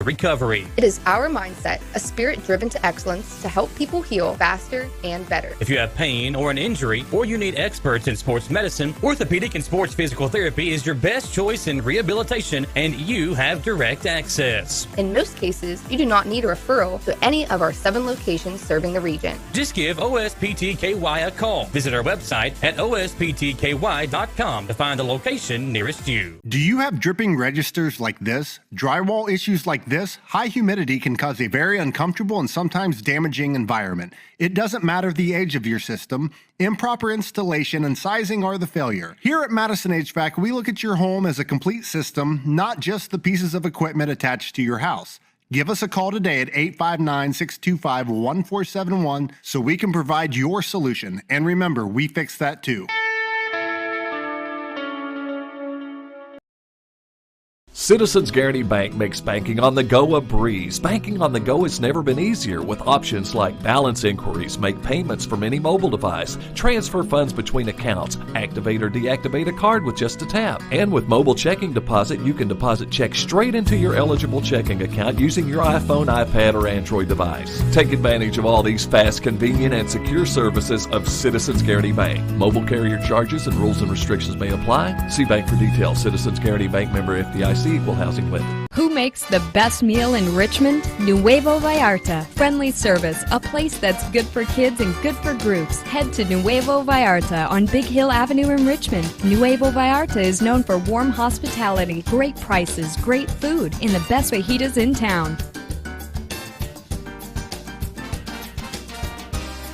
recovery. It is our mindset, a spirit driven to excellence to help people heal faster and better. If you have pain or an injury, or you need experts in sports medicine, orthopedic and sports physical therapy is your best choice in rehabilitation, and you have direct access. In most cases, you do not need a referral to any of our 7 locations serving the region. Just give OSPTKY a call. Visit our website at osptky.com to find the location nearest you. Do you have dripping registers like this? Drywall issues like this? High humidity can cause a very uncomfortable and sometimes damaging environment. It doesn't matter the age of your system. Improper installation and sizing are the failure. Here at Madison HVAC, we look at your home as a complete system, not just the pieces of equipment attached to your house. Give us a call today at 859-625-1471 so we can provide your solution. And remember, we fix that too. Citizens Guaranty Bank makes banking on the go a breeze. Banking on the go has never been easier with options like balance inquiries, make payments from any mobile device, transfer funds between accounts, activate or deactivate a card with just a tap. And with mobile checking deposit, you can deposit checks straight into your eligible checking account using your iPhone, iPad, or Android device. Take advantage of all these fast, convenient, and secure services of Citizens Guaranty Bank. Mobile carrier charges and rules and restrictions may apply. See bank for details. Citizens Guaranty Bank, member FDIC. Equal housing lender. Who makes the best meal in Richmond? Nuevo Vallarta. Friendly service, a place that's good for kids and good for groups. Head to Nuevo Vallarta on Big Hill Avenue in Richmond. Nuevo Vallarta is known for warm hospitality, great prices, great food, and the best fajitas in town.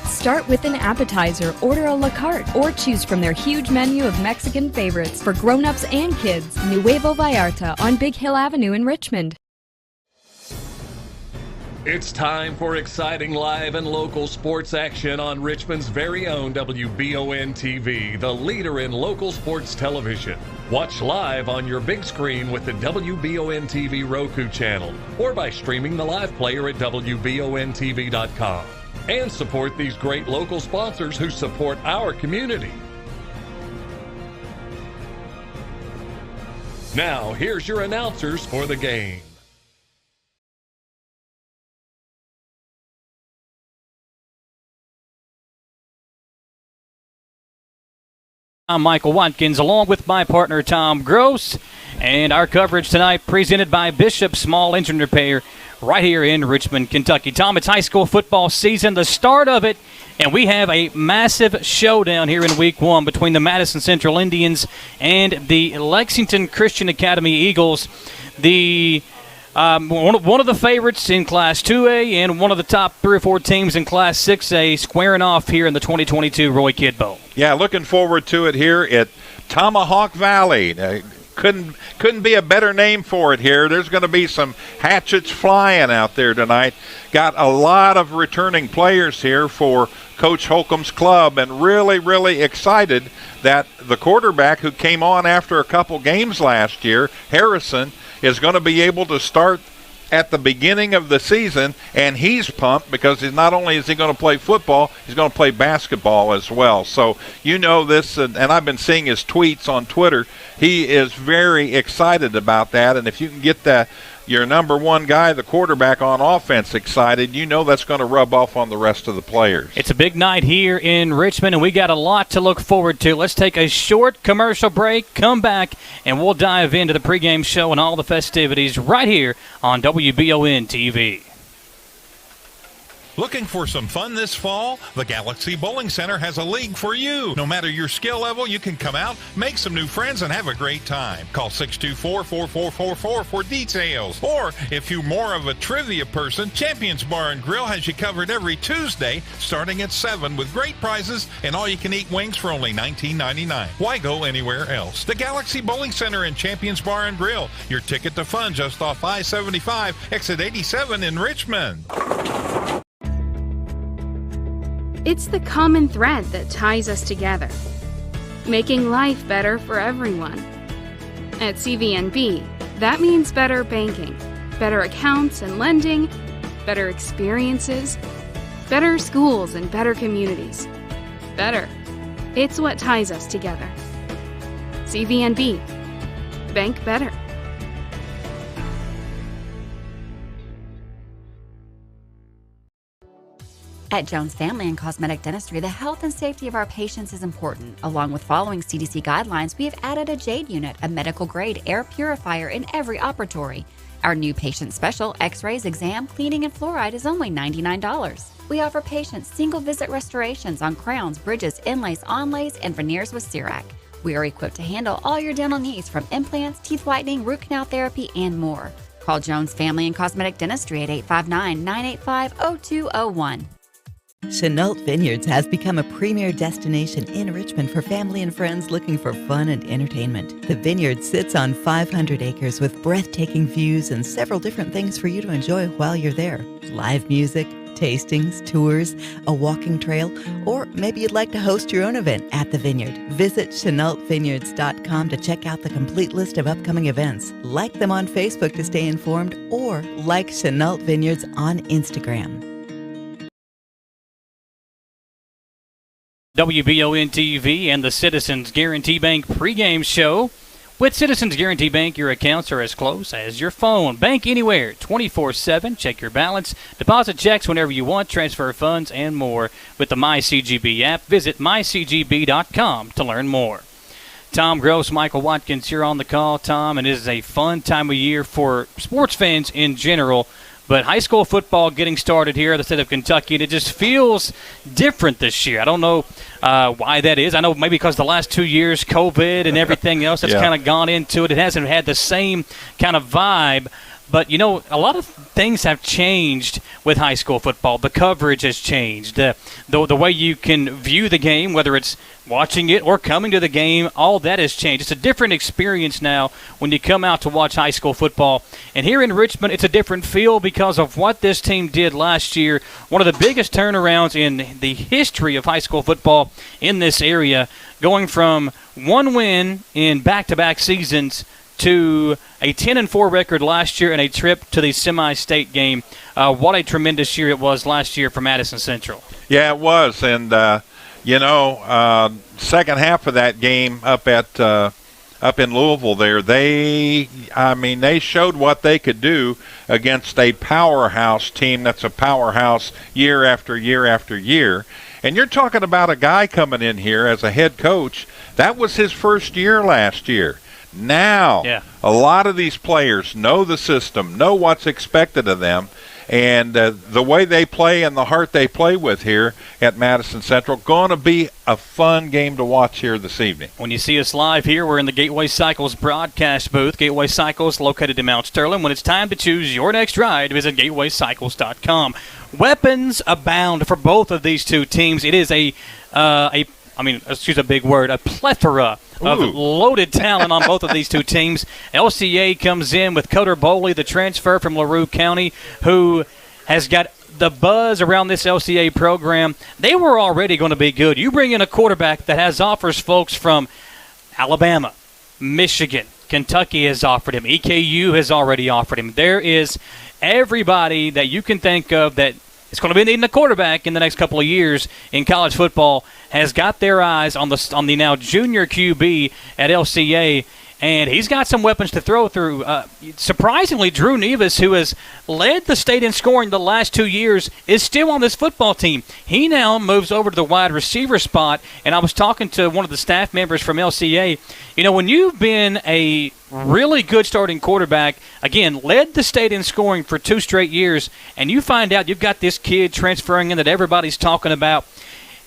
Start with an appetizer, order a la carte, or choose from their huge menu of Mexican favorites for grown-ups and kids. Nuevo Vallarta on Big Hill Avenue in Richmond. It's time for exciting live and local sports action on Richmond's very own WBON TV, the leader in local sports television. Watch live on your big screen with the WBON TV Roku channel or by streaming the live player at WBONTV.com. And support these great local sponsors who support our community. Now, here's your announcers for the game. I'm Michael Watkins, along with my partner Tom Gross, and our coverage tonight presented by Bishop Small Engine Repair right here in Richmond, Kentucky. Tom, it's high school football season, the start of it, and we have a massive showdown here in Week 1 between the Madison Central Indians and the Lexington Christian Academy Eagles. The one of the favorites in Class 2A and one of the top 3 or 4 teams in Class 6A squaring off here in the 2022 Roy Kidd Bowl. Yeah, looking forward to it here at Tomahawk Valley. Couldn't be a better name for it here. There's going to be some hatchets flying out there tonight. Got a lot of returning players here for Coach Holcomb's club, and really, really excited that the quarterback who came on after a couple games last year, Harrison, is going to be able to start at the beginning of the season, and he's pumped because not only is he going to play football, he's going to play basketball as well. So you know this, and I've been seeing his tweets on Twitter. He is very excited about that, and if you can get your number one guy, the quarterback on offense, excited, you know that's going to rub off on the rest of the players. It's a big night here in Richmond, and we got a lot to look forward to. Let's take a short commercial break, come back, and we'll dive into the pregame show and all the festivities right here on WBON TV. Looking for some fun this fall? The Galaxy Bowling Center has a league for you. No matter your skill level, you can come out, make some new friends, and have a great time. Call 624-4444 for details. Or, if you're more of a trivia person, Champions Bar and Grill has you covered every Tuesday, starting at 7 with great prizes and all-you-can-eat wings for only $19.99. Why go anywhere else? The Galaxy Bowling Center and Champions Bar and Grill, your ticket to fun just off I-75, exit 87 in Richmond. It's the common thread that ties us together, making life better for everyone. At CVNB, that means better banking, better accounts and lending, better experiences, better schools and better communities. Better. It's what ties us together. CVNB. Bank better. At Jones Family and Cosmetic Dentistry, the health and safety of our patients is important. Along with following CDC guidelines, we have added a JADE unit, a medical-grade air purifier in every operatory. Our new patient special, X-rays, exam, cleaning, and fluoride is only $99. We offer patients single-visit restorations on crowns, bridges, inlays, onlays, and veneers with CERAC. We are equipped to handle all your dental needs from implants, teeth whitening, root canal therapy, and more. Call Jones Family and Cosmetic Dentistry at 859-985-0201. Chenault Vineyards has become a premier destination in Richmond for family and friends looking for fun and entertainment. The vineyard sits on 500 acres with breathtaking views and several different things for you to enjoy while you're there. Live music, tastings, tours, a walking trail, or maybe you'd like to host your own event at the vineyard. Visit ChenaultVineyards.com to check out the complete list of upcoming events. Like them on Facebook to stay informed, or like Chenault Vineyards on Instagram. WBON TV and the Citizens Guaranty Bank pregame show. With Citizens Guaranty Bank, your accounts are as close as your phone. Bank anywhere, 24/7. Check your balance, deposit checks whenever you want, transfer funds, and more. With the MyCGB app, visit mycgb.com to learn more. Tom Gross, Michael Watkins here on the call. Tom, and it is a fun time of year for sports fans in general. But high school football getting started here in the state of Kentucky, and it just feels different this year. I don't know why that is. I know maybe because the last 2 years, COVID and everything else that's kind of gone into it. It hasn't had the same kind of vibe. But, you know, a lot of things have changed with high school football. The coverage has changed. The way you can view the game, whether it's watching it or coming to the game, all that has changed. It's a different experience now when you come out to watch high school football. And here in Richmond, it's a different feel because of what this team did last year. One of the biggest turnarounds in the history of high school football in this area, going from one win in back-to-back seasons to a 10-4 record last year and a trip to the semi-state game. What a tremendous year it was last year for Madison Central. Yeah, it was. And, second half of that game up in Louisville there, they showed what they could do against a powerhouse team that's a powerhouse year after year after year. And you're talking about a guy coming in here as a head coach. That was his first year last year. Now, a lot of these players know the system, know what's expected of them, and the way they play and the heart they play with here at Madison Central, going to be a fun game to watch here this evening. When you see us live here, we're in the Gateway Cycles broadcast booth. Gateway Cycles located in Mount Sterling. When it's time to choose your next ride, visit GatewayCycles.com. Weapons abound for both of these two teams. It is a plethora of loaded talent on both of these two teams. LCA comes in with Coder Boley, the transfer from LaRue County, who has got the buzz around this LCA program. They were already going to be good. You bring in a quarterback that has offers, folks, from Alabama, Michigan, Kentucky has offered him. EKU has already offered him. There is everybody that you can think of that is going to be needing a quarterback in the next couple of years in college football has got their eyes on the now junior QB at LCA, and he's got some weapons to throw through. Surprisingly, Drew Nevis, who has led the state in scoring the last 2 years, is still on this football team. He now moves over to the wide receiver spot, and I was talking to one of the staff members from LCA. You know, when you've been a really good starting quarterback, again, led the state in scoring for 2 straight years, and you find out you've got this kid transferring in that everybody's talking about,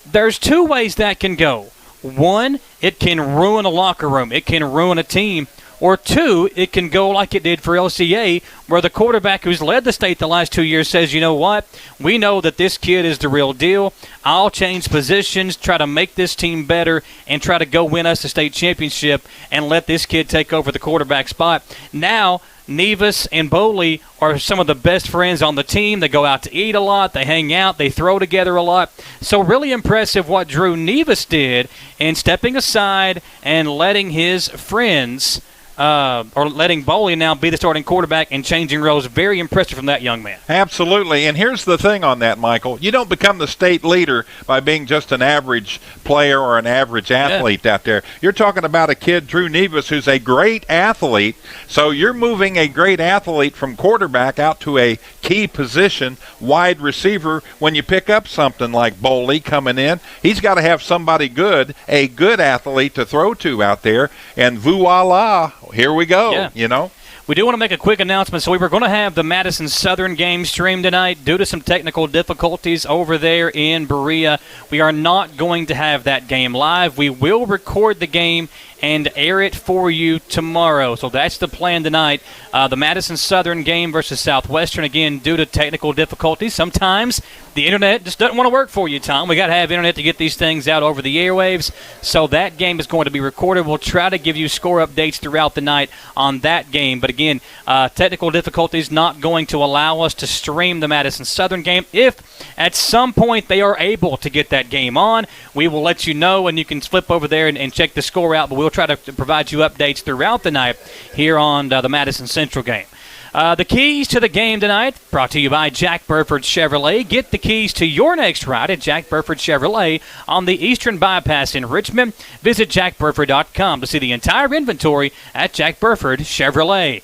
there's 2 ways that can go. 1, it can ruin a locker room. It can ruin a team. Or 2, it can go like it did for LCA, where the quarterback who's led the state the last 2 years says, you know what, we know that this kid is the real deal. I'll change positions, try to make this team better, and try to go win us the state championship and let this kid take over the quarterback spot. Now, Nevis and Boley are some of the best friends on the team. They go out to eat a lot. They hang out. They throw together a lot. So really impressive what Drew Nevis did in stepping aside and letting his friends or letting Boley now be the starting quarterback and changing roles. Very impressive from that young man. Absolutely. And here's the thing on that, Michael. You don't become the state leader by being just an average player or an average athlete out there. You're talking about a kid, Drew Nevis, who's a great athlete. So you're moving a great athlete from quarterback out to a key position, wide receiver. When you pick up something like Boley coming in, he's got to have somebody good, a good athlete to throw to out there. And voila, here we go, you know. We do want to make a quick announcement. So we were going to have the Madison Southern game streamed tonight. Due to some technical difficulties over there in Berea, we are not going to have that game live. We will record the game and air it for you tomorrow. So that's the plan tonight. The Madison Southern game versus Southwestern, again, due to technical difficulties. Sometimes the internet just doesn't want to work for you, Tom. We got to have internet to get these things out over the airwaves. So that game is going to be recorded. We'll try to give you score updates throughout the night on that game. But again, technical difficulties not going to allow us to stream the Madison Southern game. If at some point they are able to get that game on, we will let you know, and you can flip over there and check the score out. But we'll try to provide you updates throughout the night here on the Madison Central game. The keys to the game tonight brought to you by Jack Burford Chevrolet. Get the keys to your next ride at Jack Burford Chevrolet on the Eastern Bypass in Richmond. Visit jackburford.com to see the entire inventory at Jack Burford Chevrolet.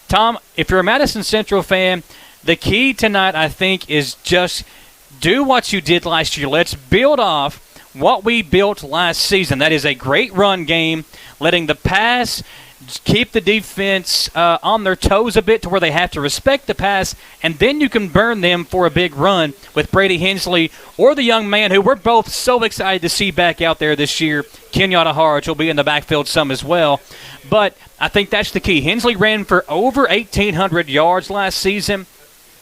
Tom, if you're a Madison Central fan, the key tonight, I think, is just do what you did last year. Let's build off what we built last season. That is a great run game, letting the pass keep the defense on their toes a bit to where they have to respect the pass, and then you can burn them for a big run with Brady Hensley or the young man who we're both so excited to see back out there this year, Kenyatta Harge, will be in the backfield some as well. But I think that's the key. Hensley ran for over 1,800 yards last season,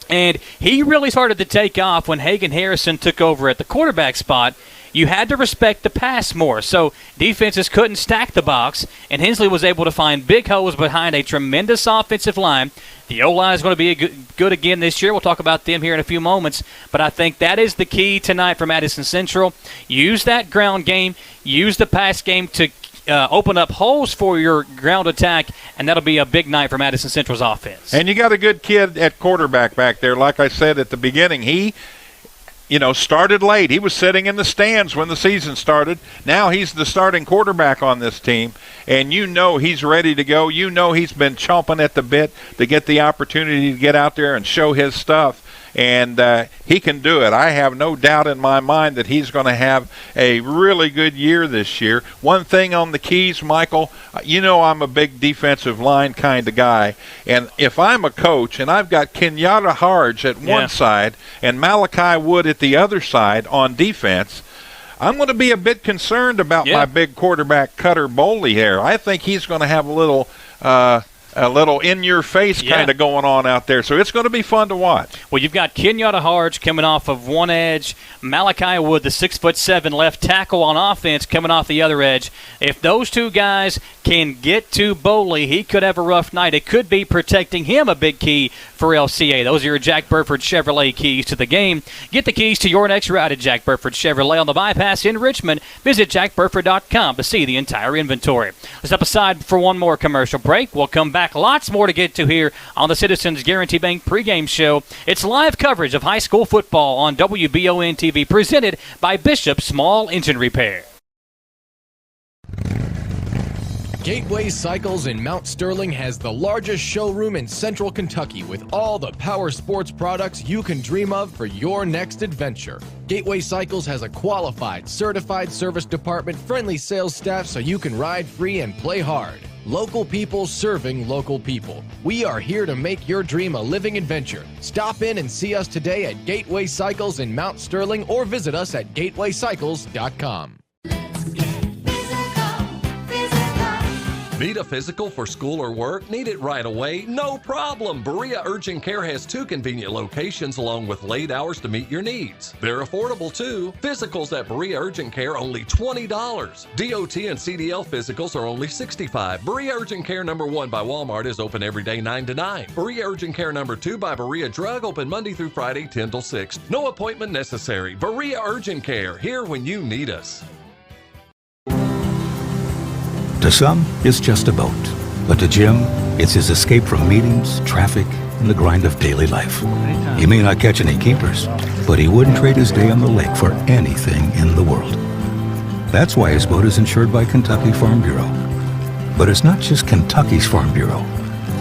and he really started to take off when Hagan Harrison took over at the quarterback spot. You had to respect the pass more. So defenses couldn't stack the box, and Hensley was able to find big holes behind a tremendous offensive line. The O-line is going to be good again this year. We'll talk about them here in a few moments. But I think that is the key tonight for Madison Central. Use that ground game. Use the pass game to open up holes for your ground attack, and that'll be a big night for Madison Central's offense. And you got a good kid at quarterback back there. Like I said at the beginning, he started late. He was sitting in the stands when the season started. Now he's the starting quarterback on this team, and he's ready to go. He's been chomping at the bit to get the opportunity to get out there and show his stuff, and he can do it. I have no doubt in my mind that he's going to have a really good year this year. One thing on the keys, Michael, I'm a big defensive line kind of guy, and if I'm a coach and I've got Kenyatta Harge at one side and Malachi Wood at the other side on defense, I'm going to be a bit concerned about my big quarterback Cutter Boley here. I think he's going to have a little in-your-face kind of going on out there. So it's going to be fun to watch. Well, you've got Kenyatta Harge coming off of one edge, Malachi Wood, the 6'7" left tackle on offense, coming off the other edge. If those two guys can get to Boley, he could have a rough night. It could be protecting him a big key for LCA. Those are your Jack Burford Chevrolet keys to the game. Get the keys to your next ride at Jack Burford Chevrolet on the bypass in Richmond. Visit jackburford.com to see the entire inventory. Let's step aside for one more commercial break. We'll come back. Lots more to get to here on the Citizens Guaranty Bank pregame show. It's live coverage of high school football on WBON TV, presented by Bishop Small Engine Repair. Gateway Cycles in Mount Sterling has the largest showroom in central Kentucky with all the power sports products you can dream of for your next adventure. Gateway Cycles has a qualified, certified service department, friendly sales staff so you can ride free and play hard. Local people serving local people. We are here to make your dream a living adventure. Stop in and see us today at Gateway Cycles in Mount Sterling or visit us at gatewaycycles.com. Need a physical for school or work? Need it right away? No problem. Berea Urgent Care has 2 convenient locations along with late hours to meet your needs. They're affordable too. Physicals at Berea Urgent Care only $20. DOT and CDL physicals are only $65. Berea Urgent Care number 1 by Walmart is open every day 9 to 9. Berea Urgent Care number 2 by Berea Drug open Monday through Friday 10 till 6. No appointment necessary. Berea Urgent Care, here when you need us. To some, it's just a boat. But to Jim, it's his escape from meetings, traffic, and the grind of daily life. He may not catch any keepers, but he wouldn't trade his day on the lake for anything in the world. That's why his boat is insured by Kentucky Farm Bureau. But it's not just Kentucky's Farm Bureau.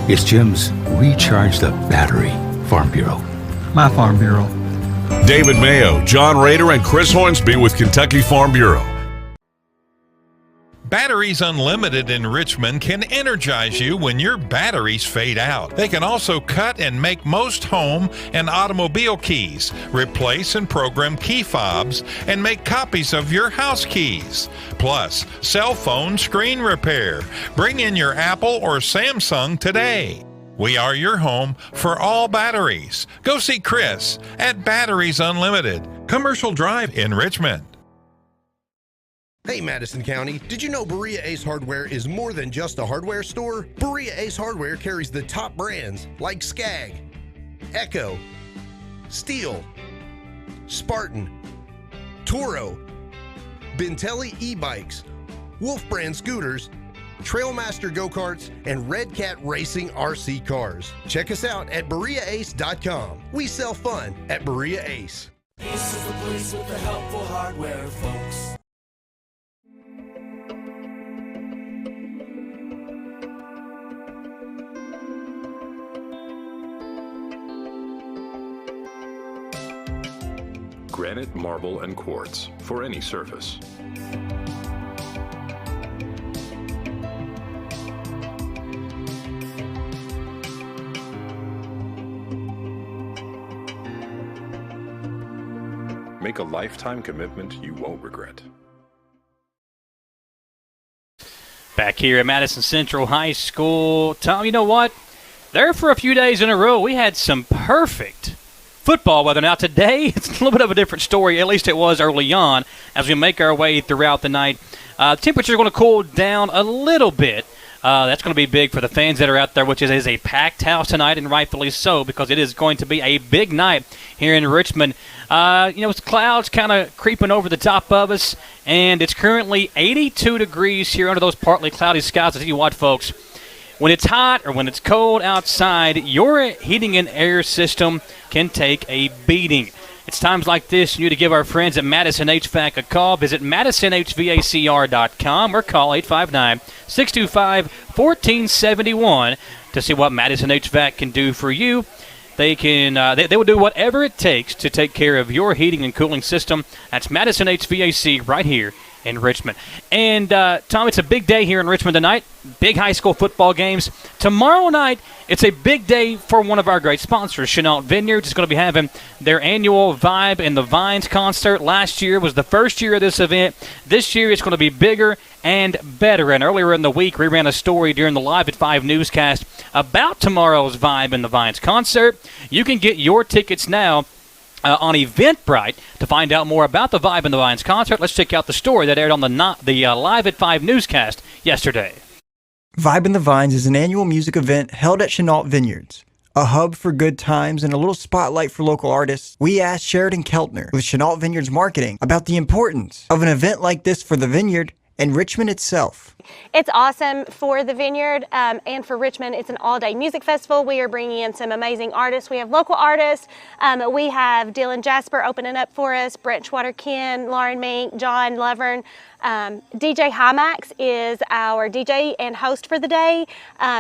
It's Jim's Recharge the Battery Farm Bureau. My Farm Bureau. David Mayo, John Rader, and Chris Hornsby with Kentucky Farm Bureau. Batteries Unlimited in Richmond can energize you when your batteries fade out. They can also cut and make most home and automobile keys, replace and program key fobs, and make copies of your house keys. Plus, cell phone screen repair. Bring in your Apple or Samsung today. We are your home for all batteries. Go see Chris at Batteries Unlimited, Commercial Drive in Richmond. Hey Madison County, did you know Berea Ace Hardware is more than just a hardware store? Berea Ace Hardware carries the top brands like Skag, Echo, Steel, Spartan, Toro, Bentelli e-bikes, Wolf brand scooters, Trailmaster go-karts, and Red Cat Racing RC cars. Check us out at BereaAce.com. We sell fun at Berea Ace. Ace is the place with the helpful hardware, folks. Granite, marble, and quartz for any surface. Make a lifetime commitment you won't regret. Back here at Madison Central High School. Tom, you know what? There for a few days in a row, we had some perfect football weather. Now today, it's a little bit of a different story. At least it was early on as we make our way throughout the night. Temperatures are going to cool down a little bit. That's going to be big for the fans that are out there, which is a packed house tonight, and rightfully so, because it is going to be a big night here in Richmond. It's clouds kind of creeping over the top of us, and it's currently 82 degrees here under those partly cloudy skies. I tell you what, folks, when it's hot or when it's cold outside, your heating and air system can take a beating. It's times like this you need to give our friends at Madison HVAC a call. Visit MadisonHVACR.com or call 859-625-1471 to see what Madison HVAC can do for you. They will do whatever it takes to take care of your heating and cooling system. That's Madison HVAC right here in Richmond. And, Tom, it's a big day here in Richmond tonight. Big high school football games. Tomorrow night, it's a big day for one of our great sponsors, Chenault Vineyards. Is going to be having their annual Vibe in the Vines concert. Last year was the first year of this event. This year it's going to be bigger and better. And earlier in the week, we ran a story during the Live at 5 newscast about tomorrow's Vibe in the Vines concert. You can get your tickets now on Eventbrite to find out more about the Vibe in the Vines concert. Let's check out the story that aired on the Live at 5 newscast yesterday. Vibe in the Vines is an annual music event held at Chenault Vineyards, a hub for good times and a little spotlight for local artists. We asked Sheridan Keltner with Chenault Vineyards Marketing about the importance of an event like this for the vineyard and Richmond itself. It's awesome for the vineyard and for Richmond. It's an all-day music festival. We are bringing in some amazing artists. We have local artists. We have Dylan Jasper opening up for us, Brett Schwatter-Ken, Lauren Mink, John Lovern. DJ Hymax is our DJ and host for the day.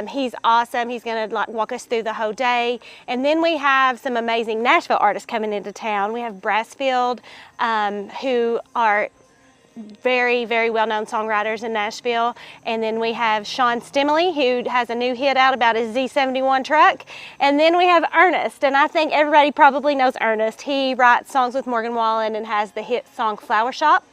He's awesome. He's going to walk us through the whole day. And then we have some amazing Nashville artists coming into town. We have Brassfield, who are very, very well-known songwriters in Nashville. And then we have Sean Stimley, who has a new hit out about his Z71 truck. And then we have Ernest, and I think everybody probably knows Ernest. He writes songs with Morgan Wallen and has the hit song Flower Shop.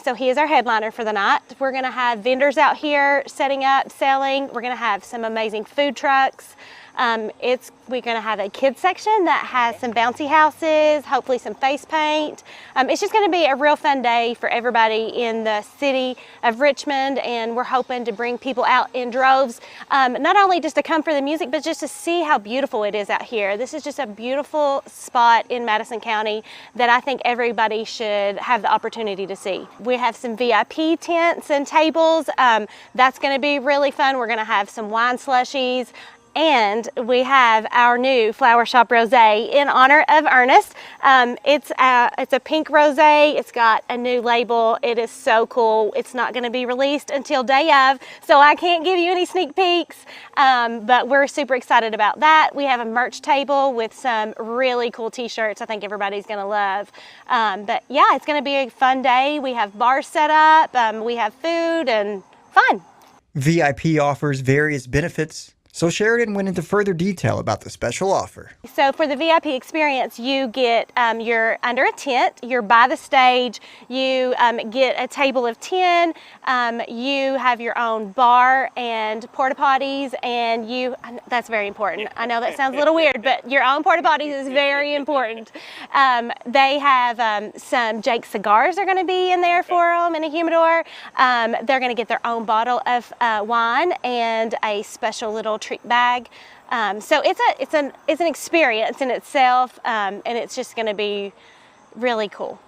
So he is our headliner for the night. We're going to have vendors out here setting up, selling. We're going to have some amazing food trucks. We're going to have a kids section that has some bouncy houses, hopefully some face paint. It's just going to be a real fun day for everybody in the city of Richmond, and we're hoping to bring people out in droves, not only just to come for the music, but just to see how beautiful it is out here. This is just a beautiful spot in Madison County that I think everybody should have the opportunity to see. We have some VIP tents and tables. That's going to be really fun. We're going to have some wine slushies. And we have our new Flower Shop Rosé in honor of Ernest. It's a pink rosé. It's got a new label. It is so cool. It's not going to be released until day of, so I can't give you any sneak peeks. But we're super excited about that. We have a merch table with some really cool t-shirts I think everybody's going to love. But yeah, it's going to be a fun day. We have bars set up. We have food and fun. VIP offers various benefits, so Sheridan went into further detail about the special offer. So for the VIP experience, you get, you're under a tent, you're by the stage, you get a table of 10, you have your own bar and porta potties, and that's very important. I know that sounds a little weird, but your own porta potties is very important. They have some Jake cigars are going to be in there for them in a humidor. They're going to get their own bottle of wine and a special little treat bag. So it's an experience in itself, and it's just going to be really cool.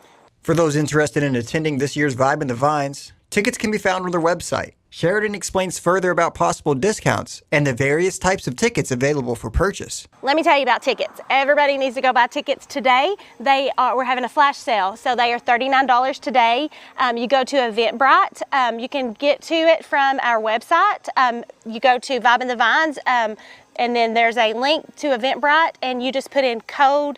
For those interested in attending this year's Vibe in the Vines, tickets can be found on their website. Sheridan explains further about possible discounts and the various types of tickets available for purchase. Let me tell you about tickets. Everybody needs to go buy tickets today. We're having a flash sale, so they are $39 today. You go to Eventbrite. You can get to it from our website. You go to Vibe in the Vines, and then there's a link to Eventbrite, and you just put in promo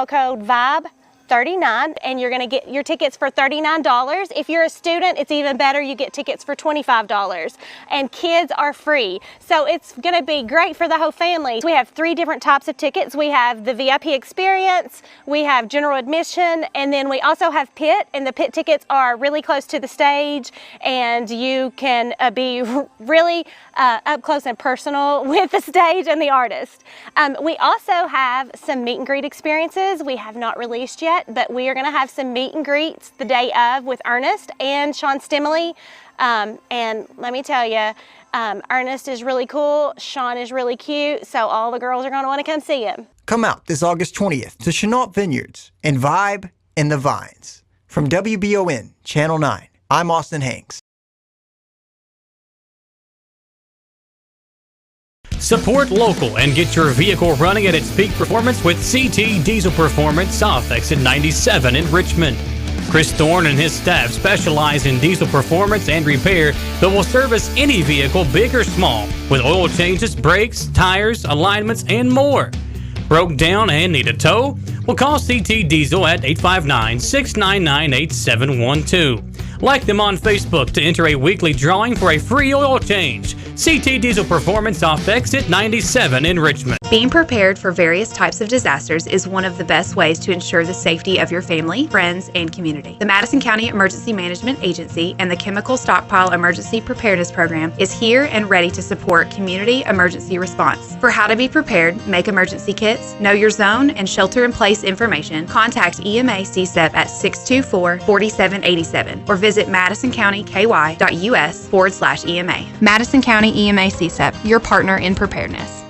code VIBE 39, and you're going to get your tickets for $39. If you're a student, it's even better. You get tickets for $25, and kids are free. So it's going to be great for the whole family. We have 3 different types of tickets. We have the VIP experience, we have general admission, and then we also have pit, and the pit tickets are really close to the stage, and you can be really up close and personal with the stage and the artist. We also have some meet and greet experiences we have not released yet, but we are going to have some meet and greets the day of with Ernest and Sean Stimley. And let me tell you, Ernest is really cool, Sean is really cute, so all the girls are going to want to come see him. Come out this August 20th to Chenault Vineyards and Vibe in the Vines. From WBON Channel 9, I'm Austin Hanks. Support local and get your vehicle running at its peak performance with CT Diesel Performance off exit 97 in Richmond. Chris Thorne and his staff specialize in diesel performance and repair that will service any vehicle, big or small, with oil changes, brakes, tires, alignments, and more. Broke down and need a tow? Well, call CT Diesel at 859-699-8712. Like them on Facebook to enter a weekly drawing for a free oil change. CT Diesel Performance off exit 97 in Richmond. Being prepared for various types of disasters is one of the best ways to ensure the safety of your family, friends, and community. The Madison County Emergency Management Agency and the Chemical Stockpile Emergency Preparedness Program is here and ready to support community emergency response. For how to be prepared, make emergency kits, know your zone, and shelter-in-place information, contact EMA CSEP at 624-4787 or visit madisoncountyky.us/EMA. Madison County EMA CSEP, your partner in preparedness.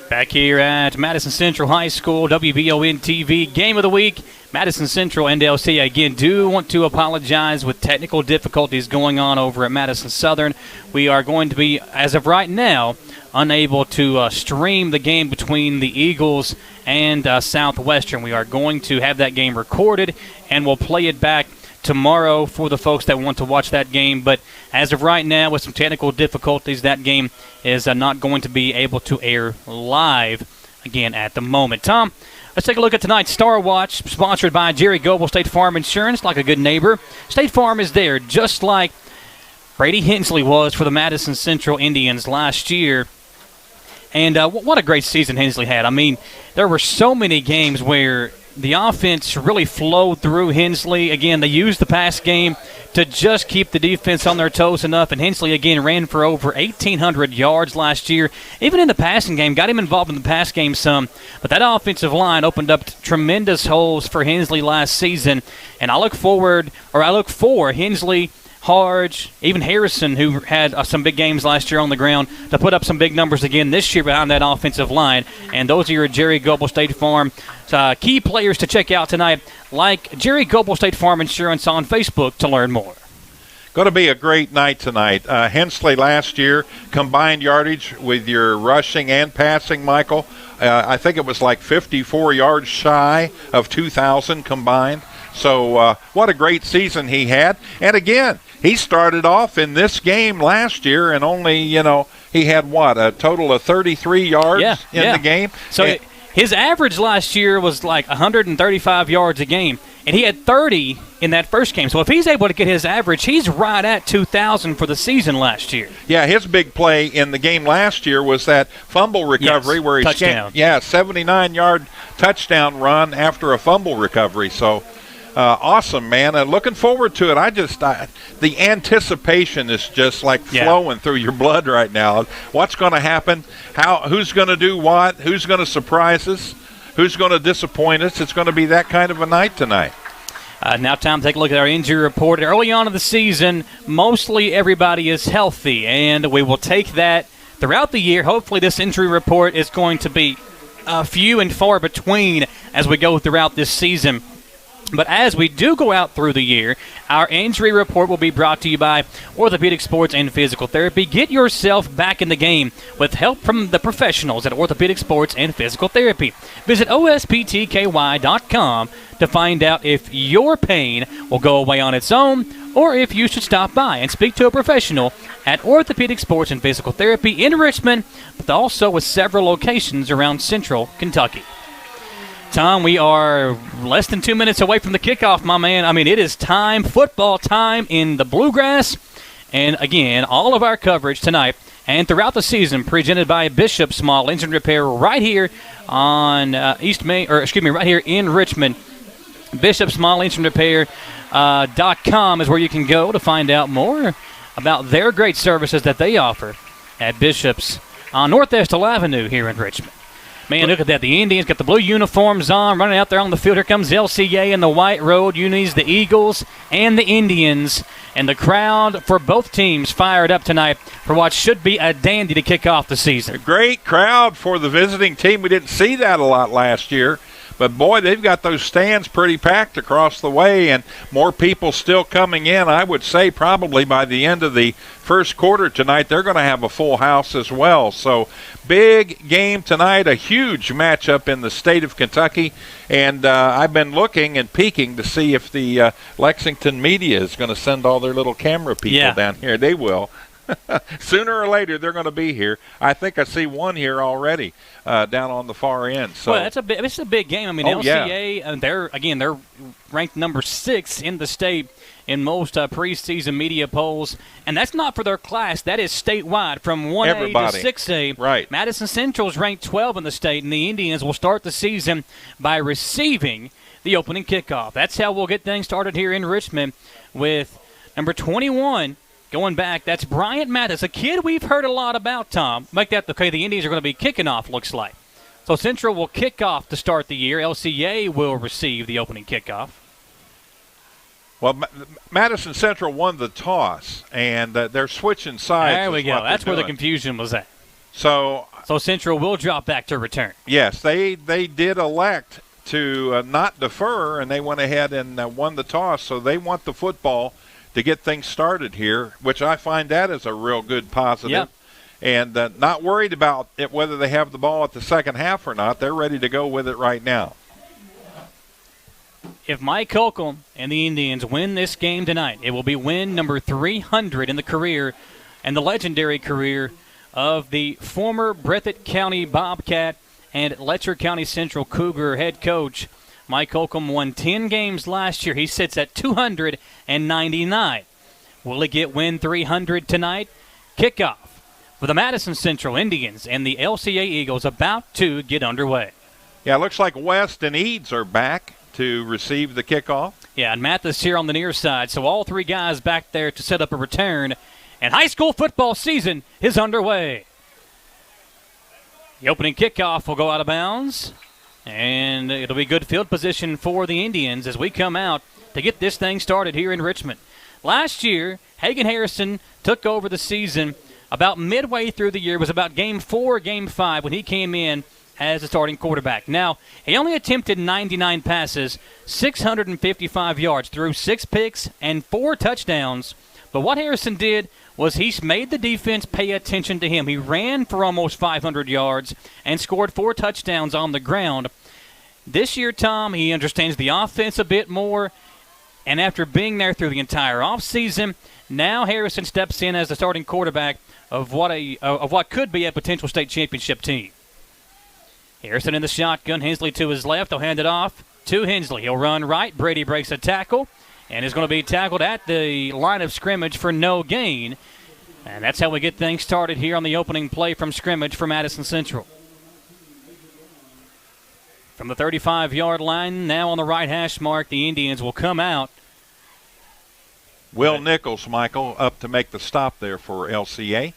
Back here at Madison Central High School, WBON TV Game of the Week. Madison Central and LC again do want to apologize with technical difficulties going on over at Madison Southern. We are going to be, as of right now, unable to stream the game between the Eagles and Southwestern. We are going to have that game recorded, and we'll play it back tomorrow for the folks that want to watch that game. But as of right now, with some technical difficulties, that game is not going to be able to air live again at the moment. Tom, let's take a look at tonight's Star Watch, sponsored by Jerry Goble State Farm Insurance. Like a good neighbor, State Farm is there, just like Brady Hensley was for the Madison Central Indians last year. And what a great season Hensley had. I mean, there were so many games where the offense really flowed through Hensley. Again, they used the pass game to just keep the defense on their toes enough, and Hensley, again, ran for over 1,800 yards last year. Even in the passing game, got him involved in the pass game some, but that offensive line opened up tremendous holes for Hensley last season, and I look for Hensley, Harge, even Harrison, who had some big games last year on the ground, to put up some big numbers again this year behind that offensive line. And those are your Jerry Goebel State Farm key players to check out tonight, like Jerry Goebel State Farm Insurance on Facebook to learn more. Going to be a great night tonight. Hensley last year, combined yardage with your rushing and passing, Michael. I think it was like 54 yards shy of 2,000 combined. So what a great season he had. And again, he started off in this game last year and only, he had a total of 33 yards in the game. So his average last year was like 135 yards a game, and he had 30 in that first game. So if he's able to get his average, he's right at 2,000 for the season last year. Yeah, his big play in the game last year was that fumble recovery where he touchdown. 79-yard touchdown run after a fumble recovery. So awesome, man. Looking forward to it. The anticipation is just like flowing through your blood right now. What's going to happen? Who's going to do what? Who's going to surprise us? Who's going to disappoint us? It's going to be that kind of a night tonight. Now time to take a look at our injury report. Early on in the season, mostly everybody is healthy, and we will take that throughout the year. Hopefully this injury report is going to be few and far between as we go throughout this season. But as we do go out through the year, our injury report will be brought to you by Orthopedic Sports and Physical Therapy. Get yourself back in the game with help from the professionals at Orthopedic Sports and Physical Therapy. Visit osptky.com to find out if your pain will go away on its own or if you should stop by and speak to a professional at Orthopedic Sports and Physical Therapy in Richmond, but also with several locations around central Kentucky. Tom, we are less than 2 minutes away from the kickoff, my man. I mean, it is time, football time in the Bluegrass. And again, all of our coverage tonight and throughout the season presented by Bishop Small Engine Repair right here on right here in Richmond. Bishop Small Engine Repair.com is where you can go to find out more about their great services that they offer at Bishop's on North Estill Avenue here in Richmond. Man, look at that. The Indians got the blue uniforms on, running out there on the field. Here comes LCA in the white road. Unis, the Eagles, and the Indians. And the crowd for both teams fired up tonight for what should be a dandy to kick off the season. A great crowd for the visiting team. We didn't see that a lot last year. But, boy, they've got those stands pretty packed across the way, and more people still coming in. I would say probably by the end of the first quarter tonight, they're going to have a full house as well. So, big game tonight, a huge matchup in the state of Kentucky. And I've been looking and peeking to see if the Lexington media is going to send all their little camera people down here. They will. Sooner or later, they're going to be here. I think I see one here already down on the far end. So, well, it's a big game. I mean, LCA, they're ranked number 6 in the state in most preseason media polls, and that's not for their class. That is statewide from 1A to 6A. Right. Madison Central is ranked 12 in the state, and the Indians will start the season by receiving the opening kickoff. That's how we'll get things started here in Richmond with number 21. Going back, that's Bryant Mathis, a kid we've heard a lot about, Tom. Make that okay, the Indians are going to be kicking off, looks like. So Central will kick off to start the year. LCA will receive the opening kickoff. Well, Madison Central won the toss, and they're switching sides. There we go. That's where the confusion was at. So Central will drop back to return. Yes, they did elect to not defer, and they went ahead and won the toss. So they want the football to get things started here, which I find that is a real good positive. Yep. And not worried about it, whether they have the ball at the second half or not. They're ready to go with it right now. If Mike Holcomb and the Indians win this game tonight, it will be win number 300 in the career and the legendary career of the former Breathitt County Bobcat and Letcher County Central Cougar head coach. Mike Holcomb won 10 games last year. He sits at 299. Will he get win 300 tonight? Kickoff for the Madison Central Indians and the LCA Eagles about to get underway. Yeah, it looks like West and Eads are back to receive the kickoff. Yeah, and Mathis here on the near side. So all three guys back there to set up a return. And high school football season is underway. The opening kickoff will go out of bounds. And it'll be good field position for the Indians as we come out to get this thing started here in Richmond. Last year, Hagan Harrison took over the season about midway through the year. It was about game 4, game 5 when he came in as a starting quarterback. Now, he only attempted 99 passes, 655 yards, threw 6 picks and 4 touchdowns. But what Harrison did was he made the defense pay attention to him. He ran for almost 500 yards and scored 4 touchdowns on the ground. This year, Tom, he understands the offense a bit more. And after being there through the entire offseason, now Harrison steps in as the starting quarterback of what could be a potential state championship team. Harrison in the shotgun. Hensley to his left. They'll hand it off to Hensley. He'll run right. Brady breaks a tackle and is going to be tackled at the line of scrimmage for no gain. And that's how we get things started here on the opening play from scrimmage for Madison Central. From the 35-yard line, now on the right hash mark, the Indians will come out. Will Nichols, Michael, up to make the stop there for LCA.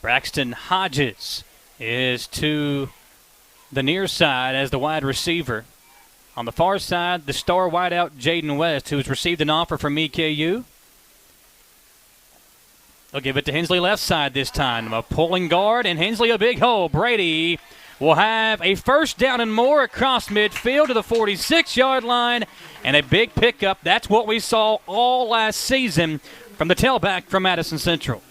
Braxton Hodges is to the near side as the wide receiver. On the far side, the star wideout Jaden West, who's received an offer from EKU. They'll give it to Hensley left side this time. A pulling guard, and Hensley a big hole. Brady will have a first down and more across midfield to the 46-yard line, and a big pickup. That's what we saw all last season from the tailback from Madison Central.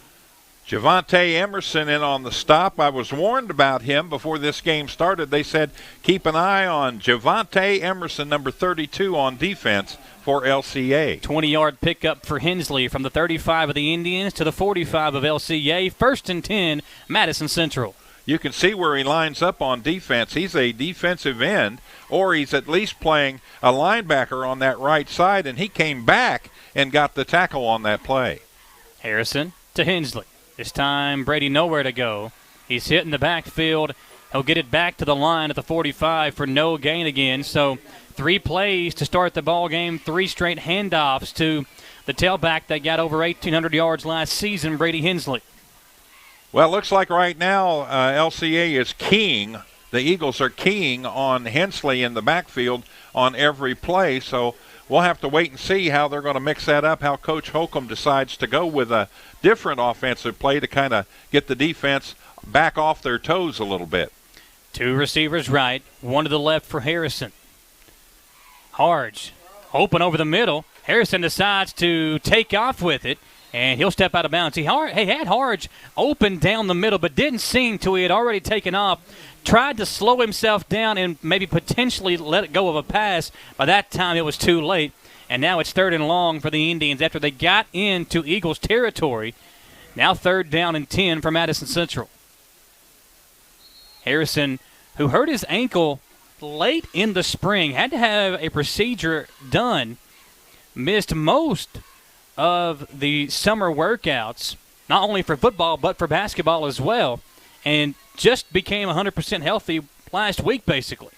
Javante Emerson in on the stop. I was warned about him before this game started. They said keep an eye on Javante Emerson, number 32 on defense for LCA. 20-yard pickup for Hensley from the 35 of the Indians to the 45 of LCA. First and 10, Madison Central. You can see where he lines up on defense. He's a defensive end, or he's at least playing a linebacker on that right side, and he came back and got the tackle on that play. Harrison to Hensley. This time, Brady nowhere to go. He's hit in the backfield. He'll get it back to the line at the 45 for no gain again. So 3 plays to start the ball game, 3 straight handoffs to the tailback that got over 1,800 yards last season, Brady Hensley. Well, it looks like right now LCA is keying. The Eagles are keying on Hensley in the backfield on every play. So we'll have to wait and see how they're going to mix that up, how Coach Holcomb decides to go with a different offensive play to kind of get the defense back off their toes a little bit. 2 receivers right, 1 to the left for Harrison. Harge open over the middle. Harrison decides to take off with it, and he'll step out of bounds. He had Harge open down the middle, but didn't seem to. He had already taken off, tried to slow himself down and maybe potentially let it go of a pass. By that time, it was too late. And now it's 3rd and long for the Indians after they got into Eagles territory. Now 3rd down and 10 for Madison Central. Harrison, who hurt his ankle late in the spring, had to have a procedure done, missed most of the summer workouts, not only for football but for basketball as well, and just became 100% healthy last week basically.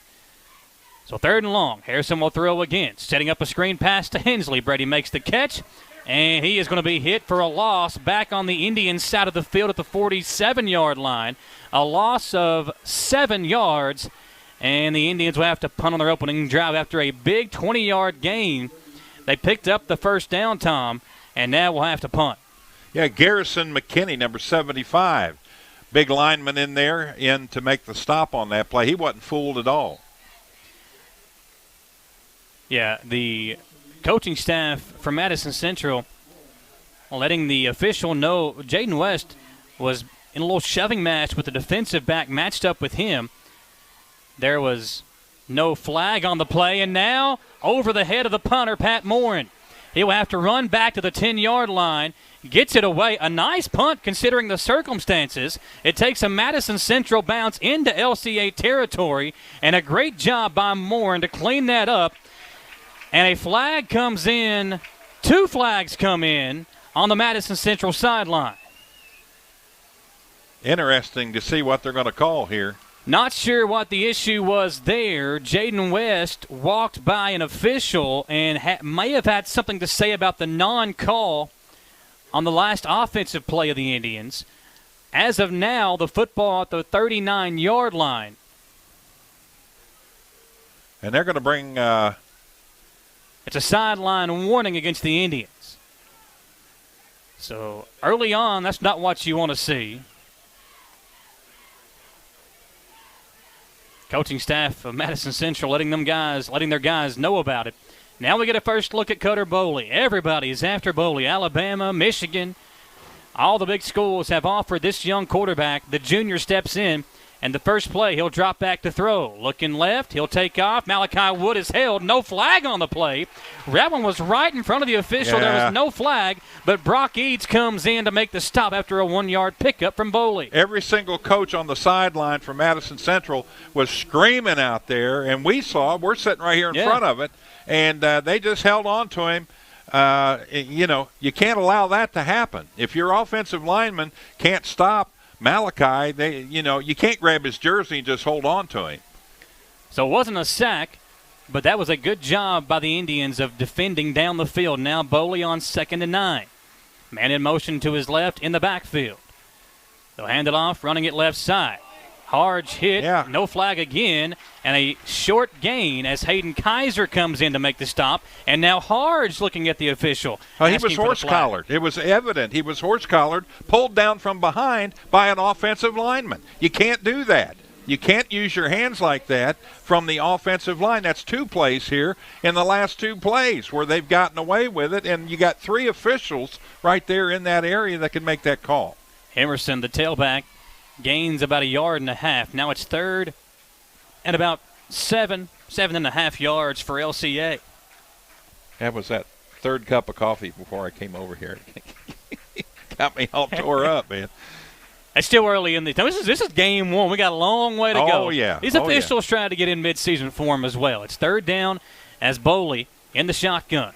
So 3rd and long. Harrison will throw again. Setting up a screen pass to Hensley. Brady makes the catch, and he is going to be hit for a loss back on the Indians side of the field at the 47-yard line. A loss of 7 yards, and the Indians will have to punt on their opening drive after a big 20-yard gain. They picked up the first down, Tom, and now we'll have to punt. Yeah, Garrison McKinney, number 75. Big lineman in there to make the stop on that play. He wasn't fooled at all. Yeah, the coaching staff from Madison Central letting the official know Jaden West was in a little shoving match with the defensive back matched up with him. There was no flag on the play, and now over the head of the punter, Pat Morin. He will have to run back to the 10-yard line, gets it away. A nice punt considering the circumstances. It takes a Madison Central bounce into LCA territory, and a great job by Morin to clean that up. And a flag comes in, 2 flags come in on the Madison Central sideline. Interesting to see what they're going to call here. Not sure what the issue was there. Jaden West walked by an official and may have had something to say about the non-call on the last offensive play of the Indians. As of now, the football at the 39-yard line. And they're going to bring... It's a sideline warning against the Indians. So early on, that's not what you want to see. Coaching staff of Madison Central letting their guys know about it. Now we get a first look at Cutter Boley. Everybody is after Boley. Alabama, Michigan, all the big schools have offered this young quarterback. The junior steps in, and the first play, he'll drop back to throw. Looking left, he'll take off. Malachi Wood is held. No flag on the play. That one was right in front of the official. Yeah. There was no flag, but Brock Eads comes in to make the stop after a 1-yard pickup from Boley. Every single coach on the sideline for Madison Central was screaming out there, and we're sitting right here in front of it, and they just held on to him. You can't allow that to happen. If your offensive lineman can't stop Malachi, you can't grab his jersey and just hold on to him. So it wasn't a sack, but that was a good job by the Indians of defending down the field. Now Boley on 2nd and 9. Man in motion to his left in the backfield. They'll hand it off, running it left side. Harge hit, no flag again, and a short gain as Hayden Kaiser comes in to make the stop. And now Harge looking at the official. He was horse-collared. It was evident he was horse-collared, pulled down from behind by an offensive lineman. You can't do that. You can't use your hands like that from the offensive line. That's 2 plays here in the last 2 plays where they've gotten away with it, and you got 3 officials right there in that area that can make that call. Emerson, the tailback, gains about 1.5 yards. Now it's 3rd and about 7.5 yards for LCA. That was that 3rd cup of coffee before I came over here. Got me all tore up, man. It's still early in the – this is game 1. We got a long way to go. Oh, yeah. These officials trying to get in midseason form as well. It's 3rd down as Boley in the shotgun.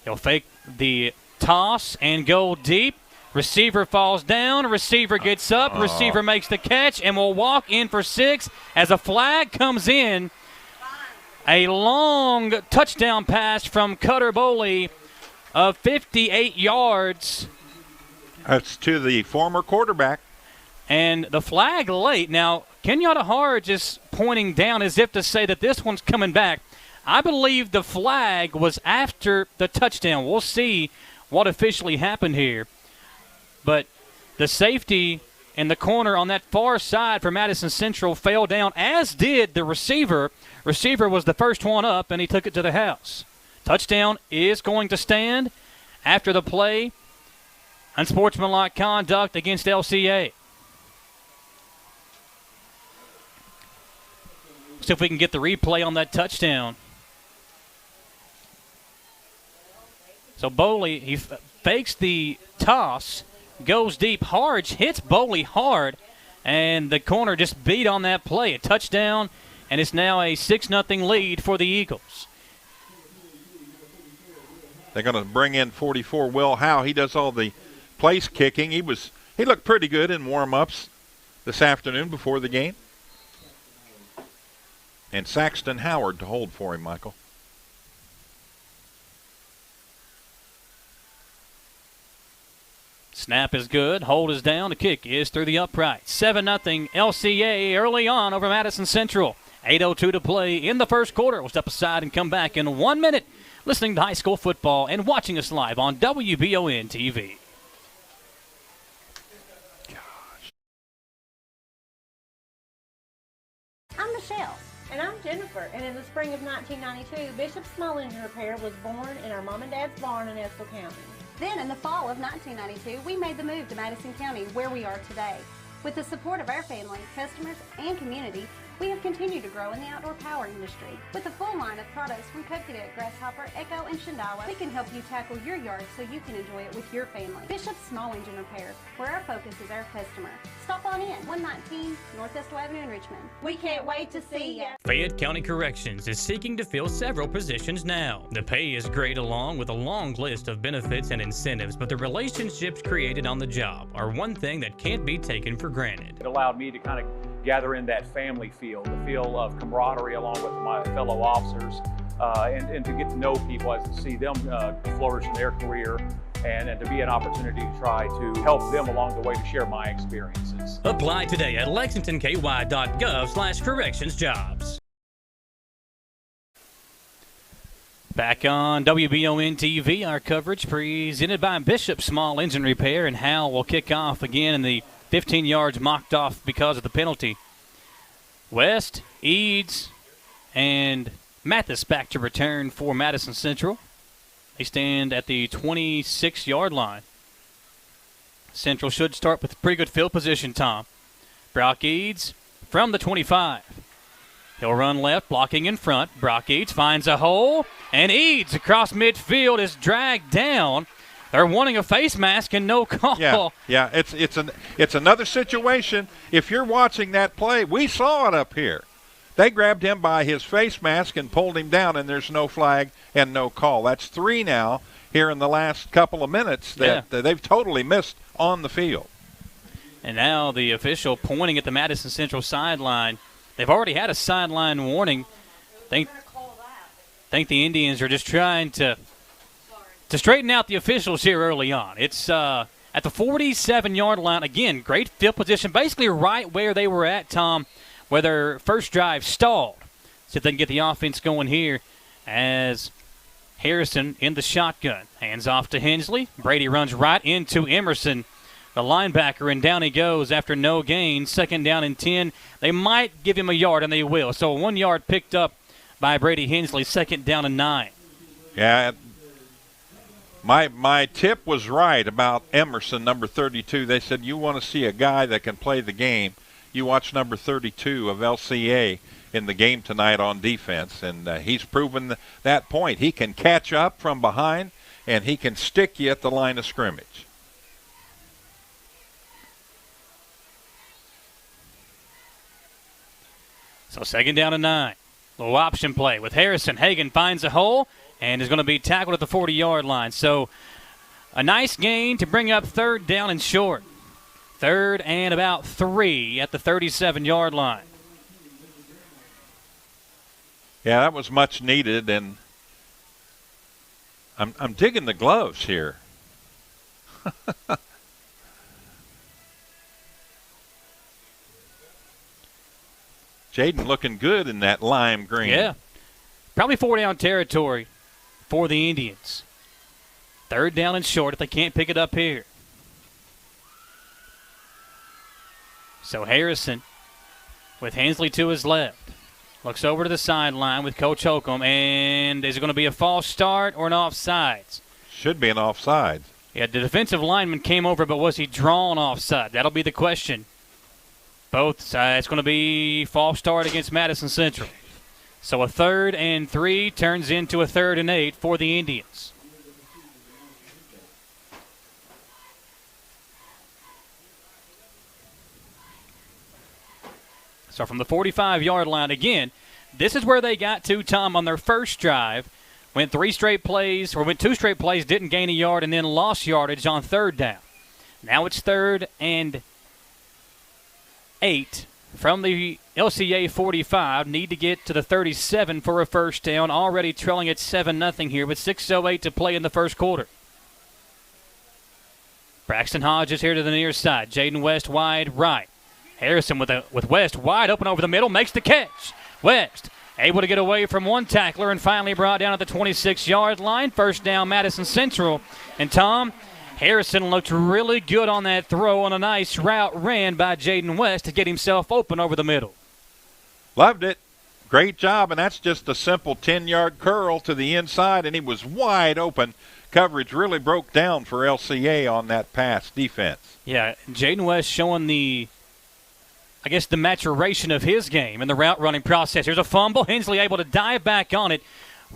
He'll fake the toss and go deep. Receiver falls down. Receiver gets up. Receiver makes the catch and will walk in for 6 as a flag comes in. A long touchdown pass from Cutter Boley of 58 yards. That's to the former quarterback. And the flag late. Now, Kenyatta Harge is pointing down as if to say that this one's coming back. I believe the flag was after the touchdown. We'll see what officially happened here. But the safety in the corner on that far side for Madison Central fell down, as did the receiver. Receiver was the first one up, and he took it to the house. Touchdown is going to stand after the play. Unsportsmanlike conduct against LCA. See if we can get the replay on that touchdown. So Boley, he fakes the toss, goes deep. Harge hits Boley hard, and the corner just beat on that play. A touchdown, and it's now a 6-0 lead for the Eagles. They're going to bring in 44 Will Howe. He does all the place kicking. He looked pretty good in warm-ups this afternoon before the game. And Saxton Howard to hold for him, Michael. Snap is good. Hold is down. The kick is through the upright. 7-0 LCA early on over Madison Central. 8:02 to play in the first quarter. We'll step aside and come back in 1 minute. Listening to high school football and watching us live on WBON TV. I'm Michelle. And I'm Jennifer. And in the spring of 1992, Bishop Small Engine Repair was born in our mom and dad's barn in Estill County. Then in the fall of 1992, we made the move to Madison County, where we are today. With the support of our family, customers, and community, we have continued to grow in the outdoor power industry. With a full line of products from Coconut, Grasshopper, Echo, and Shindawa, we can help you tackle your yard so you can enjoy it with your family. Bishop Small Engine Repair, where our focus is our customer. Stop on in, 119 Northwest Avenue in Richmond. We can't wait to see you. Fayette County Corrections is seeking to fill several positions now. The pay is great along with a long list of benefits and incentives, but the relationships created on the job are one thing that can't be taken for granted. It allowed me to kind of gather in that family feel, the feel of camaraderie along with my fellow officers, and to get to know people as to see them flourish in their career, and to be an opportunity to try to help them along the way to share my experiences. Apply today at lexingtonky.gov/correctionsjobs. Back on WBON TV, our coverage presented by Bishop Small Engine Repair, and Howell will kick off again in the 15 yards mocked off because of the penalty. West, Eads, and Mathis back to return for Madison Central. They stand at the 26-yard line. Central should start with pretty good field position, Tom. Brock Eads from the 25. He'll run left, blocking in front. Brock Eads finds a hole, and Eads across midfield is dragged down. They're wanting a face mask and no call. Yeah, it's another situation. If you're watching that play, we saw it up here. They grabbed him by his face mask and pulled him down, and there's no flag and no call. That's 3 now here in the last couple of minutes that they've totally missed on the field. And now the official pointing at the Madison Central sideline. They've already had a sideline warning. Think the Indians are just trying to straighten out the officials here early on. It's at the 47-yard line. Again, great field position, basically right where they were at, Tom, where their first drive stalled. See if they can get the offense going here as Harrison in the shotgun. Hands off to Hensley. Brady runs right into Emerson, the linebacker, and down he goes after no gain. 2nd down and 10. They might give him a yard, and they will. So 1 yard picked up by Brady Hensley, 2nd down and 9. Yeah, my tip was right about Emerson, number 32. They said you want to see a guy that can play the game. You watch number 32 of LCA in the game tonight on defense, and he's proven that point. He can catch up from behind, and he can stick you at the line of scrimmage. So 2nd down and 9. Little option play with Harrison. Hagan finds a hole and is going to be tackled at the 40-yard line. So a nice gain to bring up 3rd down and short. 3rd and about 3 at the 37-yard line. Yeah, that was much needed, and I'm digging the gloves here. Jaden looking good in that lime green. Yeah. Probably 4-down territory for the Indians. 3rd down and short if they can't pick it up here. So Harrison with Hensley to his left. Looks over to the sideline with Coach Holcomb. And is it going to be a false start or an offsides? Should be an offside. Yeah, the defensive lineman came over, but was he drawn offside? That'll be the question. Both sides going to be false start against Madison Central. So a 3rd and 3 turns into a 3rd and 8 for the Indians. So from the 45-yard line, again, this is where they got to, Tom, on their first drive. Went 2 straight plays, didn't gain a yard, and then lost yardage on 3rd down. Now it's 3rd and 8 from the LCA 45. Need to get to the 37 for a first down. Already trailing at 7-0 here with 6:08 to play in the first quarter. Braxton Hodges here to the near side. Jaden West wide right. Harrison with West wide open over the middle, makes the catch. West able to get away from one tackler and finally brought down at the 26-yard line. First down, Madison Central. And Tom, Harrison looked really good on that throw on a nice route ran by Jaden West to get himself open over the middle. Loved it. Great job, and that's just a simple 10-yard curl to the inside, and he was wide open. Coverage really broke down for LCA on that pass defense. Yeah, Jaden West showing the maturation of his game in the route running process. Here's a fumble. Hensley able to dive back on it.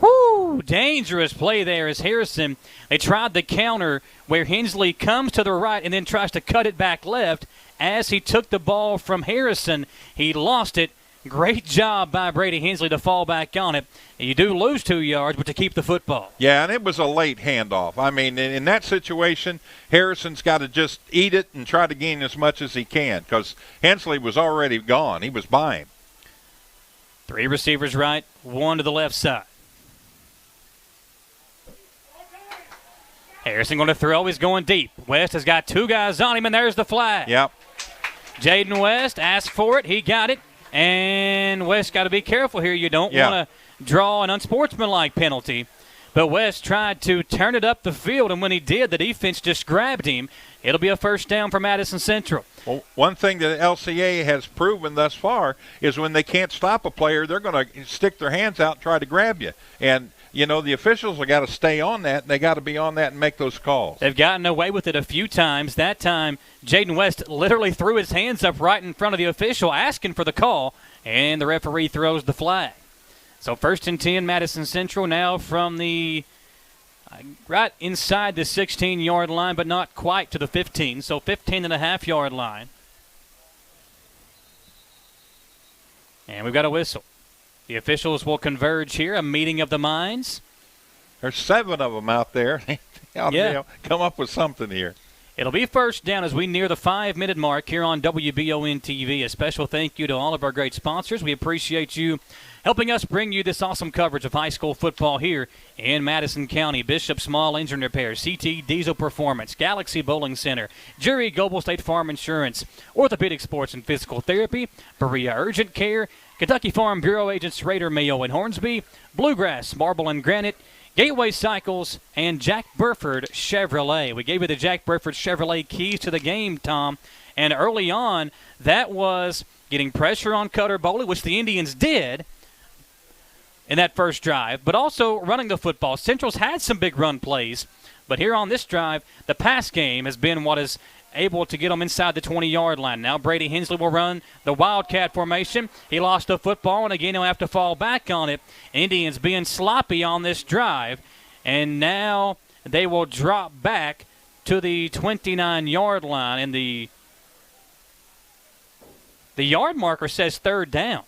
Woo! Dangerous play there as Harrison. They tried the counter where Hensley comes to the right and then tries to cut it back left. As he took the ball from Harrison, he lost it, Great job by Brady Hensley to fall back on it. You do lose 2 yards, but to keep the football. Yeah, and it was a late handoff. I mean, in that situation, Harrison's got to just eat it and try to gain as much as he can because Hensley was already gone. He was by him. 3 receivers right, 1 to the left side. Harrison going to throw. He's going deep. West has got 2 guys on him, and there's the flag. Yep. Jaden West asked for it. He got it. And West got to be careful here. You don't want to draw an unsportsmanlike penalty. But West tried to turn it up the field, and when he did, the defense just grabbed him. It'll be a first down for Madison Central. Well, one thing that LCA has proven thus far is when they can't stop a player, they're going to stick their hands out and try to grab you. And, you know, the officials have got to stay on that, and they got to be on that and make those calls. They've gotten away with it a few times. That time, Jaden West literally threw his hands up right in front of the official asking for the call, and the referee throws the flag. So 1st and 10, Madison Central now from the right inside the 16-yard line, but not quite to the 15, so 15.5-yard line. And we've got a whistle. The officials will converge here, a meeting of the minds. There's 7 of them out there. They'll come up with something here. It'll be first down as we near the 5-minute mark here on WBON TV. A special thank you to all of our great sponsors. We appreciate you helping us bring you this awesome coverage of high school football here in Madison County. Bishop Small Engine Repair, CT Diesel Performance, Galaxy Bowling Center, Jury Global State Farm Insurance, Orthopedic Sports and Physical Therapy, Berea Urgent Care, Kentucky Farm Bureau agents Raider, Mayo, and Hornsby, Bluegrass, Marble and Granite, Gateway Cycles, and Jack Burford Chevrolet. We gave you the Jack Burford Chevrolet keys to the game, Tom, and early on that was getting pressure on Cutter Bowley, which the Indians did in that first drive, but also running the football. Central's had some big run plays, but here on this drive, the pass game has been what is able to get them inside the 20-yard line. Now Brady Hensley will run the Wildcat formation. He lost the football, and again he'll have to fall back on it. Indians being sloppy on this drive, and now they will drop back to the 29-yard line, and the yard marker says 3rd down.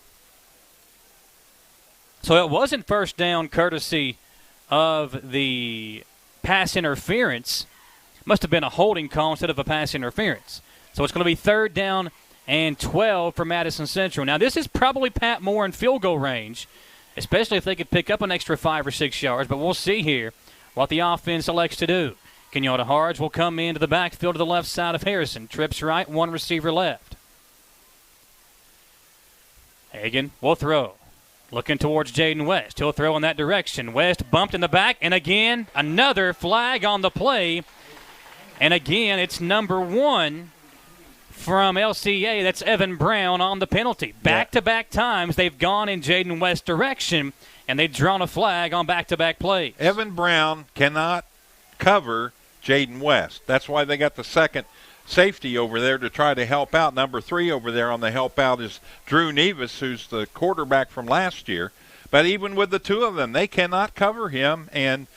So it wasn't first down courtesy of the pass interference. Must have been a holding call instead of a pass interference. So it's going to be 3rd down and 12 for Madison Central. Now, this is probably Pat Moore in field goal range, especially if they could pick up an extra 5 or 6 yards. But we'll see here what the offense elects to do. Kenyatta Harge will come into the backfield to the left side of Harrison. Trips right, 1 receiver left. Hagan will throw. Looking towards Jaden West. He'll throw in that direction. West bumped in the back, and again, another flag on the play. And again, it's number 1 from LCA. That's Evan Brown on the penalty. Back-to-back times they've gone in Jaden West's direction, and they've drawn a flag on back-to-back plays. Evan Brown cannot cover Jaden West. That's why they got the second safety over there to try to help out. Number 3 over there on the help out is Drew Nevis, who's the quarterback from last year. But even with the 2 of them, they cannot cover him, and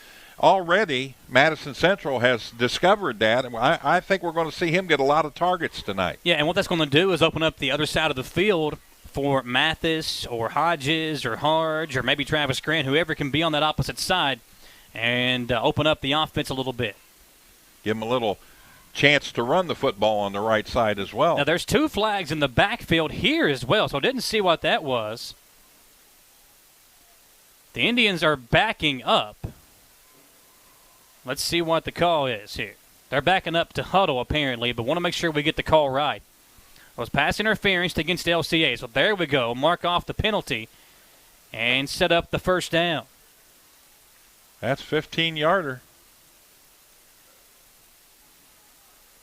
already Madison Central has discovered that. I think we're going to see him get a lot of targets tonight. Yeah, and what that's going to do is open up the other side of the field for Mathis or Hodges or Harge or maybe Travis Grant, whoever can be on that opposite side, and open up the offense a little bit. Give him a little chance to run the football on the right side as well. Now, there's 2 flags in the backfield here as well, so I didn't see what that was. The Indians are backing up. Let's see what the call is here. They're backing up to huddle, apparently, but want to make sure we get the call right. It was pass interference against LCA, so there we go. Mark off the penalty and set up the first down. That's 15-yarder.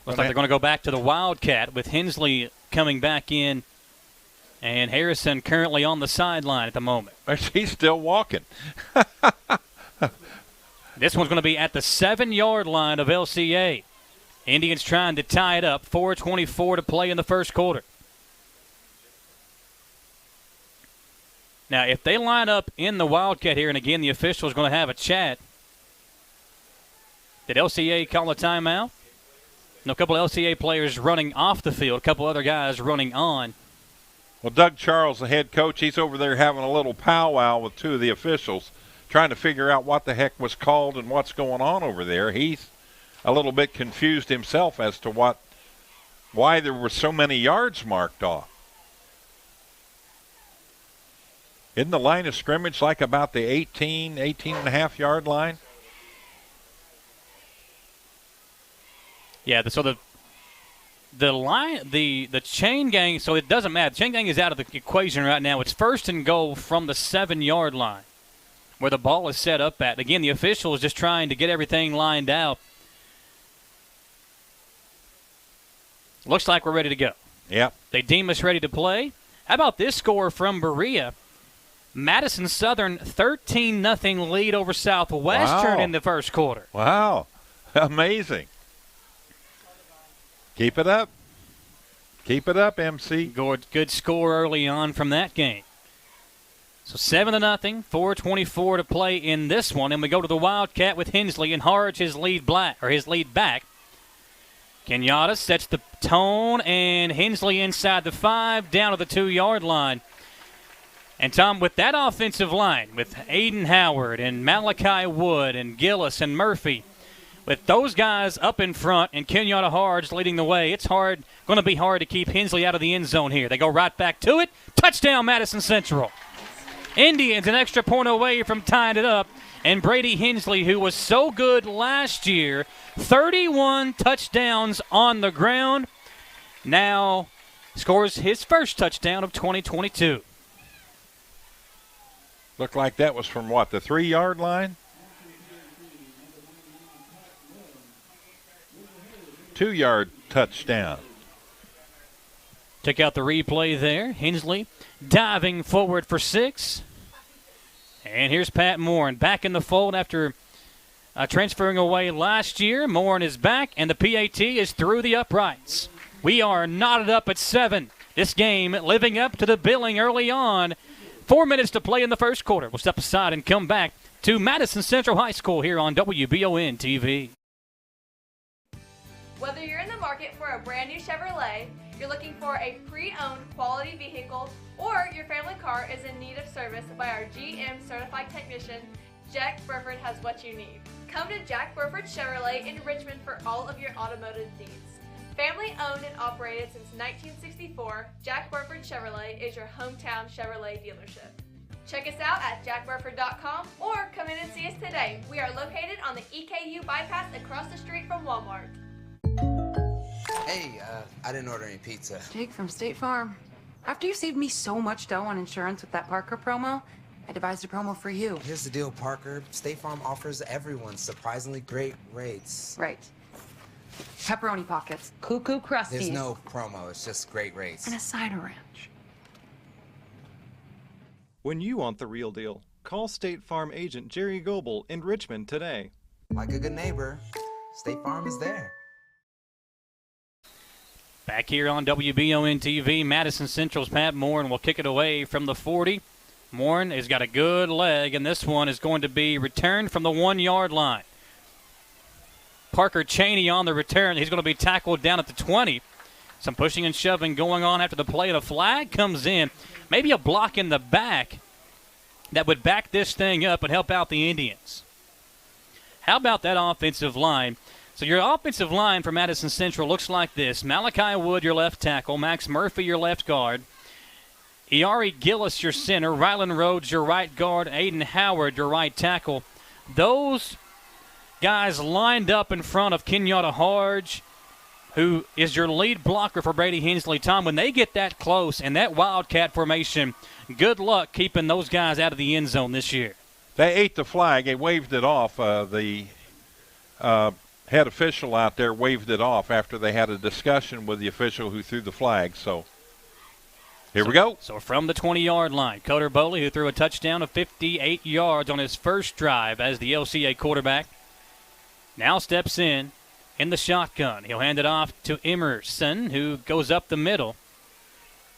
Looks like they're going to go back to the Wildcat with Hensley coming back in and Harrison currently on the sideline at the moment. He's still walking. This one's going to be at the 7-yard line of LCA. Indians trying to tie it up. 4:24 to play in the first quarter. Now, if they line up in the Wildcat here, and again the official is going to have a chat. Did LCA call a timeout? No, a couple of LCA players running off the field, a couple other guys running on. Well, Doug Charles, the head coach, he's over there having a little powwow with two of the officials, trying to figure out what the heck was called and what's going on over there. He's a little bit confused himself as to why there were so many yards marked off. Isn't the line of scrimmage like about the 18 and a half yard line? Yeah, so the line, the chain gang, so it doesn't matter. The chain gang is out of the equation right now. It's first and goal from the 7-yard line where the ball is set up at. Again, the official is just trying to get everything lined out. Looks like we're ready to go. Yep. They deem us ready to play. How about this score from Berea? Madison Southern 13-0 lead over Southwestern in the first quarter. Wow. Amazing. Keep it up. Keep it up, MC. Good score early on from that game. So 7-0, 4:24 to play in this one, and we go to the Wildcat with Hensley and Harge his lead back. Kenyatta sets the tone, and Hensley inside the 5, down to the 2-yard line. And Tom, with that offensive line, with Aiden Howard and Malachi Wood and Gillis and Murphy, with those guys up in front and Kenyatta Harge leading the way, it's going to be hard to keep Hensley out of the end zone here. They go right back to it. Touchdown, Madison Central. Indians an extra point away from tying it up. And Brady Hensley, who was so good last year, 31 touchdowns on the ground, now scores his first touchdown of 2022. Looked like that was from what, the 3-yard line? 2-yard touchdown. Check out the replay there. Hensley diving forward for 6. And here's Pat Morin back in the fold after transferring away last year. Morin is back, and the PAT is through the uprights. We are knotted up at 7. This game living up to the billing early on. 4 minutes to play in the first quarter. We'll step aside and come back to Madison Central High School here on WBON TV. Whether you're in the market for a brand new Chevrolet, you're looking for a pre-owned quality vehicle, or your family car is in need of service by our GM certified technician, Jack Burford has what you need. Come to Jack Burford Chevrolet in Richmond for all of your automotive needs. Family owned and operated since 1964, Jack Burford Chevrolet is your hometown Chevrolet dealership. Check us out at jackburford.com or come in and see us today. We are located on the EKU bypass across the street from Walmart. Hey, I didn't order any pizza. Jake from State Farm. After you saved me so much dough on insurance with that Parker promo, I devised a promo for you. Here's the deal, Parker. State Farm offers everyone surprisingly great rates. Right. Pepperoni pockets, cuckoo crusties. There's no promo, it's just great rates. And a cider ranch. When you want the real deal, call State Farm agent Jerry Goebel in Richmond today. Like a good neighbor, State Farm is there. Back here on WBON TV, Madison Central's Pat Morin will kick it away from the 40. Morin has got a good leg, and this one is going to be returned from the 1-yard line. Parker Cheney on the return. He's going to be tackled down at the 20. Some pushing and shoving going on after the play. The flag comes in. Maybe a block in the back that would back this thing up and help out the Indians. How about that offensive line? So your offensive line for Madison Central looks like this. Malachi Wood, your left tackle. Max Murphy, your left guard. Iari Gillis, your center. Rylan Rhodes, your right guard. Aiden Howard, your right tackle. Those guys lined up in front of Kenyatta Harge, who is your lead blocker for Brady Hensley. Tom, when they get that close and that Wildcat formation, good luck keeping those guys out of the end zone this year. They ate the flag. They waved it off. The head official out there waved it off after they had a discussion with the official who threw the flag. So here we go. So from the 20-yard line, Coder Boley, who threw a touchdown of 58 yards on his first drive as the LCA quarterback, now steps in the shotgun. He'll hand it off to Emerson, who goes up the middle.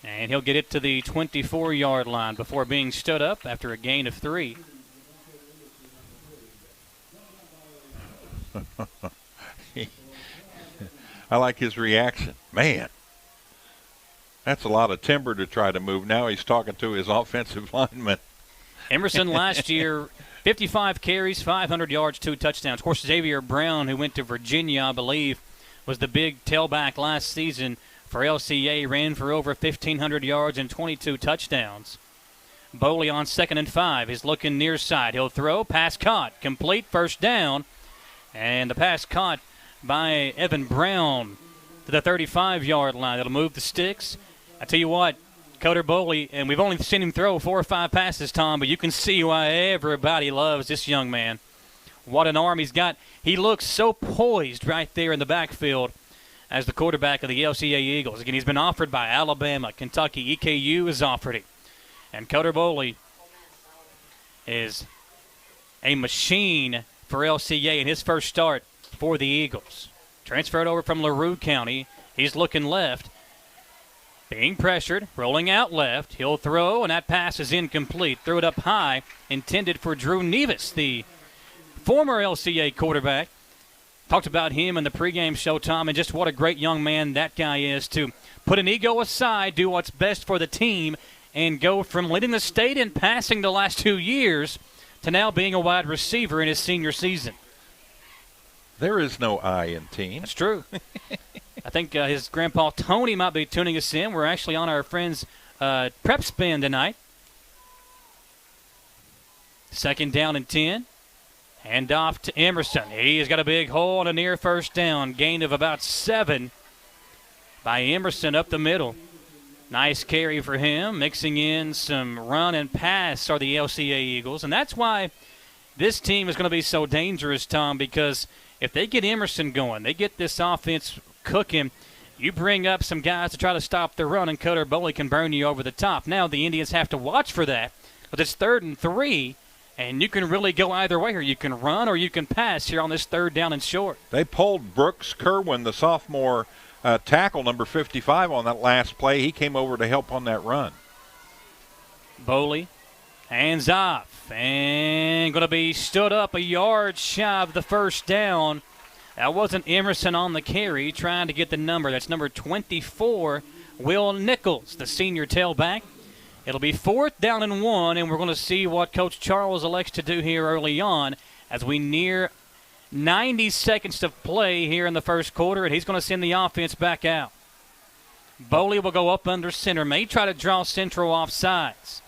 And he'll get it to the 24-yard line before being stood up after a gain of 3. I like his reaction. Man. That's a lot of timber to try to move. Now he's talking to his offensive lineman. Emerson last year, 55 carries, 500 yards, 2 touchdowns. Of course, Xavier Brown, who went to Virginia, I believe, was the big tailback last season for LCA, ran for over 1,500 yards and 22 touchdowns. Boley on 2nd and 5. He's looking near side. He'll throw. Pass caught. Complete. First down. And the pass caught by Evan Brown to the 35-yard line. That'll move the sticks. I tell you what, Coder Boley, and we've only seen him throw 4 or 5 passes, Tom, but you can see why everybody loves this young man. What an arm he's got. He looks so poised right there in the backfield as the quarterback of the LCA Eagles. Again, he's been offered by Alabama, Kentucky, EKU has offered him. And Coder Boley is a machine for LCA in his first start for the Eagles. Transferred over from LaRue County. He's looking left. Being pressured, rolling out left. He'll throw, and that pass is incomplete. Threw it up high, intended for Drew Nevis, the former LCA quarterback. Talked about him in the pregame show, Tom, and just what a great young man that guy is to put an ego aside, do what's best for the team, and go from leading the state in passing the last 2 years to now being a wide receiver in his senior season. There is no I in team. That's true. I think his grandpa Tony might be tuning us in. We're actually on our friend's prep spin tonight. 2nd down and 10. Hand off to Emerson. He's got a big hole and a near first down. Gain of about 7 by Emerson up the middle. Nice carry for him. Mixing in some run and pass are the LCA Eagles. And that's why this team is going to be so dangerous, Tom, because if they get Emerson going, they get this offense cooking, you bring up some guys to try to stop the run, and Coder Boley can burn you over the top. Now the Indians have to watch for that, but it's 3rd and 3, and you can really go either way here. You can run or you can pass here on this 3rd down and short. They pulled Brooks Kerwin, the sophomore tackle, number 55, on that last play. He came over to help on that run. Boley hands off and going to be stood up a yard shy of the first down. That wasn't Emerson on the carry, trying to get the number. That's number 24, Will Nichols, the senior tailback. It'll be 4th down and 1, and we're going to see what Coach Charles elects to do here early on as we near 90 seconds to play here in the first quarter, and he's going to send the offense back out. Boley will go up under center, may try to draw Central off sides.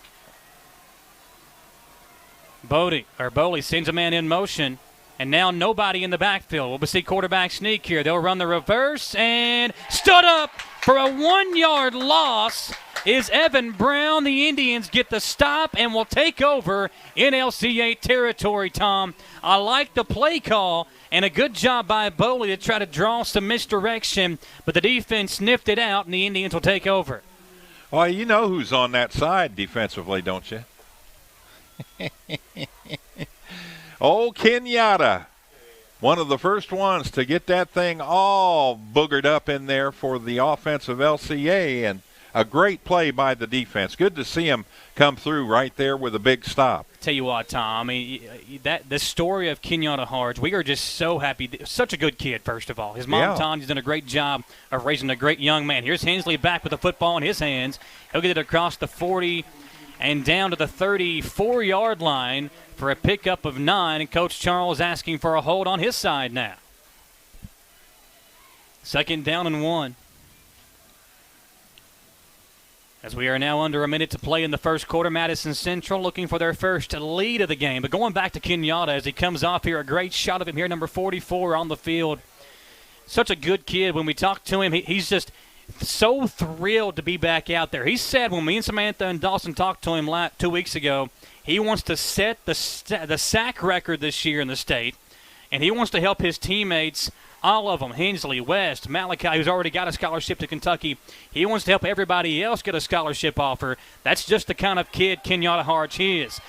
Boley sends a man in motion. And now nobody in the backfield. We'll see quarterback sneak here. They'll run the reverse and stood up for a 1-yard loss is Evan Brown. The Indians get the stop and will take over in LCA territory, Tom. I like the play call and a good job by Boley to try to draw some misdirection, but the defense sniffed it out and the Indians will take over. Well, you know who's on that side defensively, don't you? Old Kenyatta, one of the first ones to get that thing all boogered up in there for the offensive LCA, and a great play by the defense. Good to see him come through right there with a big stop. Tell you what, Tom, I mean, the story of Kenyatta Harge, we are just so happy. Such a good kid, first of all. His mom, Tanya's done a great job of raising a great young man. Here's Hensley back with the football in his hands. He'll get it across the 40 and down to the 34-yard line for a pickup of 9, and Coach Charles asking for a hold on his side now. 2nd down and 1. As we are now under a minute to play in the first quarter, Madison Central looking for their first lead of the game. But going back to Kenyatta as he comes off here, a great shot of him here, number 44 on the field. Such a good kid. When we talk to him, he's just so thrilled to be back out there. He said when me and Samantha and Dawson talked to him 2 weeks ago, he wants to set the sack record this year in the state, and he wants to help his teammates, all of them, Hensley, West, Malachi, who's already got a scholarship to Kentucky. He wants to help everybody else get a scholarship offer. That's just the kind of kid Kenyatta Harge is.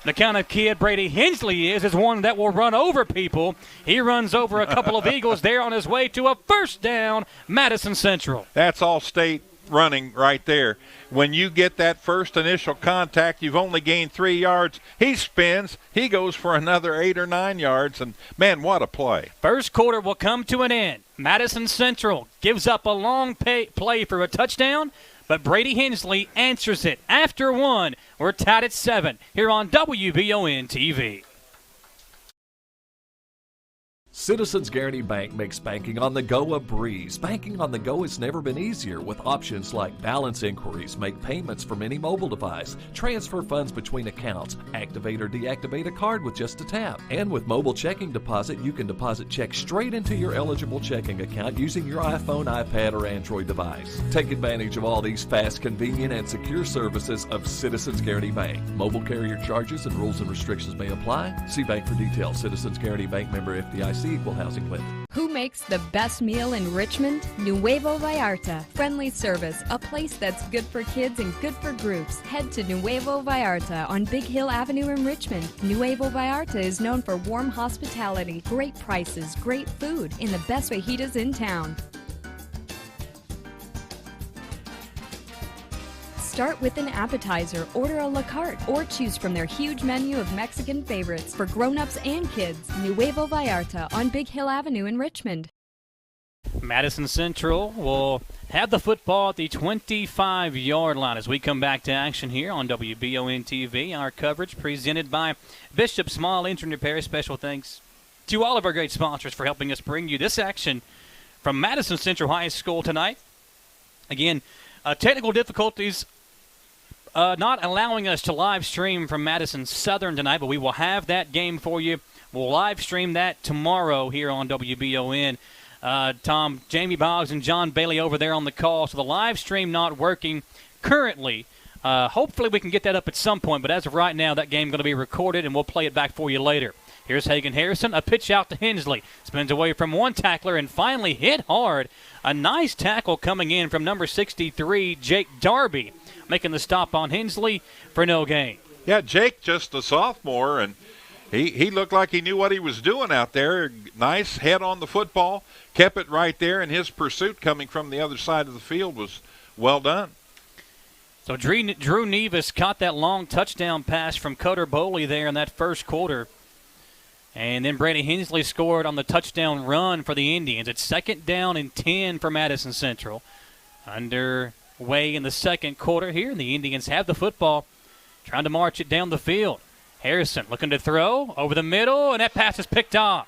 The kind of kid Brady Hensley is one that will run over people. He runs over a couple of Eagles there on his way to a first down, Madison Central. That's all state running right there. When you get that first initial contact, you've only gained 3 yards. He spins. He goes for another 8 or 9 yards, and, man, what a play. First quarter will come to an end. Madison Central gives up a long play for a touchdown, but Brady Hensley answers it. After one, we're tied at 7 here on WBON TV. Citizens Guaranty Bank makes banking on the go a breeze. Banking on the go has never been easier with options like balance inquiries, make payments from any mobile device, transfer funds between accounts, activate or deactivate a card with just a tap. And with mobile checking deposit, you can deposit checks straight into your eligible checking account using your iPhone, iPad, or Android device. Take advantage of all these fast, convenient, and secure services of Citizens Guaranty Bank. Mobile carrier charges and rules and restrictions may apply. See bank for details. Citizens Guaranty Bank, member FDIC. Equal housing lender. Who makes the best meal in Richmond? Nuevo Vallarta. Friendly service, a place that's good for kids and good for groups. Head to Nuevo Vallarta on Big Hill Avenue in Richmond. Nuevo Vallarta is known for warm hospitality, great prices, great food, and the best fajitas in town. Start with an appetizer, order a la carte, or choose from their huge menu of Mexican favorites for grown-ups and kids. Nuevo Vallarta on Big Hill Avenue in Richmond. Madison Central will have the football at the 25-yard line as we come back to action here on WBON TV. Our coverage presented by Bishop Small Engine Repair. Special thanks to all of our great sponsors for helping us bring you this action from Madison Central High School tonight. Again, technical difficulties not allowing us to live stream from Madison Southern tonight, but we will have that game for you. We'll live stream that tomorrow here on WBON. Tom, Jamie Boggs and John Bailey over there on the call, so the live stream not working currently. Hopefully we can get that up at some point, but as of right now, that game is going to be recorded, and we'll play it back for you later. Here's Hagan Harrison, a pitch out to Hensley. Spins away from one tackler and finally hit hard. A nice tackle coming in from number 63, Jake Darby, making the stop on Hensley for no gain. Yeah, Jake, just a sophomore, and he looked like he knew what he was doing out there. Nice head on the football, kept it right there, and his pursuit coming from the other side of the field was well done. So Drew Nevis caught that long touchdown pass from Cutter Boley there in that first quarter. And then Brady Hensley scored on the touchdown run for the Indians. It's 2nd down and 10 for Madison Central. Underway in the second quarter here. The Indians have the football, trying to march it down the field. Harrison looking to throw over the middle, and that pass is picked off.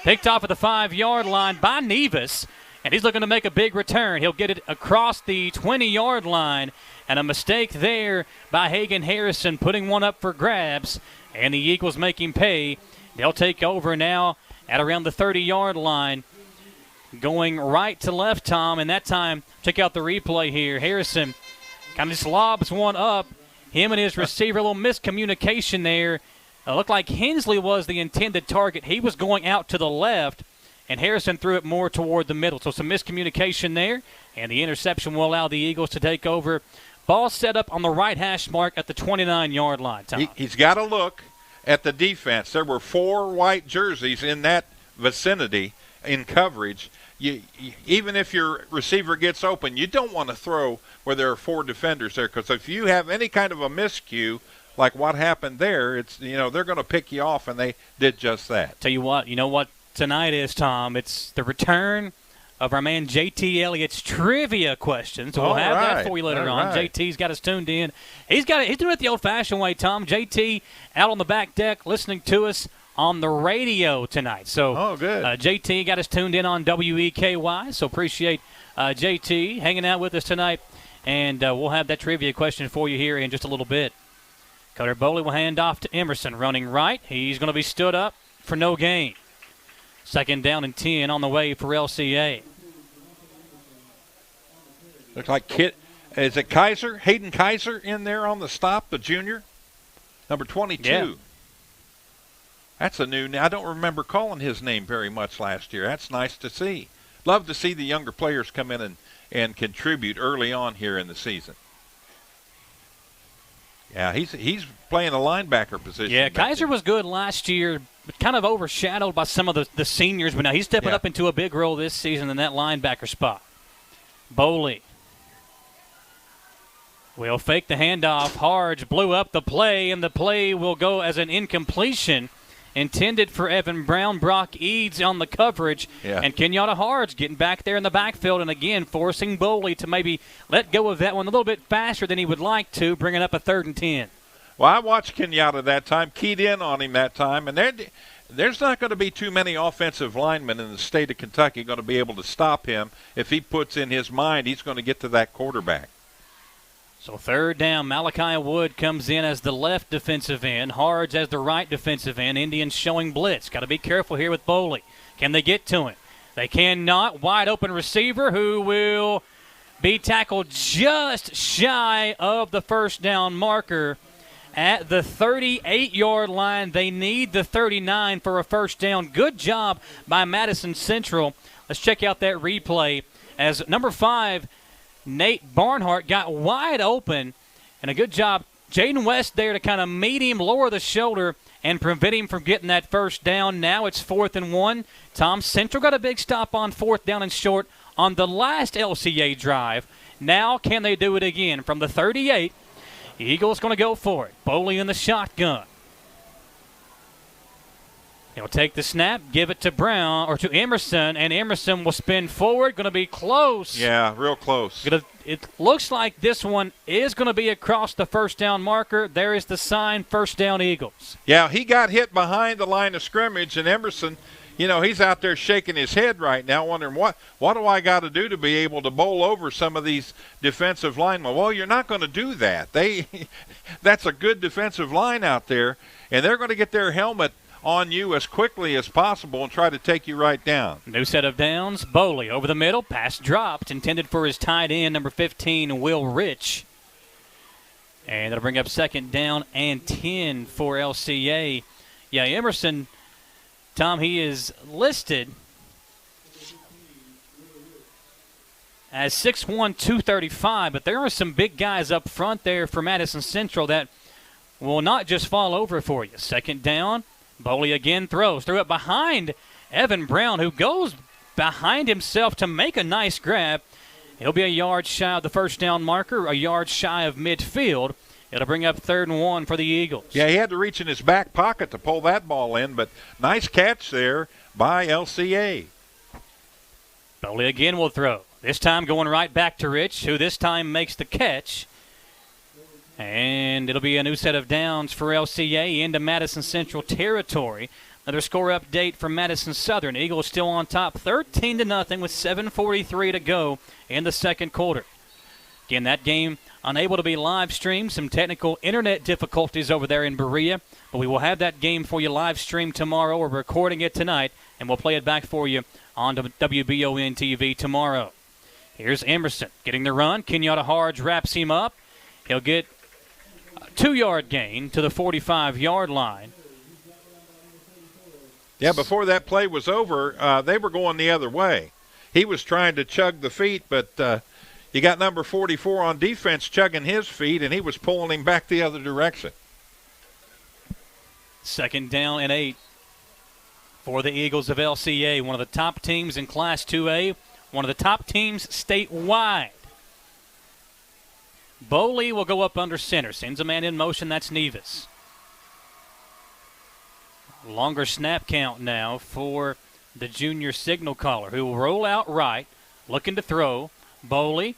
Picked off at the 5-yard line by Nevis, and he's looking to make a big return. He'll get it across the 20-yard line, and a mistake there by Hagan Harrison, putting one up for grabs, and the Eagles make him pay. They'll take over now at around the 30-yard line, going right to left, Tom, and that time, check out the replay here. Harrison kind of just lobs one up. Him and his receiver, a little miscommunication there. It looked like Hensley was the intended target. He was going out to the left, and Harrison threw it more toward the middle. So some miscommunication there, and the interception will allow the Eagles to take over. Ball set up on the right hash mark at the 29-yard line, Tom. He's got to look at the defense. There were 4 white jerseys in that vicinity in coverage. Even if your receiver gets open, you don't want to throw where there are 4 defenders there, because if you have any kind of a miscue like what happened there, it's they're going to pick you off, and they did just that. Tell you what tonight is, Tom. It's the return of our man JT Elliott's trivia questions. So we'll have that for you later on. Right. JT's got us tuned in. He's doing it the old-fashioned way, Tom. JT out on the back deck listening to us on the radio tonight. So good. JT got us tuned in on WEKY, so appreciate JT hanging out with us tonight. And we'll have that trivia question for you here in just a little bit. Cutter Boley will hand off to Emerson, running right. He's going to be stood up for no gain. 2nd down and 10 on the way for LCA. Looks like is it Kaiser? Hayden Kaiser in there on the stop, the junior? Number 22. Yeah. That's a new name. I don't remember calling his name very much last year. That's nice to see. Love to see the younger players come in and contribute early on here in the season. Yeah, he's playing a linebacker position. Yeah, Kaiser was good last year, but kind of overshadowed by some of the seniors. But now he's stepping up into a big role this season in that linebacker spot. Boley will fake the handoff. Harge blew up the play, and the play will go as an incompletion. intended for Evan Brown. Brock Eads on the coverage. Yeah. And Kenyatta Hards getting back there in the backfield and, again, forcing Boley to maybe let go of that one a little bit faster than he would like to, bringing up a 3rd and 10. Well, I watched Kenyatta that time, keyed in on him that time, and there's not going to be too many offensive linemen in the state of Kentucky going to be able to stop him if he puts in his mind he's going to get to that quarterback. So 3rd down, Malachi Wood comes in as the left defensive end, Hards as the right defensive end. Indians showing blitz. Got to be careful here with Boley. Can they get to him? They cannot. Wide open receiver who will be tackled just shy of the 1st down marker at the 38-yard line. They need the 39 for a 1st down. Good job by Madison Central. Let's check out that replay as number 5, Nate Barnhart, got wide open, and a good job, Jaden West there to kind of meet him, lower the shoulder, and prevent him from getting that 1st down. Now it's 4th and 1. Tom Central got a big stop on 4th down and short on the last LCA drive. Now can they do it again from the 38? Eagles going to go for it. Boley in the shotgun. He'll take the snap, give it to Brown, or to Emerson, and Emerson will spin forward. Going to be close. Yeah, real close. It looks like this one is going to be across the 1st down marker. There is the sign, 1st down Eagles. Yeah, he got hit behind the line of scrimmage, and Emerson, he's out there shaking his head right now, wondering what do I got to do to be able to bowl over some of these defensive linemen? Well, you're not going to do that. That's a good defensive line out there, and they're going to get their helmet on you as quickly as possible and try to take you right down. New set of downs. Boley over the middle. Pass dropped. Intended for his tight end, number 15, Will Rich. And that'll bring up 2nd down and 10 for LCA. Yeah, Emerson, Tom, he is listed as 6'1", 235, but there are some big guys up front there for Madison Central that will not just fall over for you. 2nd down. Boley again throws. Threw it behind Evan Brown, who goes behind himself to make a nice grab. He'll be a yard shy of the 1st down marker, a yard shy of midfield. It'll bring up 3rd and 1 for the Eagles. Yeah, he had to reach in his back pocket to pull that ball in, but nice catch there by LCA. Boley again will throw. This time going right back to Rich, who this time makes the catch. And it'll be a new set of downs for LCA into Madison Central territory. Another score update from Madison Southern. Eagles still on top 13-0 with 7:43 to go in the 2nd quarter. Again, that game unable to be live streamed. Some technical internet difficulties over there in Berea. But we will have that game for you live streamed tomorrow. We're recording it tonight, and we'll play it back for you on WBON TV tomorrow. Here's Emerson getting the run. Kenyatta Hards wraps him up. He'll get 2-yard gain to the 45-yard line. Yeah, before that play was over, they were going the other way. He was trying to chug the feet, but you got number 44 on defense chugging his feet, and he was pulling him back the other direction. 2nd down and 8 for the Eagles of LCA, one of the top teams in Class 2A, one of the top teams statewide. Boley will go up under center. Sends a man in motion. That's Nevis. Longer snap count now for the junior signal caller, who will roll out right, looking to throw. Boley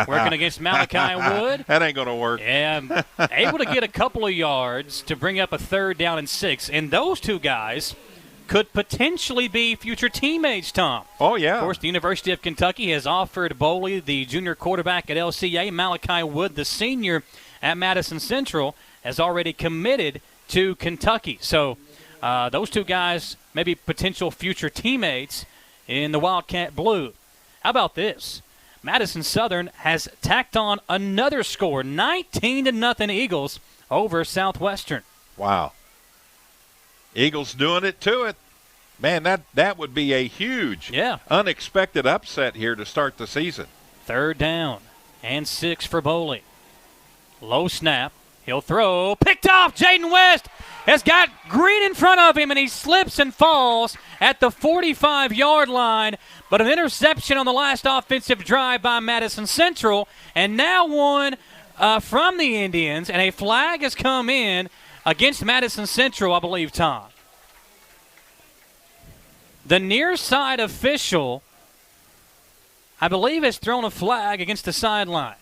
working against Malachi Wood. That ain't going to work. And able to get a couple of yards to bring up a 3rd down and 6. And those two guys could potentially be future teammates, Tom. Oh, yeah. Of course, the University of Kentucky has offered Boley, the junior quarterback at LCA. Malachi Wood, the senior at Madison Central, has already committed to Kentucky. So those two guys may be potential future teammates in the Wildcat Blue. How about this? Madison Southern has tacked on another score, 19-0 Eagles over Southwestern. Wow. Eagles doing it to it. Man, that would be a huge, unexpected upset here to start the season. 3rd down and 6 for Boley. Low snap. He'll throw. Picked off. Jaden West has got Green in front of him, and he slips and falls at the 45-yard line. But an interception on the last offensive drive by Madison Central, and now one from the Indians, and a flag has come in against Madison Central, I believe, Tom. The near side official, I believe, has thrown a flag against the sideline.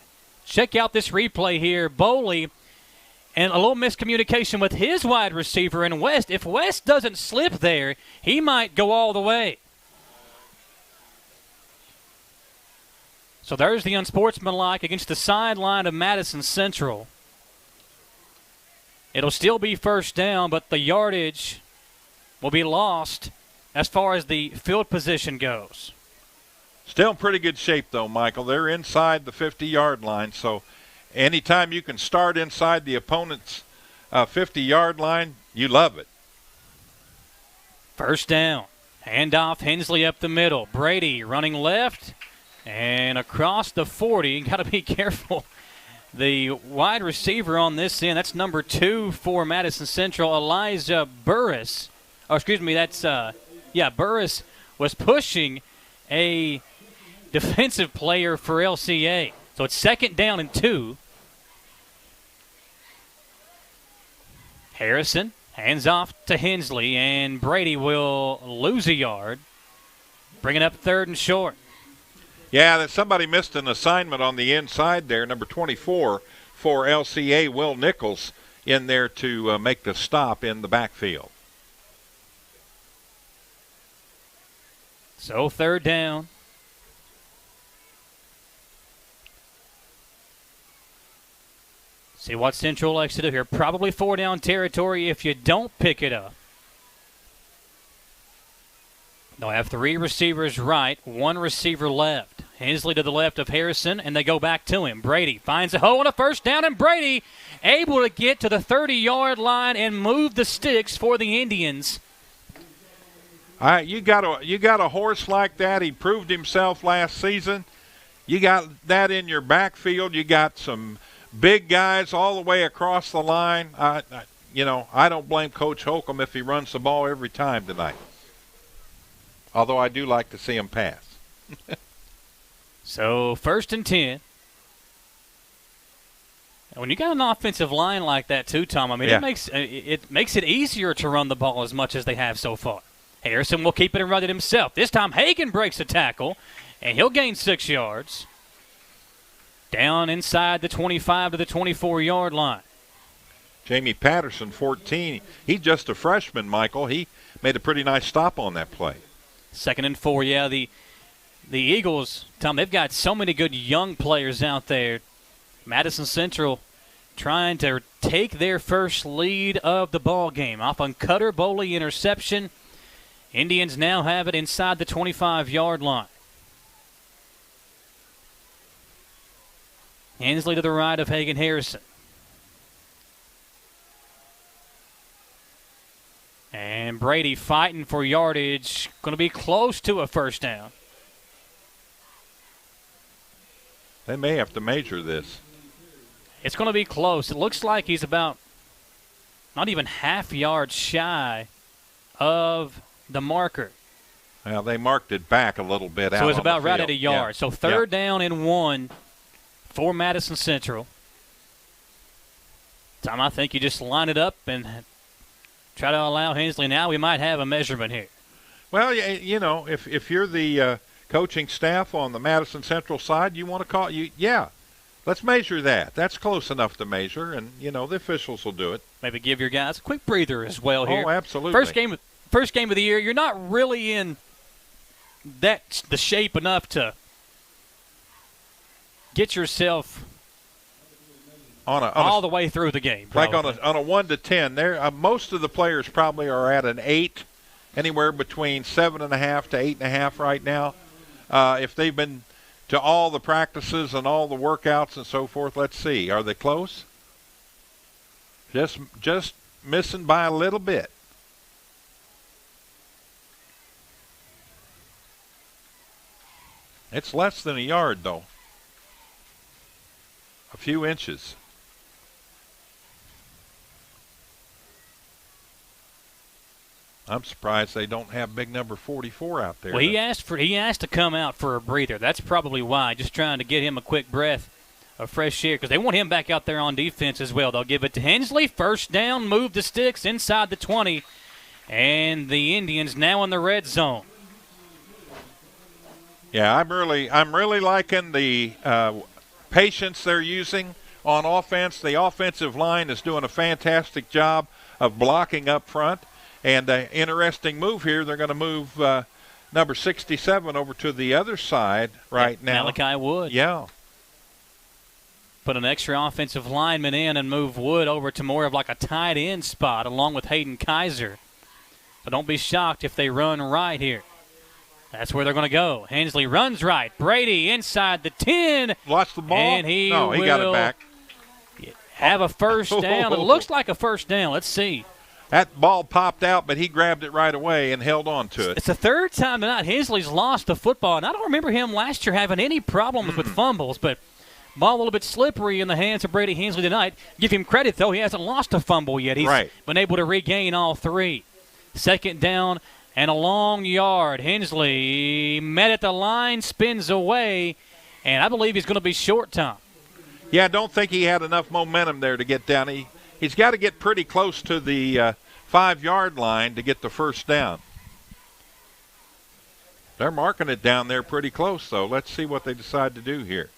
Check out this replay here. Boley, and a little miscommunication with his wide receiver in West. If West doesn't slip there, he might go all the way. So there's the unsportsmanlike against the sideline of Madison Central. It'll still be first down, but the yardage will be lost as far as the field position goes. Still in pretty good shape, though, Michael. They're inside the 50-yard line, so anytime you can start inside the opponent's 50-yard line, you love it. First down. Handoff, Hensley up the middle. Brady running left and across the 40. Got to be careful. The wide receiver on this end, that's number 2 for Madison Central, Elijah Burris. Oh, excuse me, that's, Burris was pushing a defensive player for LCA. So it's second down and 2. Harrison hands off to Hensley, and Brady will lose a yard. Bring it up third and short. Yeah, that somebody missed an assignment on the inside there, number 24 for LCA, Will Nichols, in there to make the stop in the backfield. So third down. See what Central likes to do here. Probably 4-down territory if you don't pick it up. They'll have 3 receivers right, 1 receiver left. Hensley to the left of Harrison, and they go back to him. Brady finds a hole on a first down, and Brady able to get to the 30-yard line and move the sticks for the Indians. All right, you got a horse like that. He proved himself last season. You got that in your backfield. You got some big guys all the way across the line. I don't blame Coach Holcomb if he runs the ball every time tonight. Although I do like to see him pass. So first and 10. And when you got an offensive line like that too, Tom, I mean, it makes it easier to run the ball as much as they have so far. Harrison will keep it and run it himself. This time Hagan breaks a tackle, and he'll gain 6 yards. Down inside the 25 to the 24-yard line. Jamie Patterson, 14. He's just a freshman, Michael. He made a pretty nice stop on that play. Second and 4, yeah. The Eagles, Tom, they've got so many good young players out there. Madison Central trying to take their first lead of the ball game. Off on Cutter, Boley interception. Indians now have it inside the 25-yard line. Hensley to the right of Hagan Harrison. And Brady fighting for yardage. Going to be close to a first down. They may have to measure this. It's going to be close. It looks like he's about not even half yard shy of the marker. Well, they marked it back a little bit out. So it's about right field. at a yard. Yeah. So third down and 1 for Madison Central. Tom, I think you just line it up and try to allow Hensley. Now we might have a measurement here. Well, if you're the coaching staff on the Madison Central side, you want to call you. Yeah, let's measure that. That's close enough to measure, and the officials will do it. Maybe give your guys a quick breather as well here. Oh, absolutely. First game of the year. You're not really in the shape enough to get yourself all the way through the game. Probably. Like on a 1 to 10, there most of the players probably are at an 8, anywhere between 7.5 to 8.5 right now. If they've been to all the practices and all the workouts and so forth, let's see, are they close? Just missing by a little bit. It's less than a yard, though. A few inches. I'm surprised they don't have big number 44 out there. Well, he asked to come out for a breather. That's probably why, just trying to get him a quick breath of fresh air, because they want him back out there on defense as well. They'll give it to Hensley. First down, move the sticks inside the 20, and the Indians now in the red zone. Yeah, I'm really liking the patience they're using on offense. The offensive line is doing a fantastic job of blocking up front. And an interesting move here, they're going to move number 67 over to the other side right now. Malachi Wood. Yeah. Put an extra offensive lineman in and move Wood over to more of like a tight end spot along with Hayden Kaiser. But don't be shocked if they run right here. That's where they're going to go. Hensley runs right. Brady inside the 10. Lost the ball? And he got it back. Have a first down. It looks like a first down. Let's see. That ball popped out, but he grabbed it right away and held on to it. It's the third time tonight Hensley's lost the football. And I don't remember him last year having any problems with fumbles, but ball a little bit slippery in the hands of Brady Hensley tonight. Give him credit, though. He hasn't lost a fumble yet. He's been able to regain all three. Second down and a long yard. Hensley met at the line, spins away, and I believe he's going to be short, Tom. Yeah, I don't think he had enough momentum there to get down. He's got to get pretty close to the 5-yard line to get the first down. They're marking it down there pretty close, though. Let's see what they decide to do here.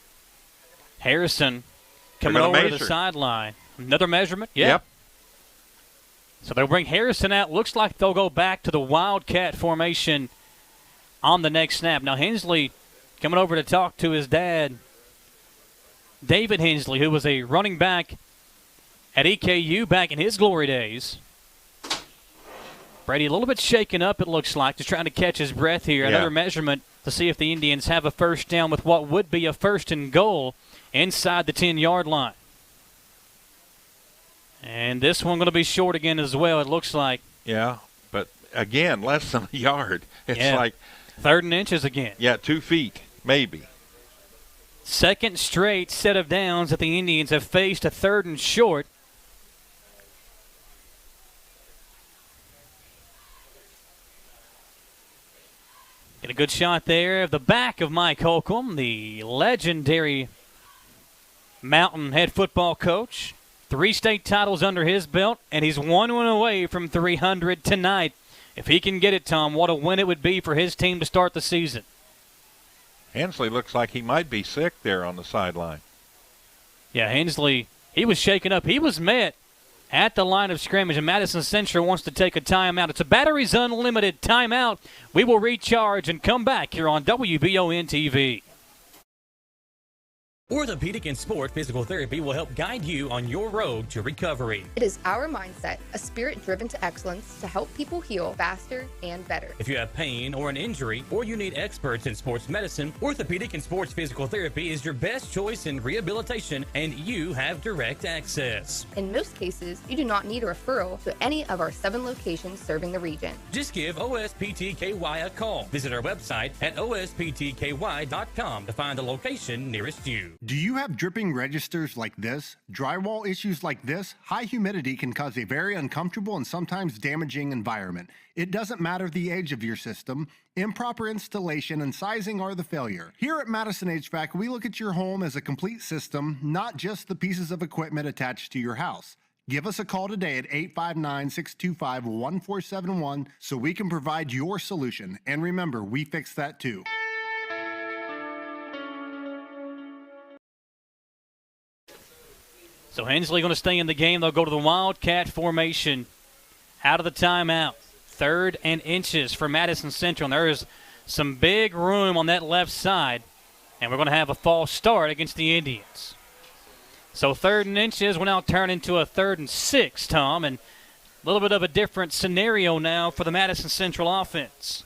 Harrison coming over to the sideline. Another measurement? Yeah. Yep. So they'll bring Harrison out. Looks like they'll go back to the Wildcat formation on the next snap. Now Hensley coming over to talk to his dad, David Hensley, who was a running back at EKU back in his glory days. Brady a little bit shaken up, it looks like, just trying to catch his breath here. Another measurement to see if the Indians have a first down with what would be a first and goal inside the 10-yard line. And this one going to be short again as well, it looks like. Yeah, but again, less than a yard. It's like 3rd and inches again. Yeah, 2 feet, maybe. Second straight set of downs that the Indians have faced, a 3rd and short. Get a good shot there of the back of Mike Holcomb, the legendary Mountain head football coach. 3 state titles under his belt, and he's 1 away from 300 tonight. If he can get it, Tom, what a win it would be for his team to start the season. Hensley looks like he might be sick there on the sideline. Yeah, Hensley, he was shaken up. He was met at the line of scrimmage, and Madison Central wants to take a timeout. It's a Batteries Unlimited timeout. We will recharge and come back here on WBON TV. Orthopedic and Sport Physical Therapy will help guide you on your road to recovery. It is our mindset, a spirit driven to excellence to help people heal faster and better. If you have pain or an injury, or you need experts in sports medicine, Orthopedic and Sports Physical Therapy is your best choice in rehabilitation, and you have direct access. In most cases, you do not need a referral to any of our 7 locations serving the region. Just give OSPTKY a call. Visit our website at osptky.com to find the location nearest you. Do you have dripping registers like this? Drywall issues like this? High humidity can cause a very uncomfortable and sometimes damaging environment. It doesn't matter the age of your system. Improper installation and sizing are the failure. Here at Madison HVAC, we look at your home as a complete system, not just the pieces of equipment attached to your house. Give us a call today at 859-625-1471 so we can provide your solution. And remember, we fix that too. So Hensley going to stay in the game. They'll go to the Wildcat formation out of the timeout. 3rd and inches for Madison Central. And there is some big room on that left side. And we're going to have a false start against the Indians. So 3rd and inches will now turn into a 3rd and 6, Tom. And a little bit of a different scenario now for the Madison Central offense.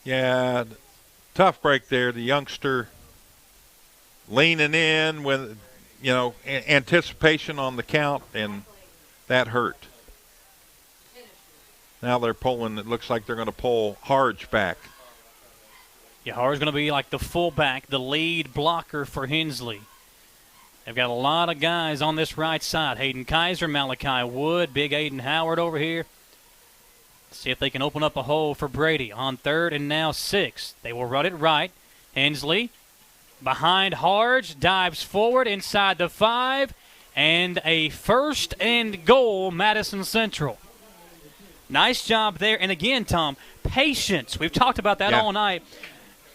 Yeah, tough break there. The youngster leaning in with, anticipation on the count, and that hurt. Now they're pulling, it looks like they're going to pull Harge back. Yeah, Harge going to be like the fullback, the lead blocker for Hensley. They've got a lot of guys on this right side. Hayden Kaiser, Malachi Wood, Big Aiden Howard over here. See if they can open up a hole for Brady on 3rd and now 6. They will run it right. Hensley behind Harge, dives forward inside the 5, and a 1st and goal, Madison Central. Nice job there. And again, Tom, patience. We've talked about that all night.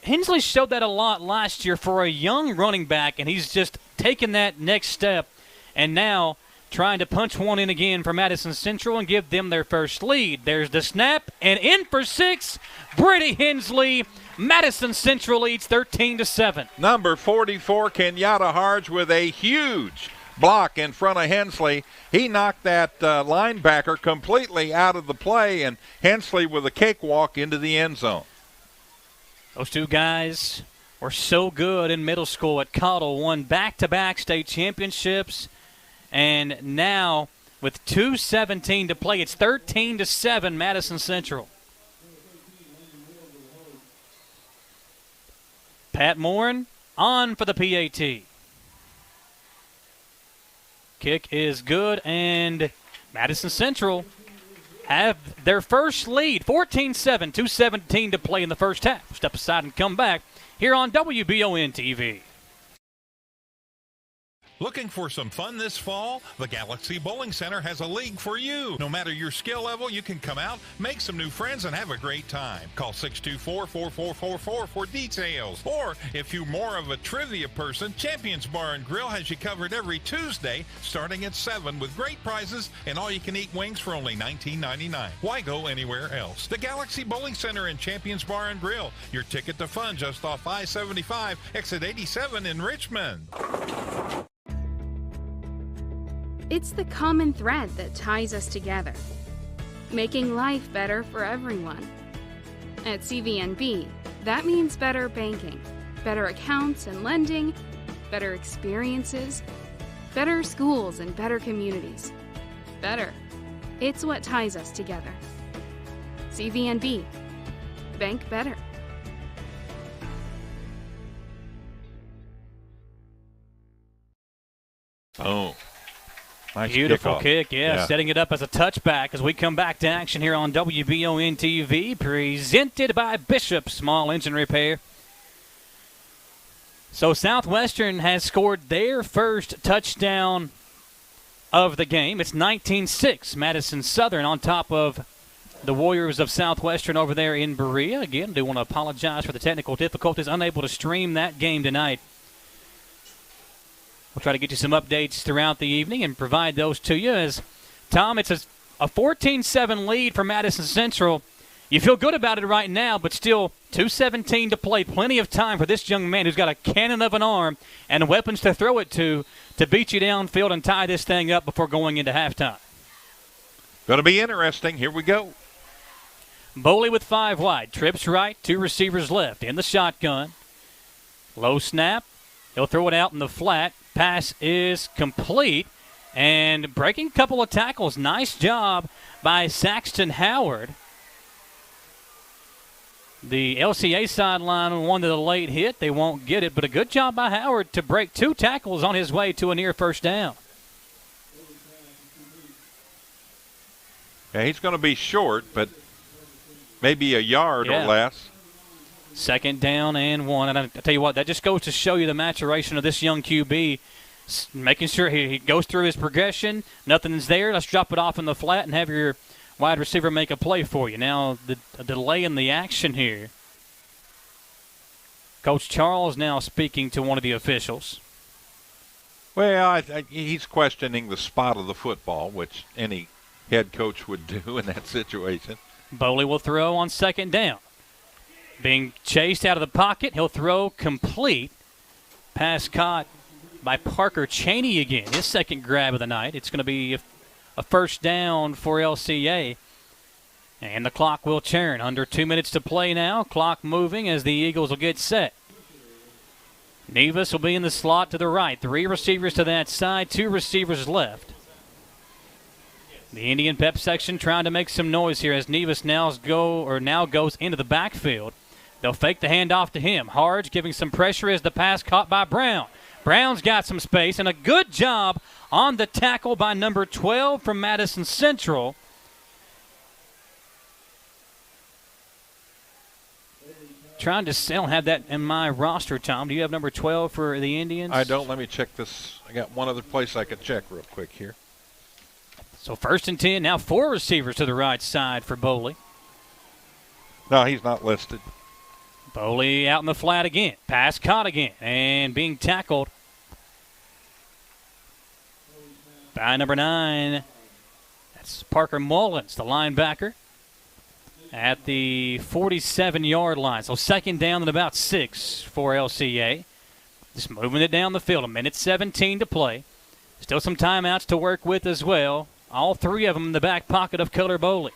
Hensley showed that a lot last year for a young running back, and he's just taken that next step and now trying to punch one in again for Madison Central and give them their first lead. There's the snap, and in for 6, Brady Hensley. Madison Central leads 13-7. Number 44, Kenyatta Harge, with a huge block in front of Hensley. He knocked that linebacker completely out of the play, and Hensley with a cakewalk into the end zone. Those two guys were so good in middle school at Cottle, won back-to-back state championships, and now with 2:17 to play, it's 13-7 Madison Central. Pat Morin on for the PAT. Kick is good, and Madison Central have their first lead, 14-7, 2:17 to play in the first half. Step aside and come back here on WBON TV. Looking for some fun this fall? The Galaxy Bowling Center has a league for you. No matter your skill level, you can come out, make some new friends, and have a great time. Call 624-4444 for details. Or, if you're more of a trivia person, Champions Bar and Grill has you covered every Tuesday, starting at 7 with great prizes and all-you-can-eat wings for only $19.99. Why go anywhere else? The Galaxy Bowling Center and Champions Bar and Grill, your ticket to fun just off I-75, exit 87 in Richmond. It's the common thread that ties us together, making life better for everyone. At CVNB, that means better banking, better accounts and lending, better experiences, better schools and better communities. Better. It's what ties us together. CVNB. Bank better. Oh. Nice Beautiful kickoff. kick, yeah, setting it up as a touchback as we come back to action here on WBON TV, presented by Bishop Small Engine Repair. So Southwestern has scored their first touchdown of the game. It's 19-6, Madison Southern on top of the Warriors of Southwestern over there in Berea. Again, do want to apologize for the technical difficulties, unable to stream that game tonight. We'll try to get you some updates throughout the evening and provide those to you. As Tom, it's a 14-7 lead for Madison Central. You feel good about it right now, but still 2:17 to play. Plenty of time for this young man who's got a cannon of an arm and weapons to throw it to beat you downfield and tie this thing up before going into halftime. Going to be interesting. Here we go. Boley with 5 wide. Trips right, 2 receivers left in the shotgun. Low snap. He'll throw it out in the flat. Pass is complete, and breaking a couple of tackles. Nice job by Saxton Howard. The LCA sideline wanted a late hit. They won't get it, but a good job by Howard to break 2 tackles on his way to a near first down. Yeah, he's going to be short, but maybe a yard or less. Second down and 1. And I tell you what, that just goes to show you the maturation of this young QB, making sure he goes through his progression. Nothing's there. Let's drop it off in the flat and have your wide receiver make a play for you. Now, the delay in the action here. Coach Charles now speaking to one of the officials. Well, he's questioning the spot of the football, which any head coach would do in that situation. Boley will throw on second down. Being chased out of the pocket, he'll throw complete. Pass caught by Parker Cheney again, his second grab of the night. It's going to be a first down for LCA. And the clock will churn. Under 2 minutes to play now. Clock moving as the Eagles will get set. Nevis will be in the slot to the right. 3 receivers to that side, 2 receivers left. The Indian Pep section trying to make some noise here as Nevis now goes into the backfield. They'll fake the handoff to him. Harge giving some pressure as the pass caught by Brown. Brown's got some space, and a good job on the tackle by number 12 from Madison Central. Trying to I don't have that in my roster, Tom. Do you have number 12 for the Indians? I don't. Let me check this. I got one other place I could check real quick here. So 1st and 10, now 4 receivers to the right side for Boley. No, he's not listed. Foley out in the flat again. Pass caught again. And being tackled by number 9. That's Parker Mullins, the linebacker, at the 47-yard line. So second down and about 6 for LCA. Just moving it down the field. 1:17 to play. Still some timeouts to work with as well. All 3 of them in the back pocket of Cutter Boley.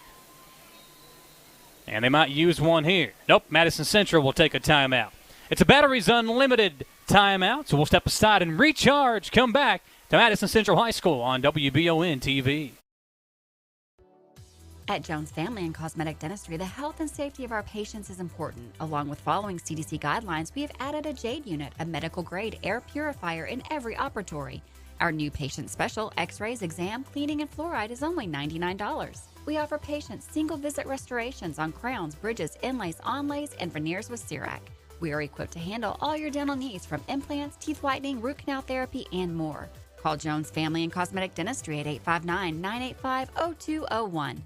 And they might use one here. Nope, Madison Central will take a timeout. It's a Batteries Unlimited timeout, so we'll step aside and recharge. Come back to Madison Central High School on WBON TV. At Jones Family and Cosmetic Dentistry, the health and safety of our patients is important. Along with following CDC guidelines, we have added a JADE unit, a medical-grade air purifier in every operatory. Our new patient special, x-rays, exam, cleaning, and fluoride is only $99. We offer patients single-visit restorations on crowns, bridges, inlays, onlays, and veneers with CERAC. We are equipped to handle all your dental needs from implants, teeth whitening, root canal therapy, and more. Call Jones Family and Cosmetic Dentistry at 859-985-0201.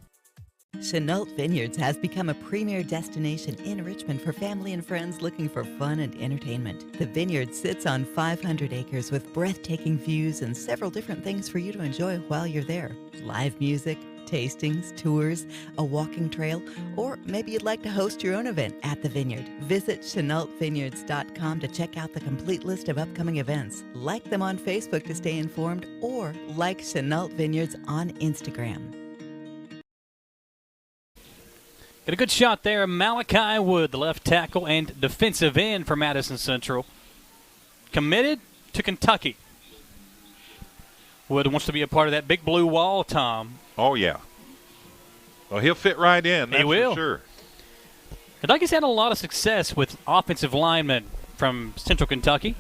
Chenault Vineyards has become a premier destination in Richmond for family and friends looking for fun and entertainment. The vineyard sits on 500 acres with breathtaking views and several different things for you to enjoy while you're there. Live music, tastings, tours, a walking trail, or maybe you'd like to host your own event at the vineyard. Visit ChenaultVineyards.com to check out the complete list of upcoming events. Like them on Facebook to stay informed, or like Chenault Vineyards on Instagram. Got a good shot there. Malachi Wood, the left tackle and defensive end for Madison Central, committed to Kentucky. Wood wants to be a part of that big blue wall, Tom. Oh, yeah. Well, he'll fit right in, that's he will. for sure. Kentucky's had a lot of success with offensive linemen from Central Kentucky.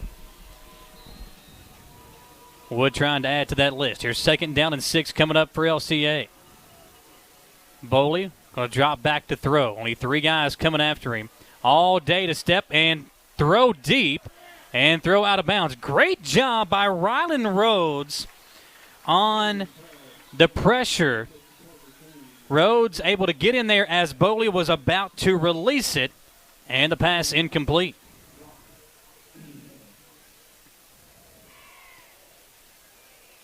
Wood trying to add to that list. Here's second down and 6 coming up for LCA. Boley going to drop back to throw. Only 3 guys coming after him. All day to step and throw deep and throw out of bounds. Great job by Rylan Rhodes on the pressure. Rhodes able to get in there as Boley was about to release it, and the pass incomplete.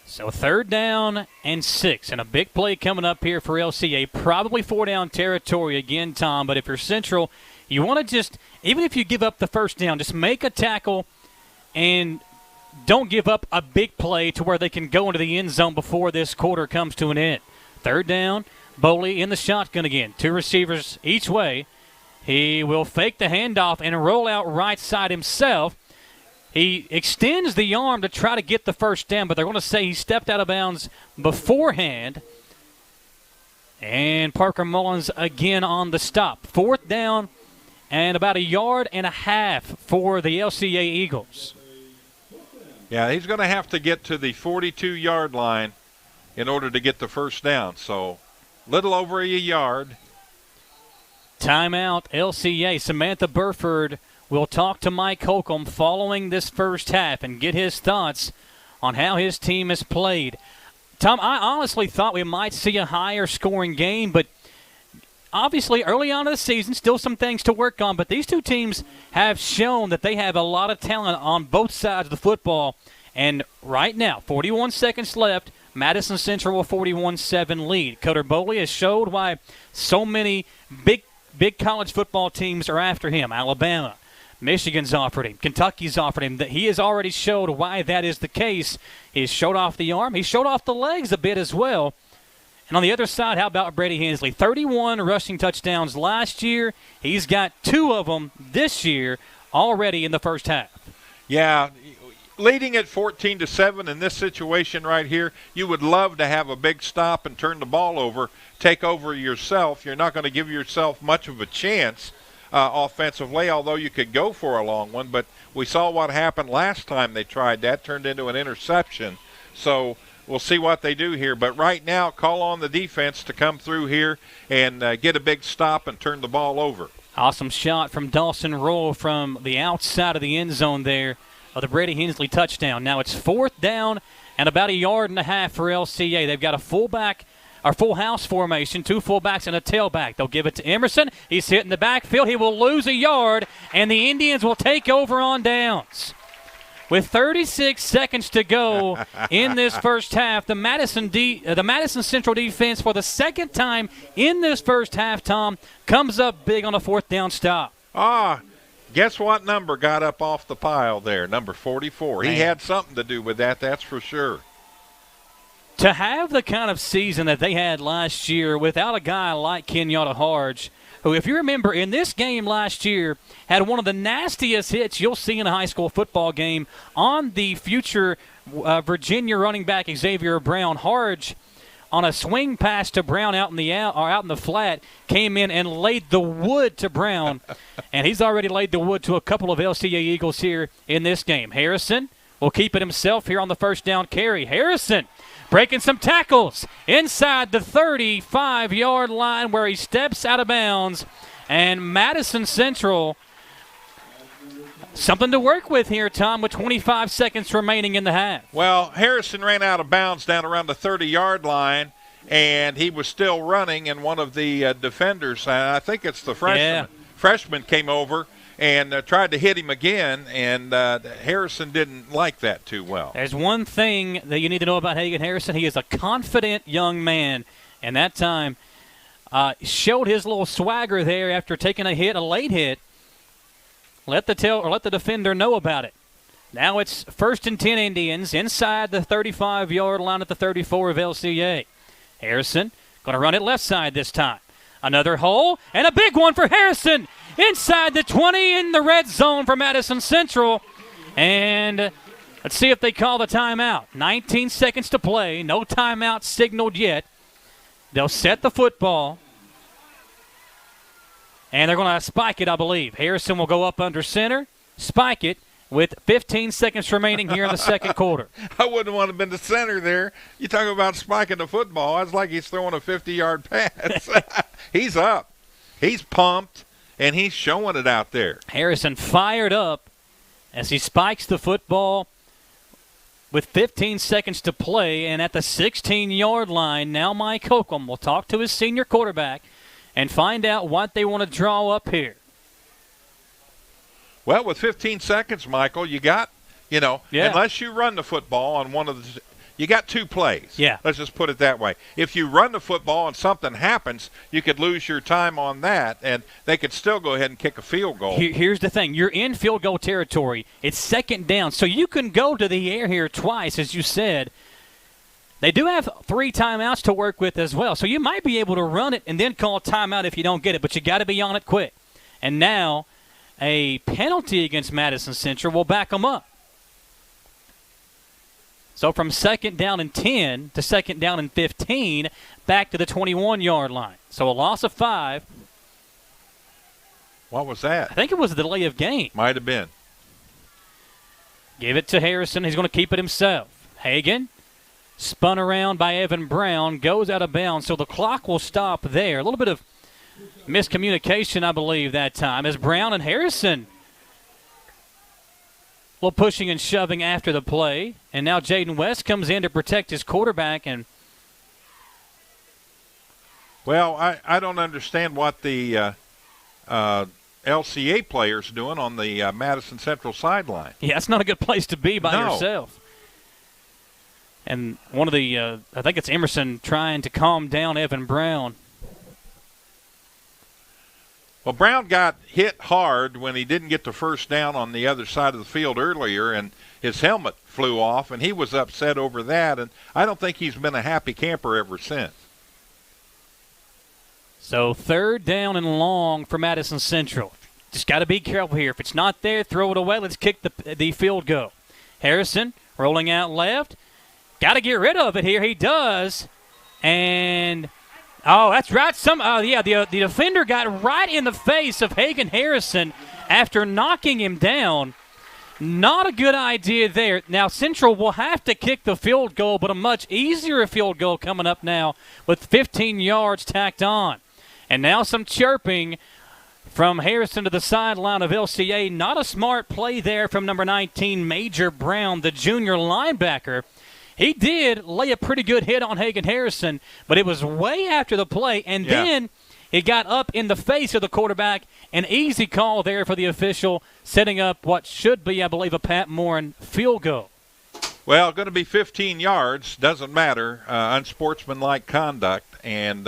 So third down and 6, and a big play coming up here for LCA. Probably 4-down territory again, Tom, but if you're Central, you want to just, even if you give up the first down, just make a tackle and don't give up a big play to where they can go into the end zone before this quarter comes to an end. Third down, Boley in the shotgun again. 2 receivers each way. He will fake the handoff and roll out right side himself. He extends the arm to try to get the first down, but they're going to say he stepped out of bounds beforehand. And Parker Mullins again on the stop. 4th down and about 1.5 yards for the LCA Eagles. Yeah, he's going to have to get to the 42-yard line in order to get the first down. So little over 1 yard. Timeout, LCA. Samantha Burford will talk to Mike Holcomb following this first half and get his thoughts on how his team has played. Tom, I honestly thought we might see a higher scoring game, but obviously early on in the season, still some things to work on, but these two teams have shown that they have a lot of talent on both sides of the football. And right now, 41 seconds left, Madison Central a 41-7 lead. Cutter Boley has showed why so many big college football teams are after him. Alabama, Michigan's offered him. Kentucky's offered him. He has already showed why that is the case. He's showed off the arm. He showed off the legs a bit as well. And on the other side, how about Brady Hensley? 31 rushing touchdowns last year. He's got 2 of them this year already in the first half. Yeah, leading at 14-7 in this situation right here, you would love to have a big stop and turn the ball over, take over yourself. You're not going to give yourself much of a chance offensively, although you could go for a long one. But we saw what happened last time they tried that, turned into an interception. So we'll see what they do here. But right now, call on the defense to come through here and get a big stop and turn the ball over. Awesome shot from Dawson Roll from the outside of the end zone there of the Brady Hensley touchdown. Now it's 4th down and about 1.5 yards for LCA. They've got a fullback our full house formation, 2 fullbacks and a tailback. They'll give it to Emerson. He's hit in the backfield. He will lose a yard, and the Indians will take over on downs. With 36 seconds to go in this first half, the Madison Central defense, for the second time in this first half, Tom, comes up big on a 4th down stop. Guess what number got up off the pile there? Number 44. Man. He had something to do with that, that's for sure. To have the kind of season that they had last year without a guy like Kenyatta Harge, who, if you remember, in this game last year, had one of the nastiest hits you'll see in a high school football game on the future Virginia running back Xavier Brown. Harge, on a swing pass to Brown out in the flat, came in and laid the wood to Brown, and he's already laid the wood to a couple of LCA Eagles here in this game. Harrison will keep it himself here on the 1st down carry. Harrison breaking some tackles inside the 35-yard line where he steps out of bounds. And Madison Central, something to work with here, Tom, with 25 seconds remaining in the half. Well, Harrison ran out of bounds down around the 30-yard line, and he was still running, and one of the defenders, I think it's the freshman came over and tried to hit him again, and Harrison didn't like that too well. There's one thing that you need to know about Hagan Harrison. He is a confident young man, and that time showed his little swagger there after taking a late hit. Let the defender know about it. Now it's 1st and 10 Indians inside the 35-yard line at the 34 of LCA. Harrison going to run it left side this time. Another hole, and a big one for Harrison. Inside the 20 in the red zone for Madison Central. And let's see if they call the timeout. 19 seconds to play. No timeout signaled yet. They'll set the football. And they're going to spike it, I believe. Harrison will go up under center, spike it, with 15 seconds remaining here in the second quarter. I wouldn't want to have been the center there. You talk about spiking the football. It's like he's throwing a 50-yard pass. He's up. He's pumped, and he's showing it out there. Harrison fired up as he spikes the football with 15 seconds to play. And at the 16-yard line, now Mike Holcomb will talk to his senior quarterback and find out what they want to draw up here. Well, with 15 seconds, Michael, you got, unless you run the football on one of the – you got 2 plays. Yeah. Let's just put it that way. If you run the football and something happens, you could lose your time on that, and they could still go ahead and kick a field goal. Here's the thing. You're in field goal territory. It's 2nd down, so you can go to the air here twice, as you said. They do have 3 timeouts to work with as well, so you might be able to run it and then call a timeout if you don't get it, but you got to be on it quick. And now a penalty against Madison Central will back them up. So from 2nd down and 10 to 2nd down and 15, back to the 21-yard line. So a loss of 5. What was that? I think it was a delay of game. Might have been. Give it to Harrison. He's going to keep it himself. Hagan, spun around by Evan Brown, goes out of bounds. So the clock will stop there. A little bit of miscommunication, I believe, that time, as Brown and Harrison a little pushing and shoving after the play. And now Jaden West comes in to protect his quarterback. And well, I don't understand what the LCA players doing on the Madison Central sideline. Yeah, it's not a good place to be by yourself. And one of the, I think it's Emerson trying to calm down Evan Brown. Well, Brown got hit hard when he didn't get the first down on the other side of the field earlier, and his helmet flew off, and he was upset over that, and I don't think he's been a happy camper ever since. So 3rd down and long for Madison Central. Just got to be careful here. If it's not there, throw it away. Let's kick the field goal. Harrison rolling out left. Got to get rid of it here. He does. And that's right. The defender got right in the face of Hagan Harrison after knocking him down. Not a good idea there. Now, Central will have to kick the field goal, but a much easier field goal coming up now with 15 yards tacked on. And now some chirping from Harrison to the sideline of LCA. Not a smart play there from number 19, Major Brown, the junior linebacker. he did lay a pretty good hit on Hagan Harrison, but it was way after the play, and then it got up in the face of the quarterback. An easy call there for the official, setting up what should be, I believe, a Pat Morin field goal. Well, going to be 15 yards. Doesn't matter. Unsportsmanlike conduct. And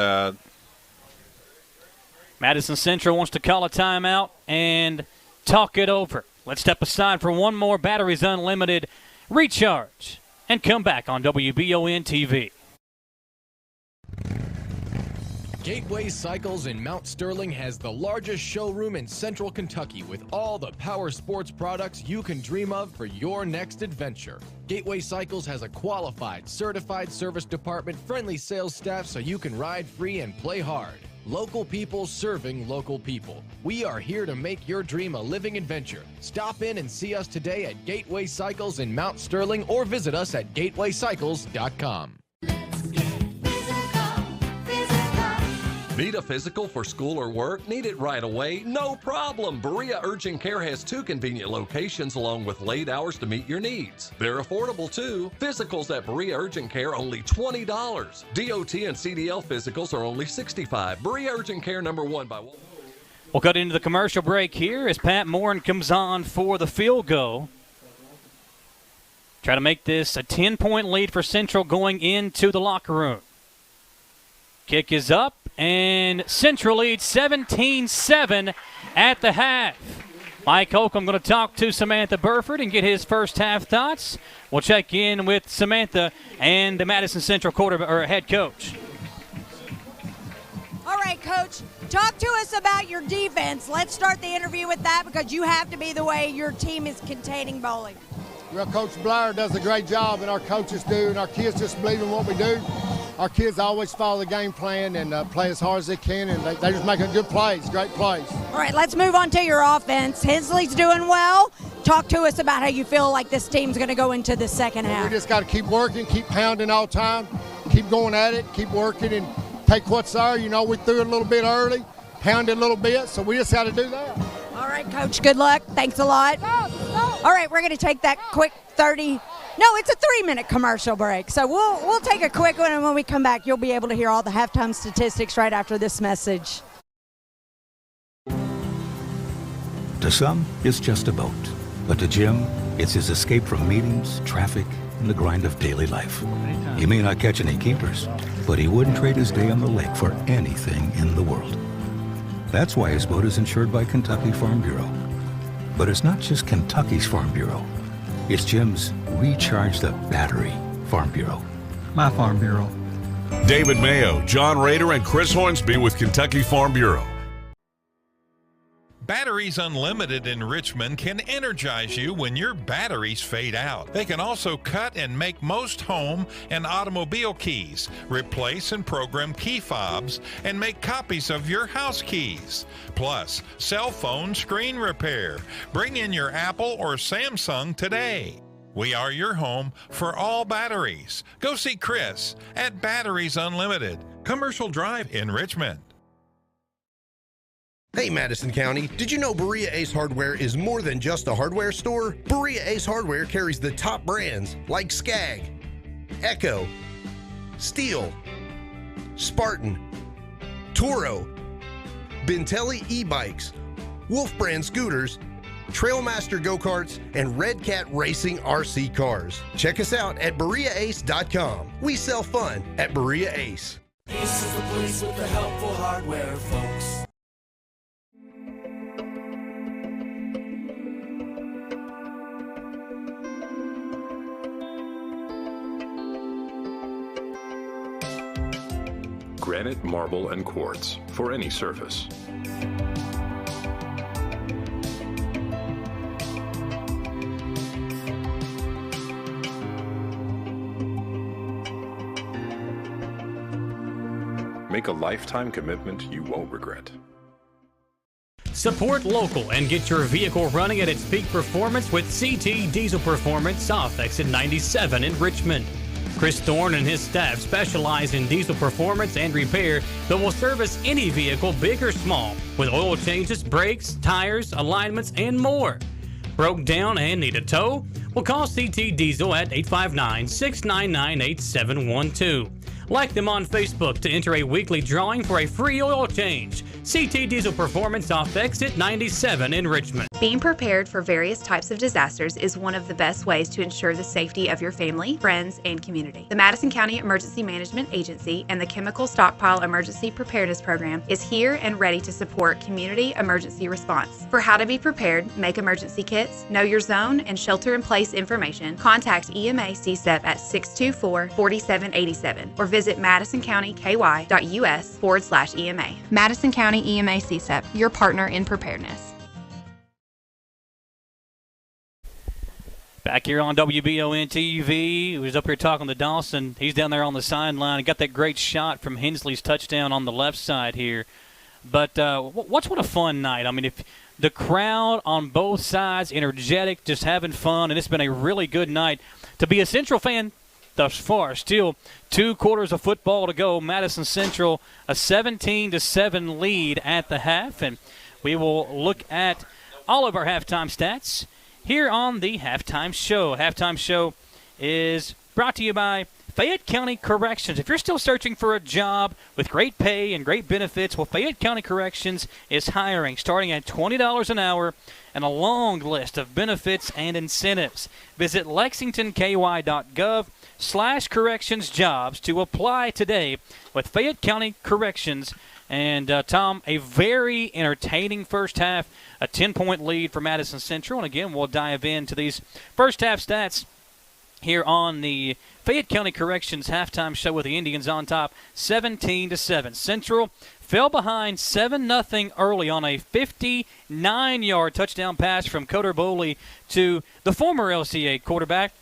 Madison Central wants to call a timeout and talk it over. Let's step aside for one more Batteries Unlimited recharge and come back on WBON TV. Gateway Cycles in Mount Sterling has the largest showroom in Central Kentucky with all the power sports products you can dream of for your next adventure. Gateway Cycles has a qualified, certified service department, friendly sales staff so you can ride free and play hard. Local people serving local people. We are here to make your dream a living adventure. Stop in and see us today at Gateway Cycles in Mount Sterling or visit us at gatewaycycles.com. Need a physical for school or work? Need it right away? No problem. Berea Urgent Care has 2 convenient locations along with late hours to meet your needs. They're affordable too. Physicals at Berea Urgent Care only $20. DOT and CDL physicals are only $65. Berea Urgent Care #1 by Walmart. We'll cut into the commercial break here as Pat Morin comes on for the field goal. Try to make this a 10-point lead for Central going into the locker room. Kick is up. And Central leads 17-7 at the half. Mike Holcomb going to talk to Samantha Burford and get his first half thoughts. We'll check in with Samantha and the Madison Central head coach. All right, Coach, talk to us about your defense. Let's start the interview with that because you have to be the way your team is containing bowling. Well, Coach Blair does a great job, and our coaches do, and our kids just believe in what we do. Our kids always follow the game plan and play as hard as they can, and they just make good plays, great plays. All right, let's move on to your offense. Hensley's doing well. Talk to us about how you feel like this team's going to go into the second half. We just got to keep working, keep pounding all the time, keep going at it, keep working, and take what's there. You know, we threw it a little bit early, pounded a little bit, so we just got to do that. All right, Coach, good luck. Thanks a lot. All right, we're going to take that quick 30. No, it's a 3-minute commercial break. So we'll take a quick one, and when we come back, you'll be able to hear all the halftime statistics right after this message. To some, it's just a boat. But to Jim, it's his escape from meetings, traffic, and the grind of daily life. He may not catch any keepers, but he wouldn't trade his day on the lake for anything in the world. That's why his boat is insured by Kentucky Farm Bureau. But it's not just Kentucky's Farm Bureau. It's Jim's Recharge the Battery Farm Bureau. My Farm Bureau. David Mayo, John Rader, and Chris Hornsby with Kentucky Farm Bureau. Batteries Unlimited in Richmond can energize you when your batteries fade out. They can also cut and make most home and automobile keys, replace and program key fobs, and make copies of your house keys. Plus, cell phone screen repair. Bring in your Apple or Samsung today. We are your home for all batteries. Go see Chris at Batteries Unlimited, Commercial Drive in Richmond. Hey Madison County, did you know Berea Ace Hardware is more than just a hardware store? Berea Ace Hardware carries the top brands like Skag, Echo, Steel, Spartan, Toro, Bentelli e-bikes, Wolf brand scooters, Trailmaster go-karts, and Red Cat Racing RC cars. Check us out at BereaAce.com. We sell fun at Berea Ace. Ace is the place with the helpful hardware, folks. Granite, marble, and quartz for any surface. Make a lifetime commitment you won't regret. Support local and get your vehicle running at its peak performance with CT Diesel Performance South Exit 97 in Richmond. Chris Thorne and his staff specialize in diesel performance and repair that will service any vehicle, big or small, with oil changes, brakes, tires, alignments, and more. Broke down and need a tow? Well, call CT Diesel at 859-699-8712. Like them on Facebook to enter a weekly drawing for a free oil change. CT Diesel Performance off exit 97 in Richmond. Being prepared for various types of disasters is one of the best ways to ensure the safety of your family, friends, and community. The Madison County Emergency Management Agency and the Chemical Stockpile Emergency Preparedness Program is here and ready to support community emergency response. For how to be prepared, make emergency kits, know your zone, and shelter-in-place information, contact EMA CSEP at 624-4787 or visit madisoncountyky.us/EMA. Madison County EMA CSEP, your partner in preparedness. Back here on WBON TV, he was up here talking to Dawson. He's down there on the sideline and got that great shot from Hensley's touchdown on the left side here. But what a fun night. I mean, if the crowd on both sides, energetic, just having fun, and it's been a really good night to be a Central fan thus far. Still 2 quarters of football to go. Madison Central a 17-7 lead at the half, and we will look at all of our halftime stats here on the Halftime Show. Halftime Show is brought to you by Fayette County Corrections. If you're still searching for a job with great pay and great benefits, well, Fayette County Corrections is hiring, starting at $20 an hour and a long list of benefits and incentives. Visit lexingtonky.gov/corrections jobs to apply today with Fayette County Corrections. And, Tom, a very entertaining first half, a 10-point lead for Madison Central. And, again, we'll dive into these first half stats here on the Fayette County Corrections halftime show with the Indians on top, 17-7. Central fell behind 7-0 early on a 59-yard touchdown pass from Coder Bowley to the former LCA quarterback,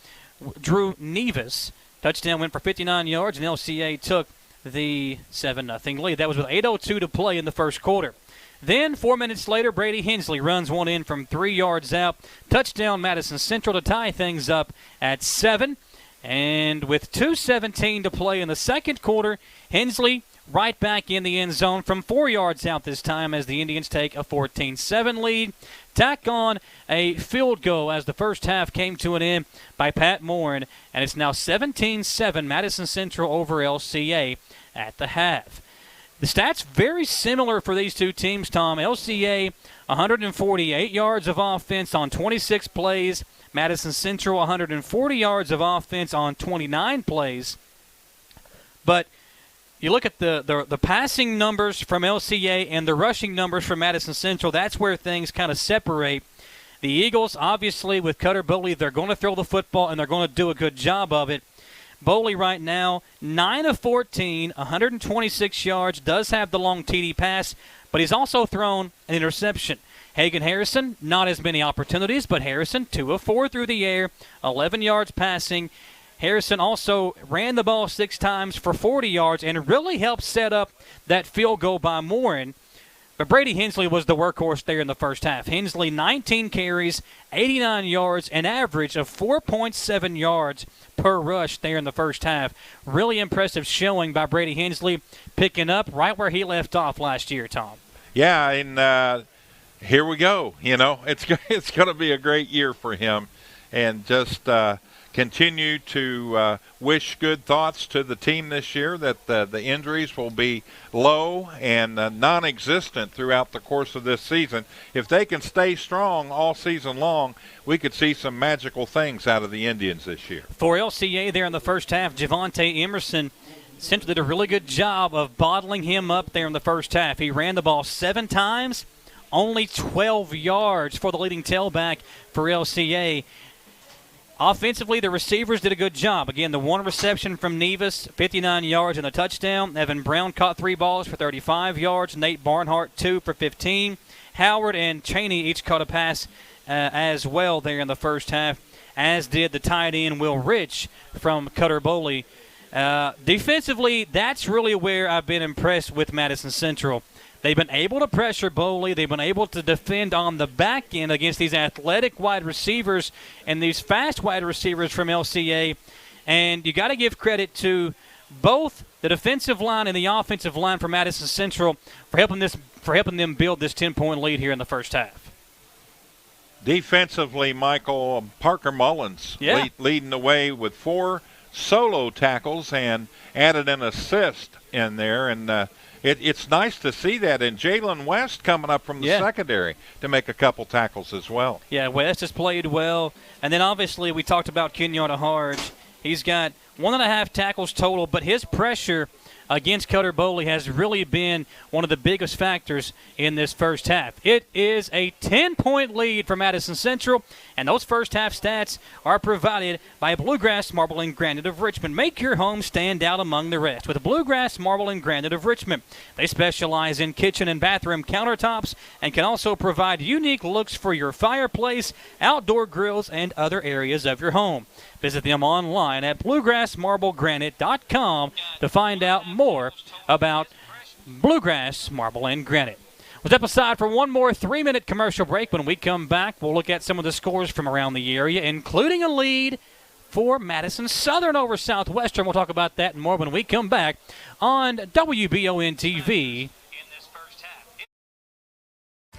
Drew Nevis. Touchdown went for 59 yards, and LCA took the 7-0 lead. That was with 8:02 to play in the first quarter. Then, 4 minutes later, Brady Hensley runs one in from 3 yards out. Touchdown Madison Central to tie things up at 7. And with 2:17 to play in the second quarter, Hensley right back in the end zone from 4 yards out this time as the Indians take a 14-7 lead. Tack on a field goal as the first half came to an end by Pat Morin, and it's now 17-7 Madison Central over LCA at the half. The stats very similar for these two teams, Tom. LCA, 148 yards of offense on 26 plays. Madison Central, 140 yards of offense on 29 plays. But you look at the passing numbers from LCA and the rushing numbers from Madison Central, that's where things kind of separate. The Eagles, obviously, with Coder Bowley, they're going to throw the football, and they're going to do a good job of it. Bowley right now, 9 of 14, 126 yards, does have the long TD pass, but he's also thrown an interception. Hagan Harrison, not as many opportunities, but Harrison, 2 of 4 through the air, 11 yards passing. Harrison also ran the ball 6 times for 40 yards and really helped set up that field goal by Morin. But Brady Hensley was the workhorse there in the first half. Hensley, 19 carries, 89 yards, an average of 4.7 yards per rush there in the first half. Really impressive showing by Brady Hensley, picking up right where he left off last year, Tom. Yeah, and here we go. You know, it's going to be a great year for him. And just continue to wish good thoughts to the team this year, that the injuries will be low and non-existent throughout the course of this season. If they can stay strong all season long, we could see some magical things out of the Indians this year. For LCA there in the first half, Javonte Emerson Central did a really good job of bottling him up there in the first half. He ran the ball 7 times, only 12 yards for the leading tailback for LCA. Offensively, the receivers did a good job. Again, the one reception from Nevis, 59 yards and a touchdown. Evan Brown caught 3 balls for 35 yards. Nate Barnhart, 2 for 15. Howard and Cheney each caught a pass as well there in the first half, as did the tight end Will Rich from Coder Bowley. Defensively, that's really where I've been impressed with Madison Central. They've been able to pressure Bowley. They've been able to defend on the back end against these athletic wide receivers and these fast wide receivers from LCA. And you got to give credit to both the defensive line and the offensive line for Madison Central for helping them build this 10-point lead here in the first half. Defensively, Michael, Parker Mullins leading the way with 4 solo tackles and added an assist in there. And it's nice to see that. And Jalen West coming up from the secondary to make a couple tackles as well. Yeah, West has played well. And then obviously we talked about Kenyatta Harge. He's got 1.5 tackles total, but his pressure against Cutter Boley has really been one of the biggest factors in this first half. It is a 10-point lead for Madison Central, and those first half stats are provided by Bluegrass Marble and Granite of Richmond. Make your home stand out among the rest with Bluegrass Marble and Granite of Richmond. They specialize in kitchen and bathroom countertops and can also provide unique looks for your fireplace, outdoor grills, and other areas of your home. Visit them online at bluegrassmarblegranite.com to find out more about Bluegrass Marble and Granite. We'll step aside for one more 3-minute commercial break. When we come back, we'll look at some of the scores from around the area, including a lead for Madison Southern over Southwestern. We'll talk about that and more when we come back on WBON-TV.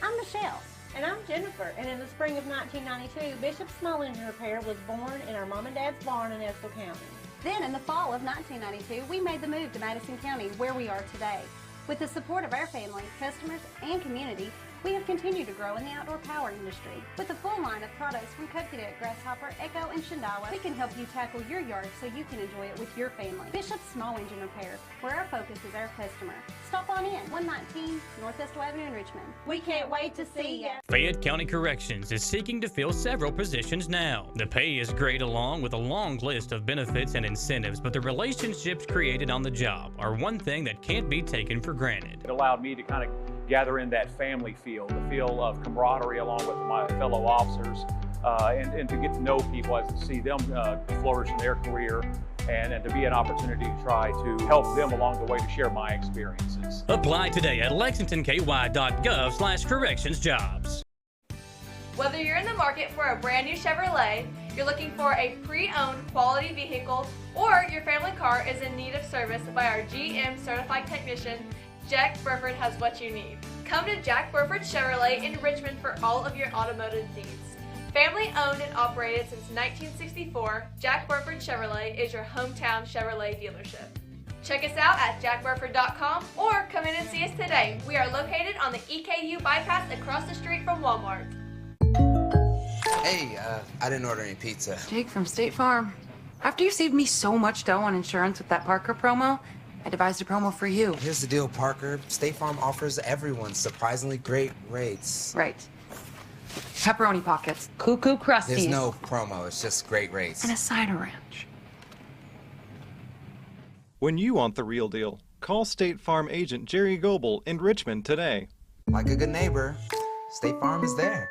I'm Michelle. And I'm Jennifer, and in the spring of 1992, Bishop Small Engine Repair was born in our mom and dad's barn in Estill County. Then in the fall of 1992, we made the move to Madison County, where we are today. With the support of our family, customers, and community, we have continued to grow in the outdoor power industry. With a full line of products from Coconut, Grasshopper, Echo, and Shindawa, we can help you tackle your yard so you can enjoy it with your family. Bishop Small Engine Repair, where our focus is our customer. Stop on in, 119 North Estill Avenue in Richmond. We can't wait to see you. Fayette County Corrections is seeking to fill several positions now. The pay is great along with a long list of benefits and incentives, but the relationships created on the job are one thing that can't be taken for granted. It allowed me to kind of gather in that family feel, the feel of camaraderie along with my fellow officers, and to get to know people, as to see them flourish in their career, and to be an opportunity to try to help them along the way to share my experiences. Apply today at lexingtonky.gov/correctionsjobs. Whether you're in the market for a brand new Chevrolet, you're looking for a pre-owned quality vehicle, or your family car is in need of service by our GM certified technician, Jack Burford has what you need. Come to Jack Burford Chevrolet in Richmond for all of your automotive needs. Family owned and operated since 1964, Jack Burford Chevrolet is your hometown Chevrolet dealership. Check us out at jackburford.com or come in and see us today. We are located on the EKU bypass across the street from Walmart. Hey, I didn't order any pizza. Jake from State Farm. After you saved me so much dough on insurance with that Parker promo, I devised a promo for you. Here's the deal, Parker. State Farm offers everyone surprisingly great rates. Right. Pepperoni pockets, cuckoo crusties. There's no promo, it's just great rates. And a cider ranch. When you want the real deal, call State Farm agent Jerry Goebel in Richmond today. Like a good neighbor, State Farm is there.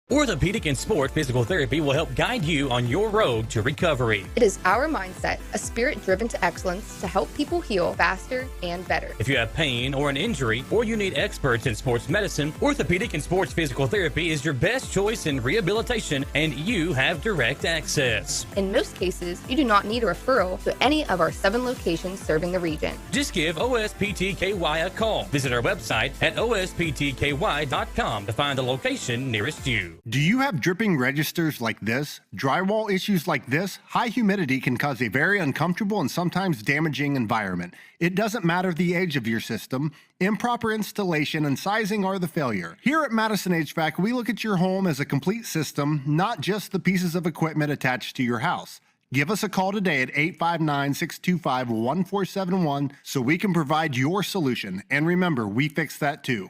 Orthopedic and Sport Physical Therapy will help guide you on your road to recovery. It is our mindset, a spirit driven to excellence, to help people heal faster and better. If you have pain or an injury, or you need experts in sports medicine, Orthopedic and Sports Physical Therapy is your best choice in rehabilitation, and you have direct access. In most cases, you do not need a referral to any of our 7 locations serving the region. Just give OSPTKY a call. Visit our website at osptky.com to find the location nearest you. Do you have dripping registers like this? Drywall issues like this? High humidity can cause a very uncomfortable and sometimes damaging environment. It doesn't matter the age of your system. Improper installation and sizing are the failure. Here at Madison HVAC, we look at your home as a complete system, not just the pieces of equipment attached to your house. Give us a call today at 859-625-1471 so we can provide your solution. And remember, we fix that too.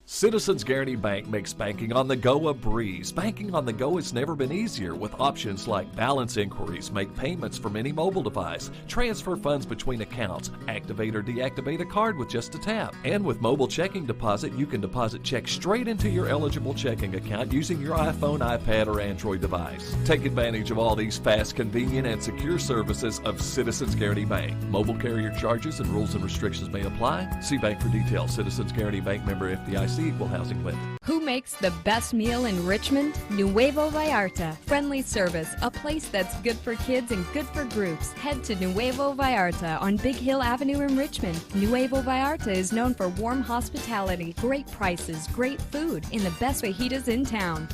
Citizens Guaranty Bank makes banking on the go a breeze. Banking on the go has never been easier with options like balance inquiries, make payments from any mobile device, transfer funds between accounts, activate or deactivate a card with just a tap. And with mobile checking deposit, you can deposit checks straight into your eligible checking account using your iPhone, iPad, or Android device. Take advantage of all these fast, convenient, and secure services of Citizens Guaranty Bank. Mobile carrier charges and rules and restrictions may apply. See bank for details. Citizens Guaranty Bank, member FDIC, equal housing lender. Who makes the best meal in Richmond? Nuevo Vallarta. Friendly service, a place that's good for kids and good for groups. Head to Nuevo Vallarta on Big Hill Avenue in Richmond. Nuevo Vallarta is known for warm hospitality, great prices, great food, and the best fajitas in town.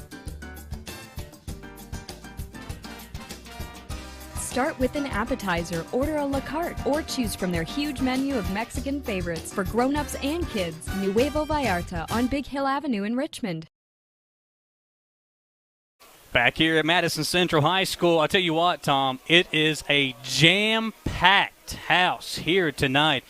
Start with an appetizer, order a la carte, or choose from their huge menu of Mexican favorites for grown-ups and kids. Nuevo Vallarta on Big Hill Avenue in Richmond. Back here at Madison Central High School, I'll tell you what, Tom, it is a jam-packed house here tonight.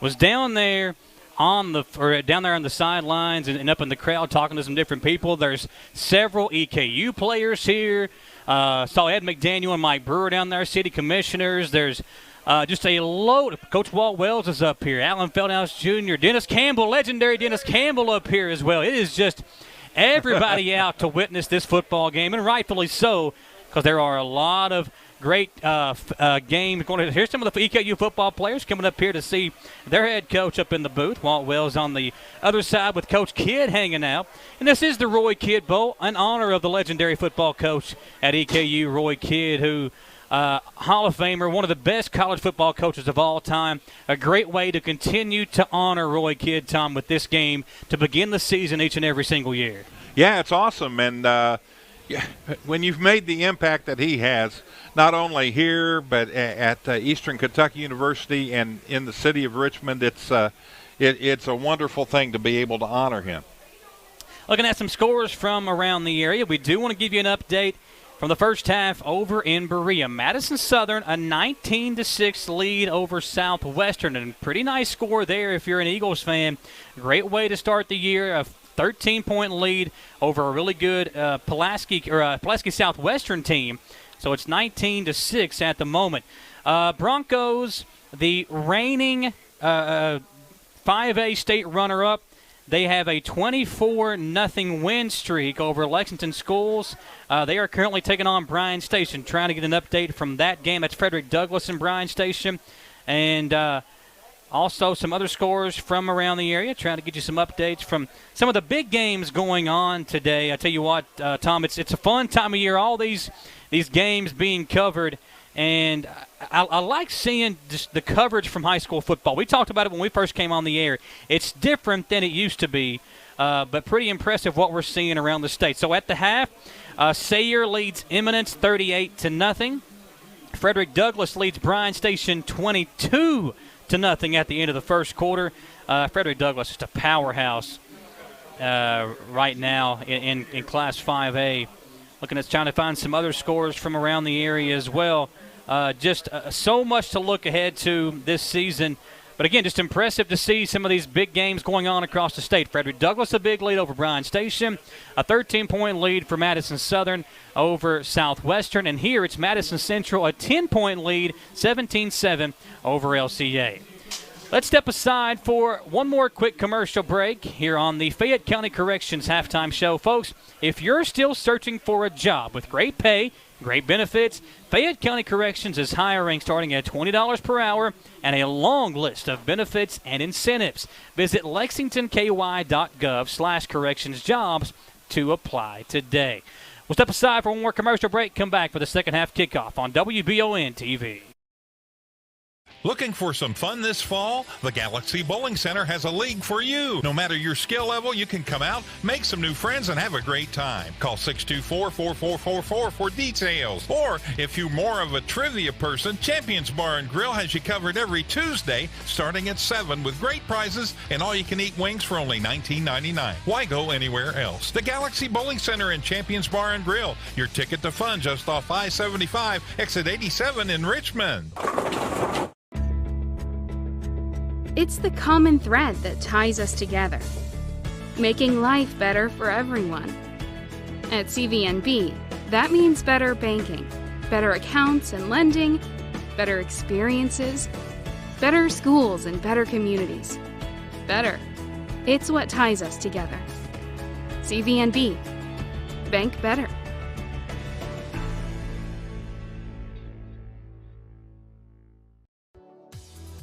Was down there on the sidelines and up in the crowd talking to some different people. There's several EKU players here. Saw Ed McDaniel and Mike Brewer down there, city commissioners. There's just a load. Coach Walt Wells is up here. Alan Feldhouse Jr., Dennis Campbell, legendary Dennis Campbell up here as well. It is just everybody out to witness this football game, and rightfully so, because there are a lot of great games going on. Here's some of the EKU football players coming up here to see their head coach up in the booth. Walt Wells on the other side with Coach Kidd hanging out. And this is the Roy Kidd Bowl in honor of the legendary football coach at EKU, Roy Kidd, who Hall of Famer, one of the best college football coaches of all time. A great way to continue to honor Roy Kidd, Tom, with this game to begin the season each and every single year. Yeah, it's awesome. And when you've made the impact that he has, not only here but at Eastern Kentucky University and in the city of Richmond, it's a wonderful thing to be able to honor him. Looking at some scores from around the area, we do want to give you an update from the first half over in Berea. Madison Southern, a 19-6 lead over Southwestern, and pretty nice score there if you're an Eagles fan. Great way to start the year. A 13-point lead over a really good Pulaski Southwestern team. So it's 19-6 at the moment. Broncos, the reigning 5A state runner-up, they have a 24-0 win streak over Lexington Schools. They are currently taking on Bryan Station, trying to get an update from that game. That's Frederick Douglass and Bryan Station. And also some other scores from around the area, trying to get you some updates from some of the big games going on today. I tell you what, Tom, it's a fun time of year, all these games being covered. And I like seeing just the coverage from high school football. We talked about it when we first came on the air. It's different than it used to be, but pretty impressive what we're seeing around the state. So at the half, Sayre leads Eminence 38-0. Frederick Douglass leads Bryan Station 22-0 at the end of the first quarter. Frederick Douglass is a powerhouse right now in Class 5A. Looking at trying to find some other scores from around the area as well. Just so much to look ahead to this season. But again, just impressive to see some of these big games going on across the state. Frederick Douglass, a big lead over Bryan Station. A 13-point lead for Madison Southern over Southwestern. And here it's Madison Central, a 10-point lead, 17-7 over LCA. Let's step aside for one more quick commercial break here on the Fayette County Corrections Halftime Show. Folks, if you're still searching for a job with great pay, great benefits, Fayette County Corrections is hiring starting at $20 per hour and a long list of benefits and incentives. Visit lexingtonky.gov/correctionsjobs to apply today. We'll step aside for one more commercial break, come back for the second half kickoff on WBON TV. Looking for some fun this fall? The Galaxy Bowling Center has a league for you. No matter your skill level, you can come out, make some new friends, and have a great time. Call 624-4444 for details. Or, if you're more of a trivia person, Champions Bar and Grill has you covered every Tuesday, starting at 7 with great prizes and all-you-can-eat wings for only $19.99. Why go anywhere else? The Galaxy Bowling Center and Champions Bar and Grill, your ticket to fun just off I-75, exit 87 in Richmond. It's the common thread that ties us together, making life better for everyone. At CVNB, that means better banking, better accounts and lending, better experiences, better schools and better communities. Better. It's what ties us together. CVNB. Bank better.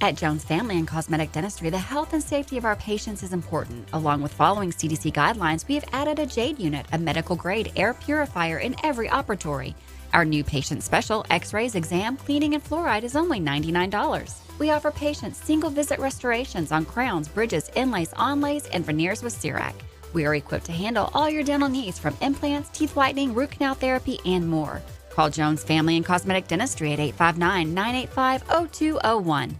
At Jones Family and Cosmetic Dentistry, the health and safety of our patients is important. Along with following CDC guidelines, we have added a JADE unit, a medical-grade air purifier in every operatory. Our new patient special, X-rays, exam, cleaning, and fluoride is only $99. We offer patients single-visit restorations on crowns, bridges, inlays, onlays, and veneers with CERAC. We are equipped to handle all your dental needs from implants, teeth whitening, root canal therapy, and more. Call Jones Family and Cosmetic Dentistry at 859-985-0201.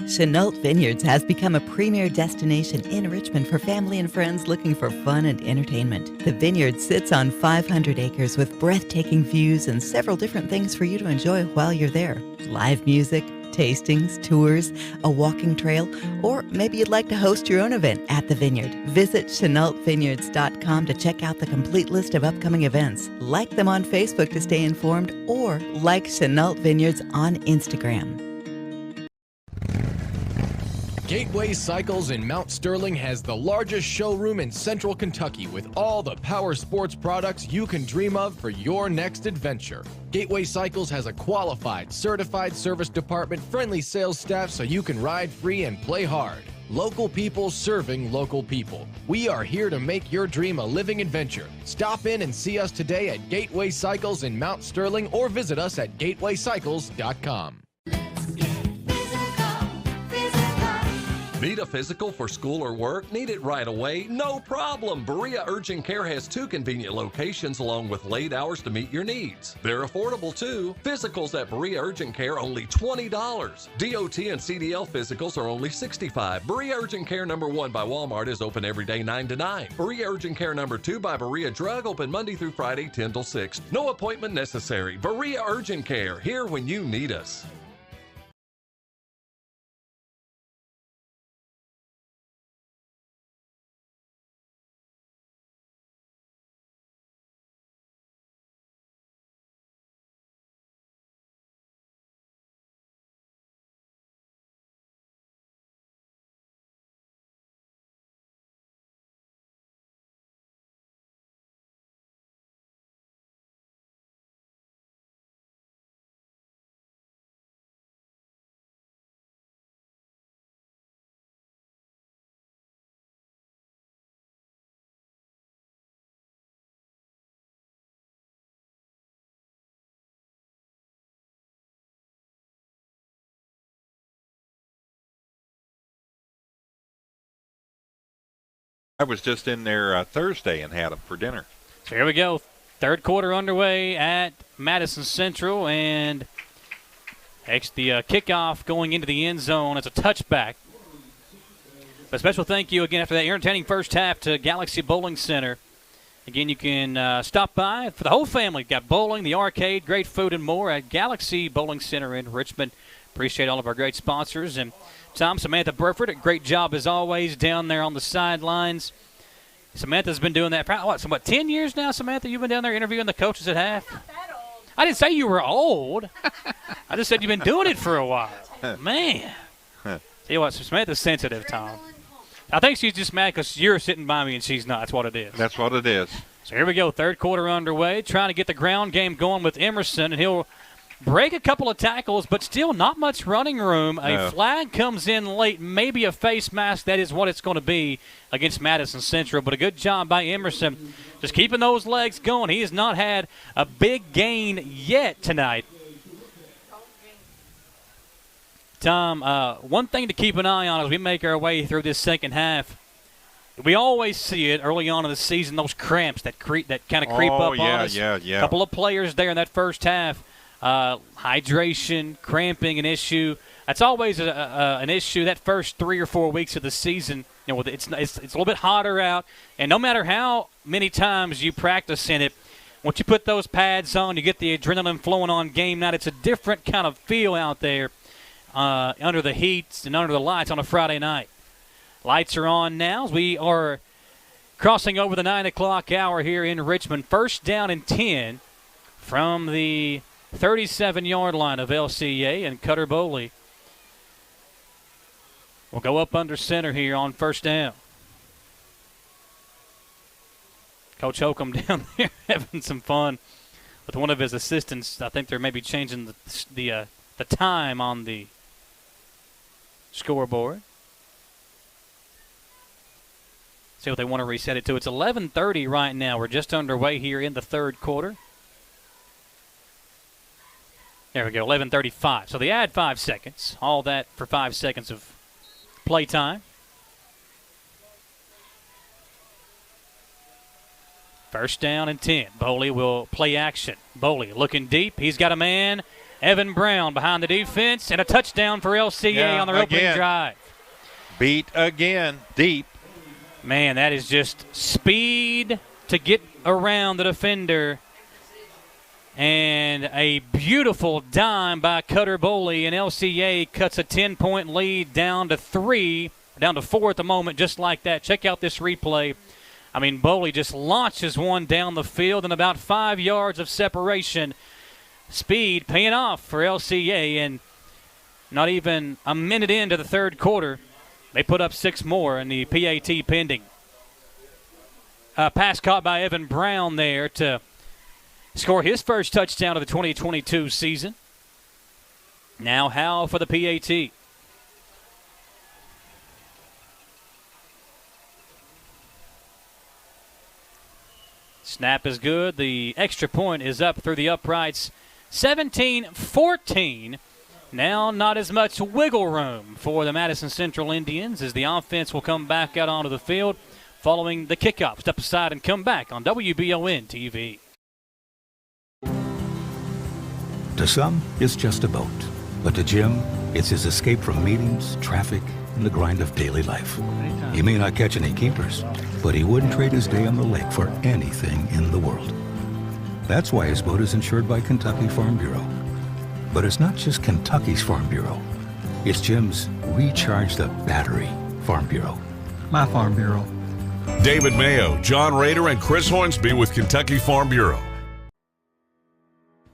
Chenault Vineyards has become a premier destination in Richmond for family and friends looking for fun and entertainment. The vineyard sits on 500 acres with breathtaking views and several different things for you to enjoy while you're there. Live music, tastings, tours, a walking trail, or maybe you'd like to host your own event at the vineyard. Visit ChenaultVineyards.com to check out the complete list of upcoming events. Like them on Facebook to stay informed, or like Chenault Vineyards on Instagram. Gateway Cycles in Mount Sterling has the largest showroom in central Kentucky with all the power sports products you can dream of for your next adventure. Gateway Cycles has a qualified, certified service department, friendly sales staff so you can ride free and play hard. Local people serving local people. We are here to make your dream a living adventure. Stop in and see us today at Gateway Cycles in Mount Sterling or visit us at gatewaycycles.com. Need a physical for school or work? Need it right away? No problem. Berea Urgent Care has 2 convenient locations along with late hours to meet your needs. They're affordable too. Physicals at Berea Urgent Care only $20. DOT and CDL physicals are only $65. Berea Urgent Care number 1 by Walmart is open every day 9 to 9. Berea Urgent Care number 2 by Berea Drug open Monday through Friday 10 till 6. No appointment necessary. Berea Urgent Care, here when you need us. I was just in there Thursday and had them for dinner. So here we go. Third quarter underway at Madison Central, and the kickoff going into the end zone as a touchback. A special thank you again after that entertaining first half to Galaxy Bowling Center. Again, you can stop by for the whole family. Got bowling, the arcade, great food, and more at Galaxy Bowling Center in Richmond. Appreciate all of our great sponsors. And Tom, Samantha Burford, a great job as always down there on the sidelines. Samantha's been doing that for 10 years now, Samantha? You've been down there interviewing the coaches at half? Not that old. I didn't say you were old. I just said you've been doing it for a while. Man. Tell you what, Samantha's sensitive, Tom. I think she's just mad because you're sitting by me and she's not. That's what it is. That's what it is. So here we go, third quarter underway, trying to get the ground game going with Emerson, and he'll break a couple of tackles, but still not much running room. No. A flag comes in late, maybe a face mask. That is what it's going to be against Madison Central, but a good job by Emerson just keeping those legs going. He has not had a big gain yet tonight. Tom, one thing to keep an eye on as we make our way through this second half, we always see it early on in the season, those cramps that kind of creep up on us. Yeah. A couple of players there in that first half. Hydration, cramping, an issue. That's always an issue that first 3 or 4 weeks of the season. You know, it's a little bit hotter out, and no matter how many times you practice in it, once you put those pads on, you get the adrenaline flowing on game night. It's a different kind of feel out there under the heat and under the lights on a Friday night. Lights are on now. We are crossing over the 9 o'clock hour here in Richmond. First down and 10 from the 37-yard line of LCA, and Cutter Bowley will go up under center here on first down. Coach Holcomb down there having some fun with one of his assistants. I think they're maybe changing the time on the scoreboard. See what they want to reset it to. It's 11:30 right now. We're just underway here in the third quarter. There we go, 11:35. So they add 5 seconds. All that for 5 seconds of play time. First down and 10. Boley will play action. Boley looking deep. He's got a man. Evan Brown behind the defense, and a touchdown for LCA on their opening drive. Beat again, deep. Man, that is just speed to get around the defender. And a beautiful dime by Cutter Boley, and LCA cuts a 10-point lead down to 4 at the moment, just like that. Check out this replay. I mean, Boley just launches one down the field and about 5 yards of separation. Speed paying off for LCA, and not even a minute into the third quarter, they put up 6 more, and the PAT pending. Pass caught by Evan Brown there to score his first touchdown of the 2022 season. Now Howell for the PAT. Snap is good. The extra point is up through the uprights. 17-14. Now not as much wiggle room for the Madison Central Indians as the offense will come back out onto the field following the kickoff. Step aside and come back on WBON TV. To some, it's just a boat. But to Jim, it's his escape from meetings, traffic, and the grind of daily life. He may not catch any keepers, but he wouldn't trade his day on the lake for anything in the world. That's why his boat is insured by Kentucky Farm Bureau. But it's not just Kentucky's Farm Bureau. It's Jim's Recharge the Battery Farm Bureau. My Farm Bureau. David Mayo, John Rader, and Chris Hornsby with Kentucky Farm Bureau.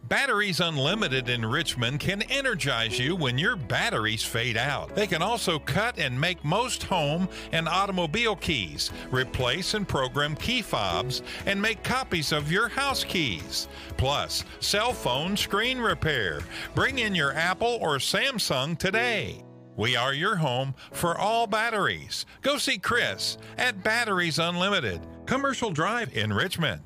Batteries Unlimited in Richmond can energize you when your batteries fade out. They can also cut and make most home and automobile keys, replace and program key fobs, and make copies of your house keys. Plus, cell phone screen repair. Bring in your Apple or Samsung today. We are your home for all batteries. Go see Chris at Batteries Unlimited, Commercial Drive in Richmond.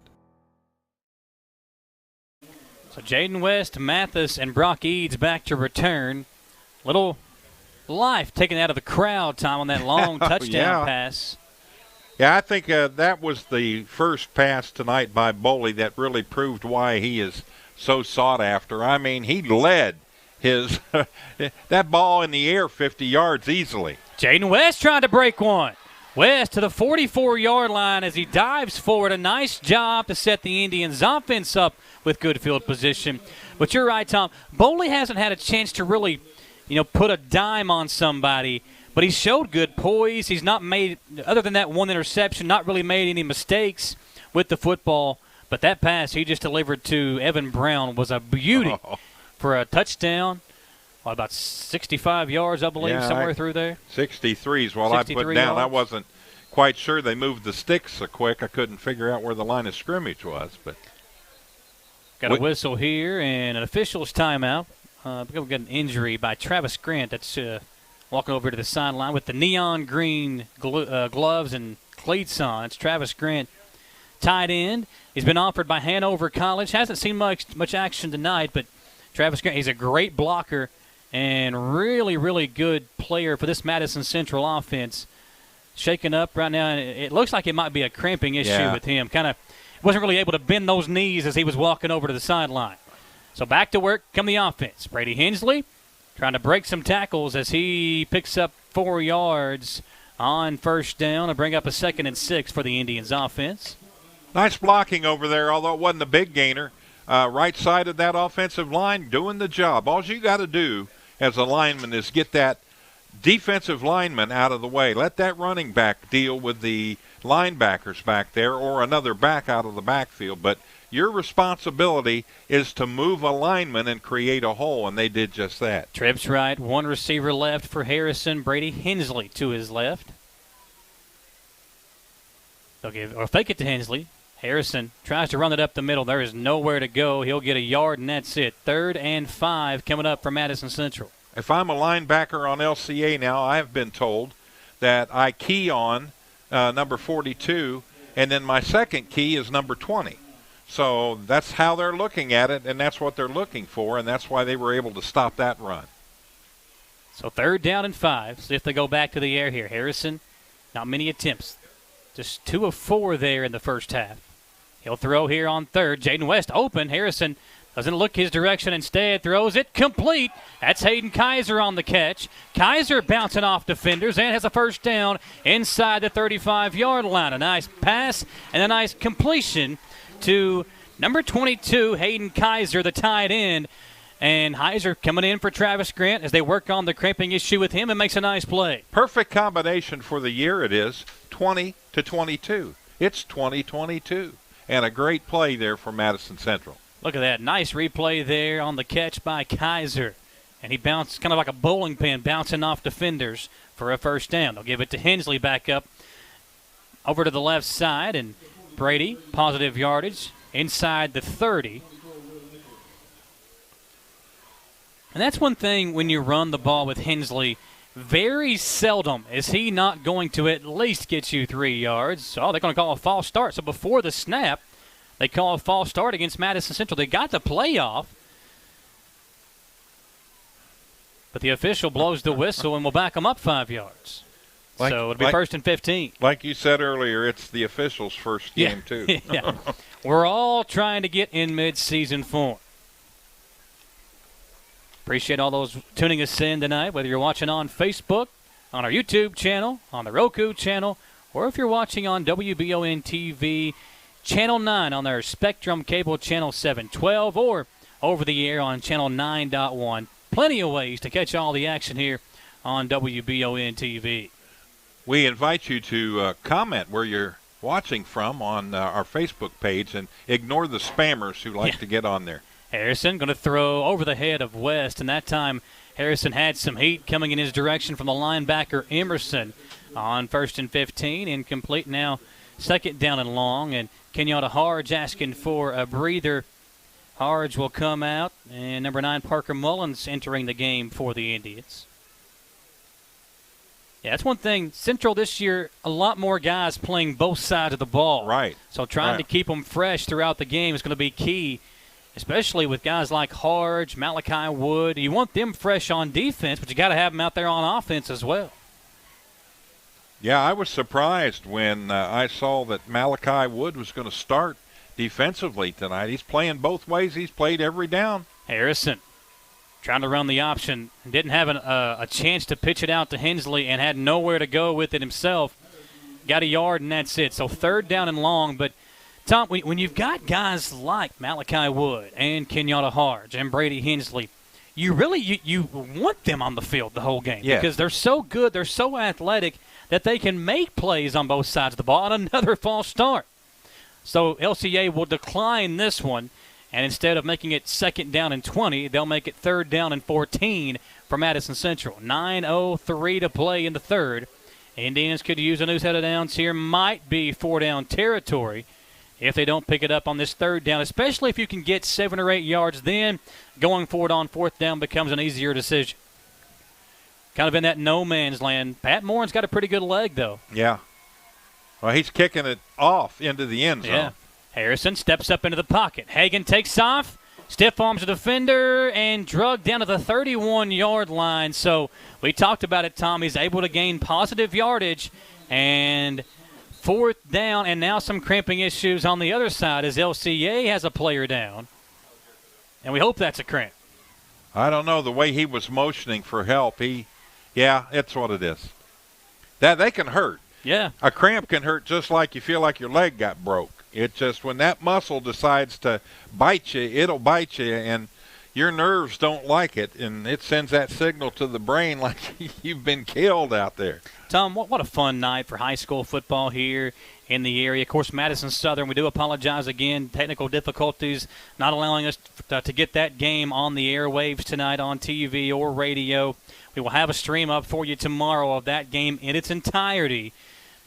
So Jaden West, Mathis, and Brock Eads back to return. Little life taken out of the crowd, Tom, on that long touchdown pass. Yeah, I think that was the first pass tonight by Boley that really proved why he is so sought after. I mean, he led his that ball in the air 50 yards easily. Jaden West trying to break one. West to the 44-yard line as he dives forward. A nice job to set the Indians' offense up with good field position. But you're right, Tom. Boley hasn't had a chance to really, put a dime on somebody. But he showed good poise. He's not made, other than that one interception, not really made any mistakes with the football. But that pass he just delivered to Evan Brown was a beauty for a touchdown. About 65 yards, I believe, somewhere through there. 63 is what I put down. Yards. I wasn't quite sure they moved the sticks so quick. I couldn't figure out where the line of scrimmage was. But got a whistle here and an official's timeout. We've got an injury by Travis Grant. That's walking over to the sideline with the neon green gloves and cleats on. It's Travis Grant, tight end. He's been offered by Hanover College. Hasn't seen much action tonight, but Travis Grant, he's a great blocker and really, really good player for this Madison Central offense. Shaken up right now, and it looks like it might be a cramping issue with him. Kind of wasn't really able to bend those knees as he was walking over to the sideline. So back to work come the offense. Brady Hensley trying to break some tackles as he picks up 4 yards on first down and bring up a 2nd and 6 for the Indians offense. Nice blocking over there, although it wasn't a big gainer. Right side of that offensive line doing the job. All you got to do as a lineman is get that defensive lineman out of the way. Let that running back deal with the linebackers back there or another back out of the backfield. But your responsibility is to move a lineman and create a hole, and they did just that. Trips right, one receiver left for Harrison. Brady Hensley to his left. They'll fake it to Hensley. Harrison tries to run it up the middle. There is nowhere to go. He'll get a yard, and that's it. 3rd and 5 coming up for Madison Central. If I'm a linebacker on LCA now, I have been told that I key on number 42, and then my second key is number 20. So that's how they're looking at it, and that's what they're looking for, and that's why they were able to stop that run. So 3rd down and 5. See if they go back to the air here. Harrison, not many attempts. Just 2 of 4 there in the first half. He'll throw here on 3rd. Jaden West open. Harrison doesn't look his direction. Instead, throws it complete. That's Hayden Kaiser on the catch. Kaiser bouncing off defenders and has a first down inside the 35-yard line. A nice pass and a nice completion to number 22, Hayden Kaiser, the tight end. And Heiser coming in for Travis Grant as they work on the cramping issue with him and makes a nice play. Perfect combination for the year it is, 20-22. It's 20-22. And a great play there for Madison Central. Look at that. Nice replay there on the catch by Kaiser. And he bounced kind of like a bowling pin, bouncing off defenders for a first down. They'll give it to Hensley back up over to the left side. And Brady, positive yardage, inside the 30. And that's one thing when you run the ball with Hensley. Very seldom is he not going to at least get you 3 yards. So they're going to call a false start. So before the snap, they call a false start against Madison Central. They got the play off. But the official blows the whistle and will back them up 5 yards. So it'll be 1st and 15. Like you said earlier, it's the officials' first game, too. Yeah. We're all trying to get in mid-season form. Appreciate all those tuning us in tonight, whether you're watching on Facebook, on our YouTube channel, on the Roku channel, or if you're watching on WBON TV Channel 9 on their Spectrum Cable Channel 712 or over the air on Channel 9.1. Plenty of ways to catch all the action here on WBON TV. We invite you to comment where you're watching from on our Facebook page and ignore the spammers who like to get on there. Harrison going to throw over the head of West, and that time Harrison had some heat coming in his direction from the linebacker Emerson on 1st and 15. Incomplete now, 2nd down and long, and Kenyatta Harge asking for a breather. Harge will come out, and number 9, Parker Mullins, entering the game for the Indians. Yeah, that's one thing. Central this year, a lot more guys playing both sides of the ball. Right. So trying to keep them fresh throughout the game is going to be key, especially with guys like Harge, Malachi Wood. You want them fresh on defense, but you got to have them out there on offense as well. Yeah, I was surprised when I saw that Malachi Wood was going to start defensively tonight. He's playing both ways. He's played every down. Harrison trying to run the option. Didn't have a chance to pitch it out to Hensley and had nowhere to go with it himself. Got a yard, and that's it. So 3rd down and long, but Tom, when you've got guys like Malachi Wood and Kenyatta Harge and Brady Hensley, you really you want them on the field the whole game because they're so good, they're so athletic that they can make plays on both sides of the ball. And another false start. So LCA will decline this one, and instead of making it 2nd down and 20, they'll make it 3rd down and 14 for Madison Central. 9:03 to play in the 3rd. Indians could use a new set of downs here. Might be 4-down territory if they don't pick it up on this 3rd down, especially if you can get 7 or 8 yards. Then going forward on 4th down becomes an easier decision. Kind of in that no man's land. Pat Morin's got a pretty good leg, though. Yeah. Well, he's kicking it off into the end zone. Yeah. Harrison steps up into the pocket. Hagan takes off, stiff arms a defender, and drugged down to the 31-yard line. So we talked about it, Tom. He's able to gain positive yardage, and 4th down, and now some cramping issues on the other side as LCA has a player down. And we hope that's a cramp. I don't know. The way he was motioning for help, that's what it is. That they can hurt. Yeah. A cramp can hurt just like you feel like your leg got broke. It's just when that muscle decides to bite you, it'll bite you, and your nerves don't like it, and it sends that signal to the brain like you've been killed out there. Tom, what a fun night for high school football here in the area. Of course, Madison Southern, we do apologize again. Technical difficulties not allowing us to get that game on the airwaves tonight on TV or radio. We will have a stream up for you tomorrow of that game in its entirety.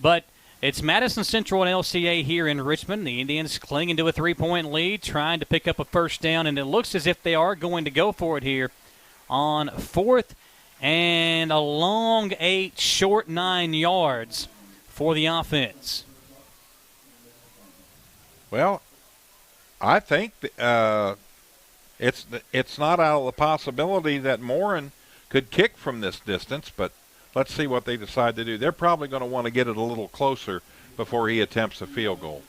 But it's Madison Central and LCA here in Richmond. The Indians clinging to a 3-point lead, trying to pick up a first down, and it looks as if they are going to go for it here on 4th and a long 8, short 9 yards for the offense. Well, I think it's not out of the possibility that Morin could kick from this distance, but let's see what they decide to do. They're probably going to want to get it a little closer before he attempts a field goal.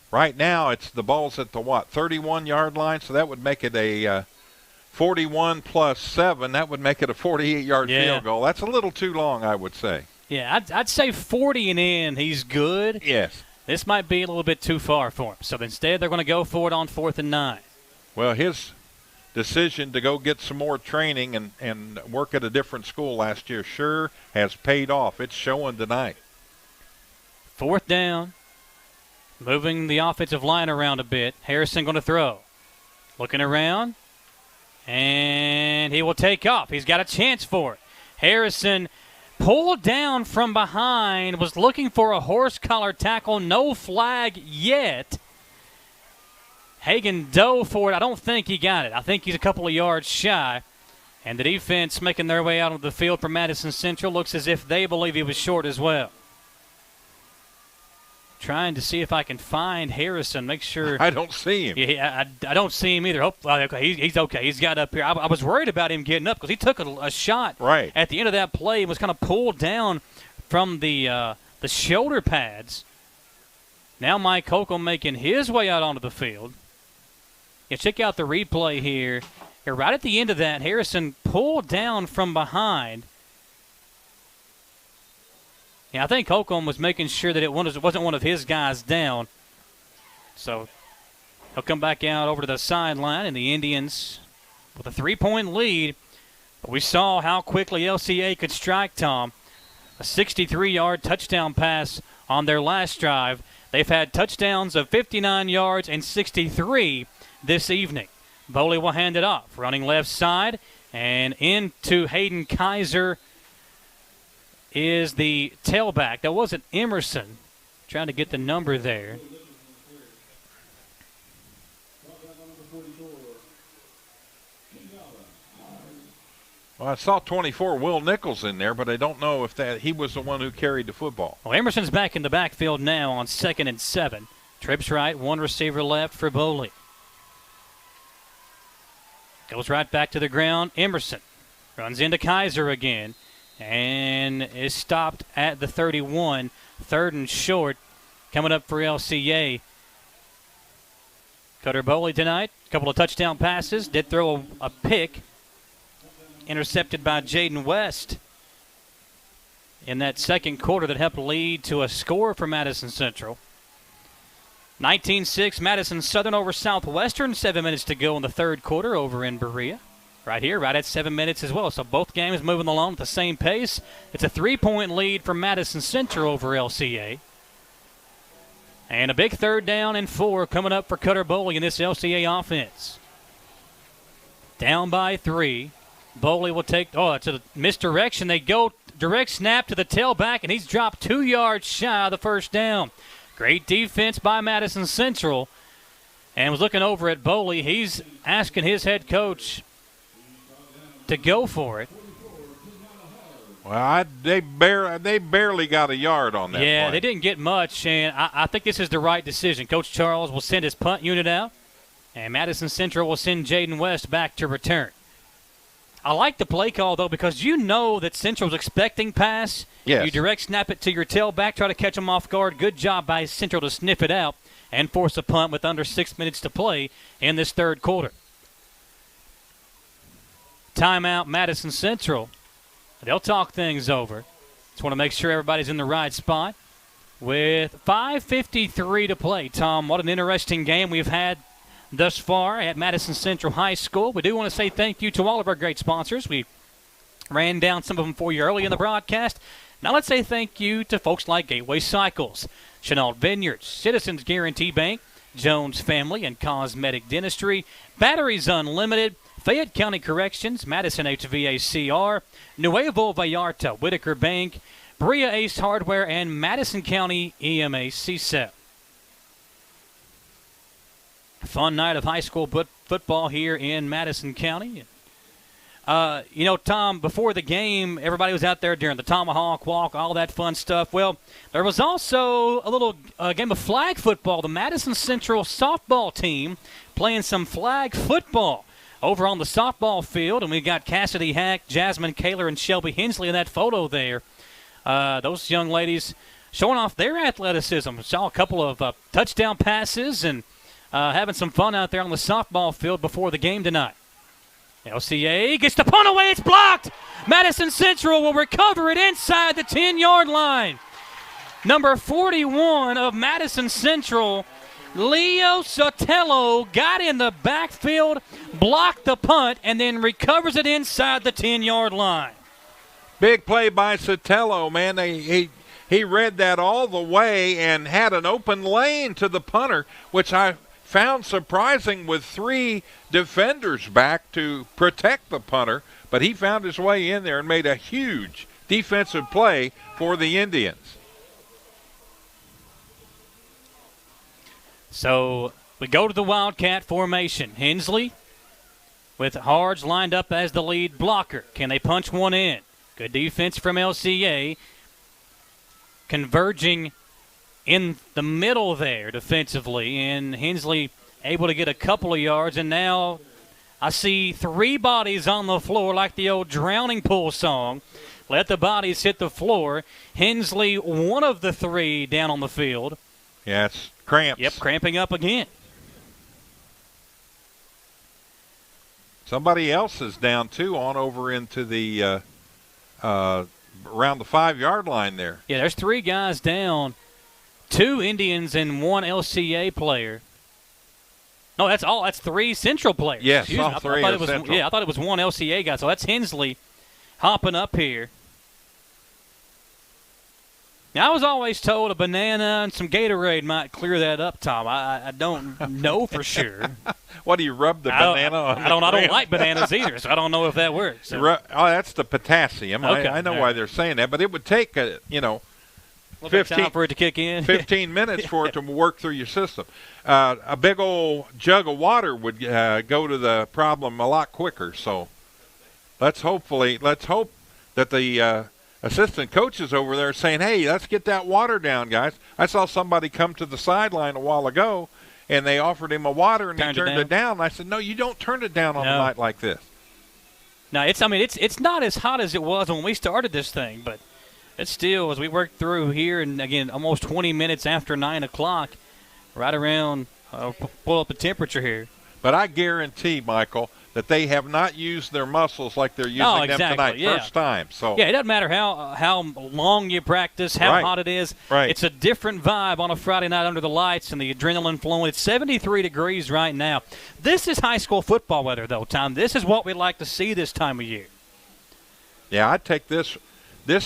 Right now, it's the ball's at the 31-yard line, so that would make it a 41 plus 7. That would make it a 48-yard field goal. That's a little too long, I would say. Yeah, I'd say 40 and in, he's good. Yes. This might be a little bit too far for him. So instead, they're going to go for it on 4th and 9. Well, his decision to go get some more training and work at a different school last year sure has paid off. It's showing tonight. 4th down. Moving the offensive line around a bit. Harrison going to throw. Looking around. And he will take off. He's got a chance for it. Harrison pulled down from behind. Was looking for a horse collar tackle. No flag yet. Hagan dove for it. I don't think he got it. I think he's a couple of yards shy. And the defense making their way out of the field for Madison Central looks as if they believe he was short as well. Trying to see if I can find Harrison, make sure. I don't see him. Yeah, I don't see him either. Okay, he's okay. He's got up here. I was worried about him getting up because he took a shot at the end of that play and was kind of pulled down from the shoulder pads. Now Mike Holcomb making his way out onto the field. Yeah, check out the replay here. Right at the end of that, Harrison pulled down from behind. Yeah, I think Holcomb was making sure that it wasn't one of his guys down. So he'll come back out over to the sideline, and the Indians with a 3-point lead. But we saw how quickly LCA could strike, Tom. A 63-yard touchdown pass on their last drive. They've had touchdowns of 59 yards and 63 this evening. Boley will hand it off, running left side, and into Hayden Kaiser is the tailback. That wasn't Emerson. Trying to get the number there. Well, I saw 24 Will Nichols in there, but I don't know if he was the one who carried the football. Well, Emerson's back in the backfield now on 2nd and 7. Trips right, one receiver left for Boley. Goes right back to the ground. Emerson runs into Kaiser again and is stopped at the 31. 3rd and short coming up for LCA. Cutter Boley tonight, a couple of touchdown passes. Did throw a pick. Intercepted by Jaden West in that second quarter that helped lead to a score for Madison Central. 19-6, Madison Southern over Southwestern. 7 minutes to go in the third quarter over in Berea. Right here, right at 7 minutes as well. So both games moving along at the same pace. It's a 3-point lead for Madison Central over LCA. And a big 3rd down and 4 coming up for Cutter Boley in this LCA offense. Down by 3. Boley will take, it's a misdirection. They go direct snap to the tailback, and he's dropped 2 yards shy of the first down. Great defense by Madison Central. And was looking over at Boley. He's asking his head coach to go for it. Well, they barely got a yard on that Yeah, play. They didn't get much, and I think this is the right decision. Coach Charles will send his punt unit out, and Madison Central will send Jaden West back to return. I like the play call, though, because you know that Central's expecting pass. Yes. You direct snap it to your tailback, try to catch them off guard. Good job by Central to sniff it out and force a punt with under 6 minutes to play in this third quarter. Timeout, Madison Central. They'll talk things over. Just want to make sure everybody's in the right spot. With 5:53 to play, Tom, what an interesting game we've had thus far at Madison Central High School. We do want to say thank you to all of our great sponsors. We ran down some of them for you early in the broadcast. Now let's say thank you to folks like Gateway Cycles, Chenault Vineyards, Citizens Guaranty Bank, Jones Family and Cosmetic Dentistry, Batteries Unlimited, Fayette County Corrections, Madison HVAC, Nuevo Vallarta, Whitaker Bank, Berea Ace Hardware, and Madison County EMA CSEP. Fun night of high school football here in Madison County. Tom, before the game, everybody was out there during the Tomahawk Walk, all that fun stuff. Well, there was also a little game of flag football. The Madison Central softball team playing some flag football over on the softball field, and we got Cassidy Hack, Jasmine Kaler, and Shelby Hensley in that photo there. Those young ladies showing off their athleticism. Saw a couple of touchdown passes and having some fun out there on the softball field before the game tonight. LCA gets the punt away. It's blocked. Madison Central will recover it inside the 10-yard line. Number 41 of Madison Central, Leo Sotelo, got in the backfield, blocked the punt, and then recovers it inside the 10-yard line. Big play by Sotelo, man. He read that all the way and had an open lane to the punter, which I found surprising with 3 defenders back to protect the punter, but he found his way in there and made a huge defensive play for the Indians. So we go to the Wildcat formation. Hensley with Harge lined up as the lead blocker. Can they punch one in? Good defense from LCA. Converging in the middle there defensively, and Hensley able to get a couple of yards, and now I see 3 bodies on the floor like the old drowning pool song. Let the bodies hit the floor. Hensley, one of the 3 down on the field. Yeah, it's cramps. Yep, cramping up again. Somebody else is down too, on over into the around the 5-yard line there. Yeah, there's 3 guys down. 2 Indians and 1 LCA player. No, that's all. That's 3 Central players. Yes, Excuse me. all 3 are Central. Yeah, I thought it was 1 LCA guy. So that's Hensley hopping up here. Now, I was always told a banana and some Gatorade might clear that up, Tom. I don't know for sure. What, do you rub the banana on? I don't like bananas either, so I don't know if that works. So. That's the potassium. Okay. I know why they're saying that, but it would take 15 time for it to kick in. 15 minutes for it to work through your system. A big old jug of water would go to the problem a lot quicker. So let's hope that the assistant coaches over there are saying, hey, let's get that water down, guys. I saw somebody come to the sideline a while ago, and they offered him a water, and he turned it down. And I said, no, you don't turn it down on a night like this. No, it's not as hot as it was when we started this thing, but it's still, as we work through here, and again, almost 20 minutes after 9 o'clock, right around, pull up the temperature here. But I guarantee, Michael, that they have not used their muscles like they're using them tonight, first time. So yeah, it doesn't matter how long you practice, how hot it is. Right. It's a different vibe on a Friday night under the lights and the adrenaline flowing. It's 73 degrees right now. This is high school football weather, though, Tom. This is what we like to see this time of year. Yeah, I'd take this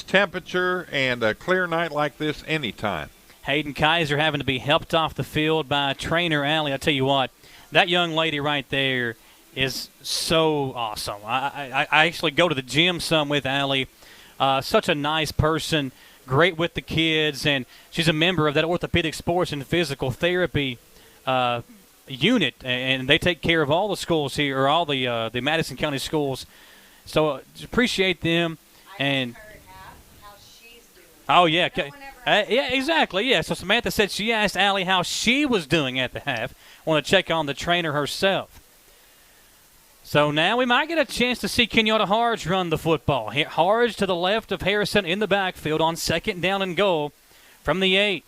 temperature and a clear night like this anytime. Hayden Kaiser having to be helped off the field by trainer Allie. I tell you what, that young lady right there is so awesome. I actually go to the gym some with Allie. Such a nice person, great with the kids, and she's a member of that orthopedic sports and physical therapy unit, and they take care of all the schools here, or all the Madison County schools. So appreciate them. And oh, yeah. Yeah, exactly. Yeah, so Samantha said she asked Allie how she was doing at the half. Want to check on the trainer herself. So now we might get a chance to see Kenyatta Harge run the football. Harge to the left of Harrison in the backfield on 2nd down and goal from the 8.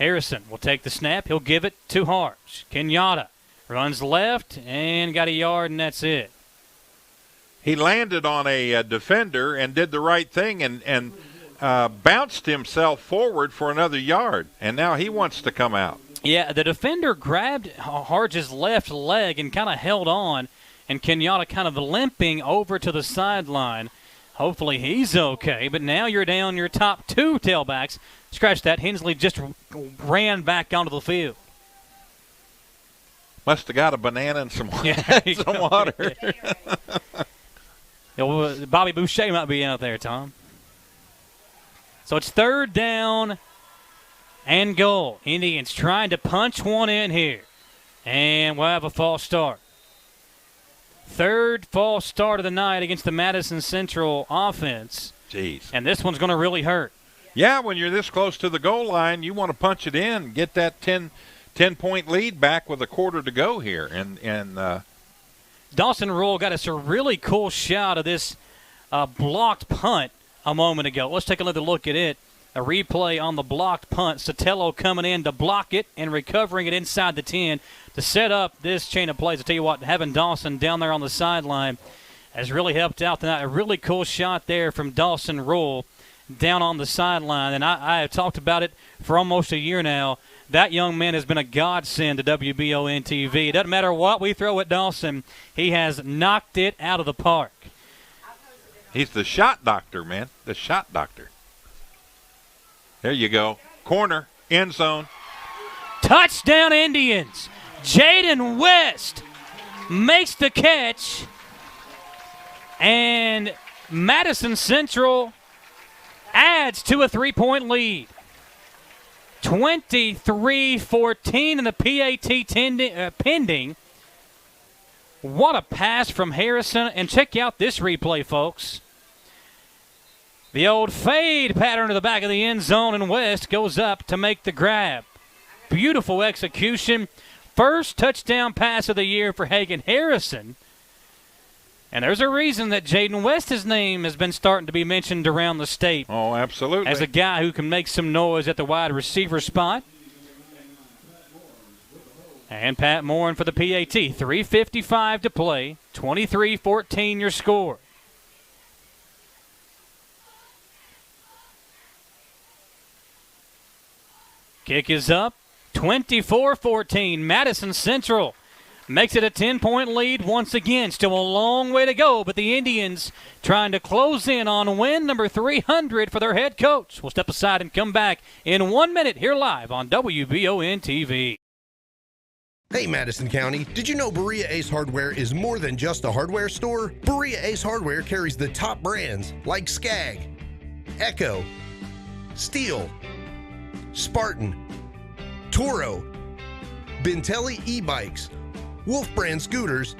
Harrison will take the snap. He'll give it to Harge. Kenyatta runs left and got a yard, and that's it. He landed on a defender and did the right thing and bounced himself forward for another yard, and now he wants to come out. Yeah, the defender grabbed Harge's left leg and kind of held on, and Kenyatta kind of limping over to the sideline. Hopefully he's okay, but now you're down your top 2 tailbacks. Scratch that. Hensley just ran back onto the field. Must have got a banana and some water. Bobby Boucher might be out there, Tom. So it's 3rd down and goal. Indians trying to punch one in here. And we'll have a false start. Third false start of the night against the Madison Central offense. Jeez. And this one's going to really hurt. Yeah, when you're this close to the goal line, you want to punch it in, get that 10-point lead back with a quarter to go here. And Dawson Rule got us a really cool shot of this blocked punt a moment ago. Let's take another look at it. A replay on the blocked punt. Sotelo coming in to block it and recovering it inside the 10 to set up this chain of plays. I'll tell you what, having Dawson down there on the sideline has really helped out tonight. A really cool shot there from Dawson Rule down on the sideline. And I have talked about it for almost a year now. That young man has been a godsend to WBON-TV. It doesn't matter what we throw at Dawson, he has knocked it out of the park. He's the shot doctor, man, the shot doctor. There you go. Corner, end zone. Touchdown Indians. Jaden West makes the catch. And Madison Central adds to a 3-point lead. 23-14 in the PAT pending. What a pass from Harrison. And check out this replay, folks. The old fade pattern to the back of the end zone, and West goes up to make the grab. Beautiful execution. First touchdown pass of the year for Hagan Harrison. And there's a reason that Jaden West's name has been starting to be mentioned around the state. Oh, absolutely. As a guy who can make some noise at the wide receiver spot. And Pat Morin for the PAT. 3:55 to play. 23-14 your score. Kick is up. 24-14. Madison Central makes it a 10-point lead once again. Still a long way to go, but the Indians trying to close in on win number 300 for their head coach. We'll step aside and come back in 1 minute here live on WBON-TV. Hey, Madison County, did you know Berea Ace Hardware is more than just a hardware store? Berea Ace Hardware carries the top brands like Skag, Echo, Steel, Spartan, Toro, Bentelli e-bikes, Wolf brand scooters,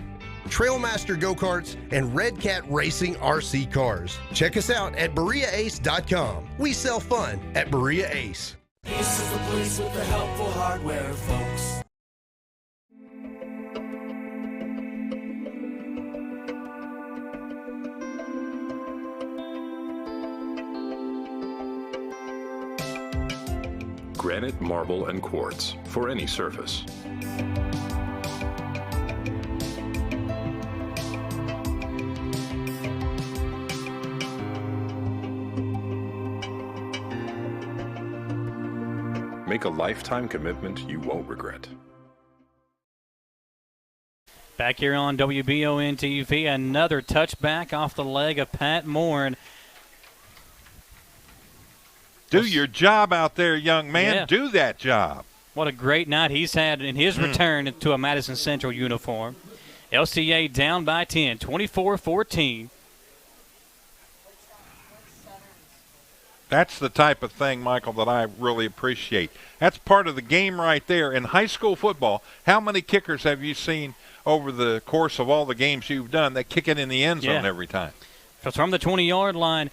Trailmaster go-karts, and Red Cat Racing RC cars. Check us out at BereaAce.com. We sell fun at Berea Ace. Ace is the place with the helpful hardware, folks. Granite, marble, and quartz for any surface. Make a lifetime commitment you won't regret. Back here on WBON-TV, another touchback off the leg of Pat Morin. Do your job out there, young man. Yeah. Do that job. What a great night he's had in his return to a Madison Central uniform. LCA down by 10, 24-14. That's the type of thing, Michael, that I really appreciate. That's part of the game right there. In high school football, how many kickers have you seen over the course of all the games you've done that kick it in the end zone every time? From the 20-yard line.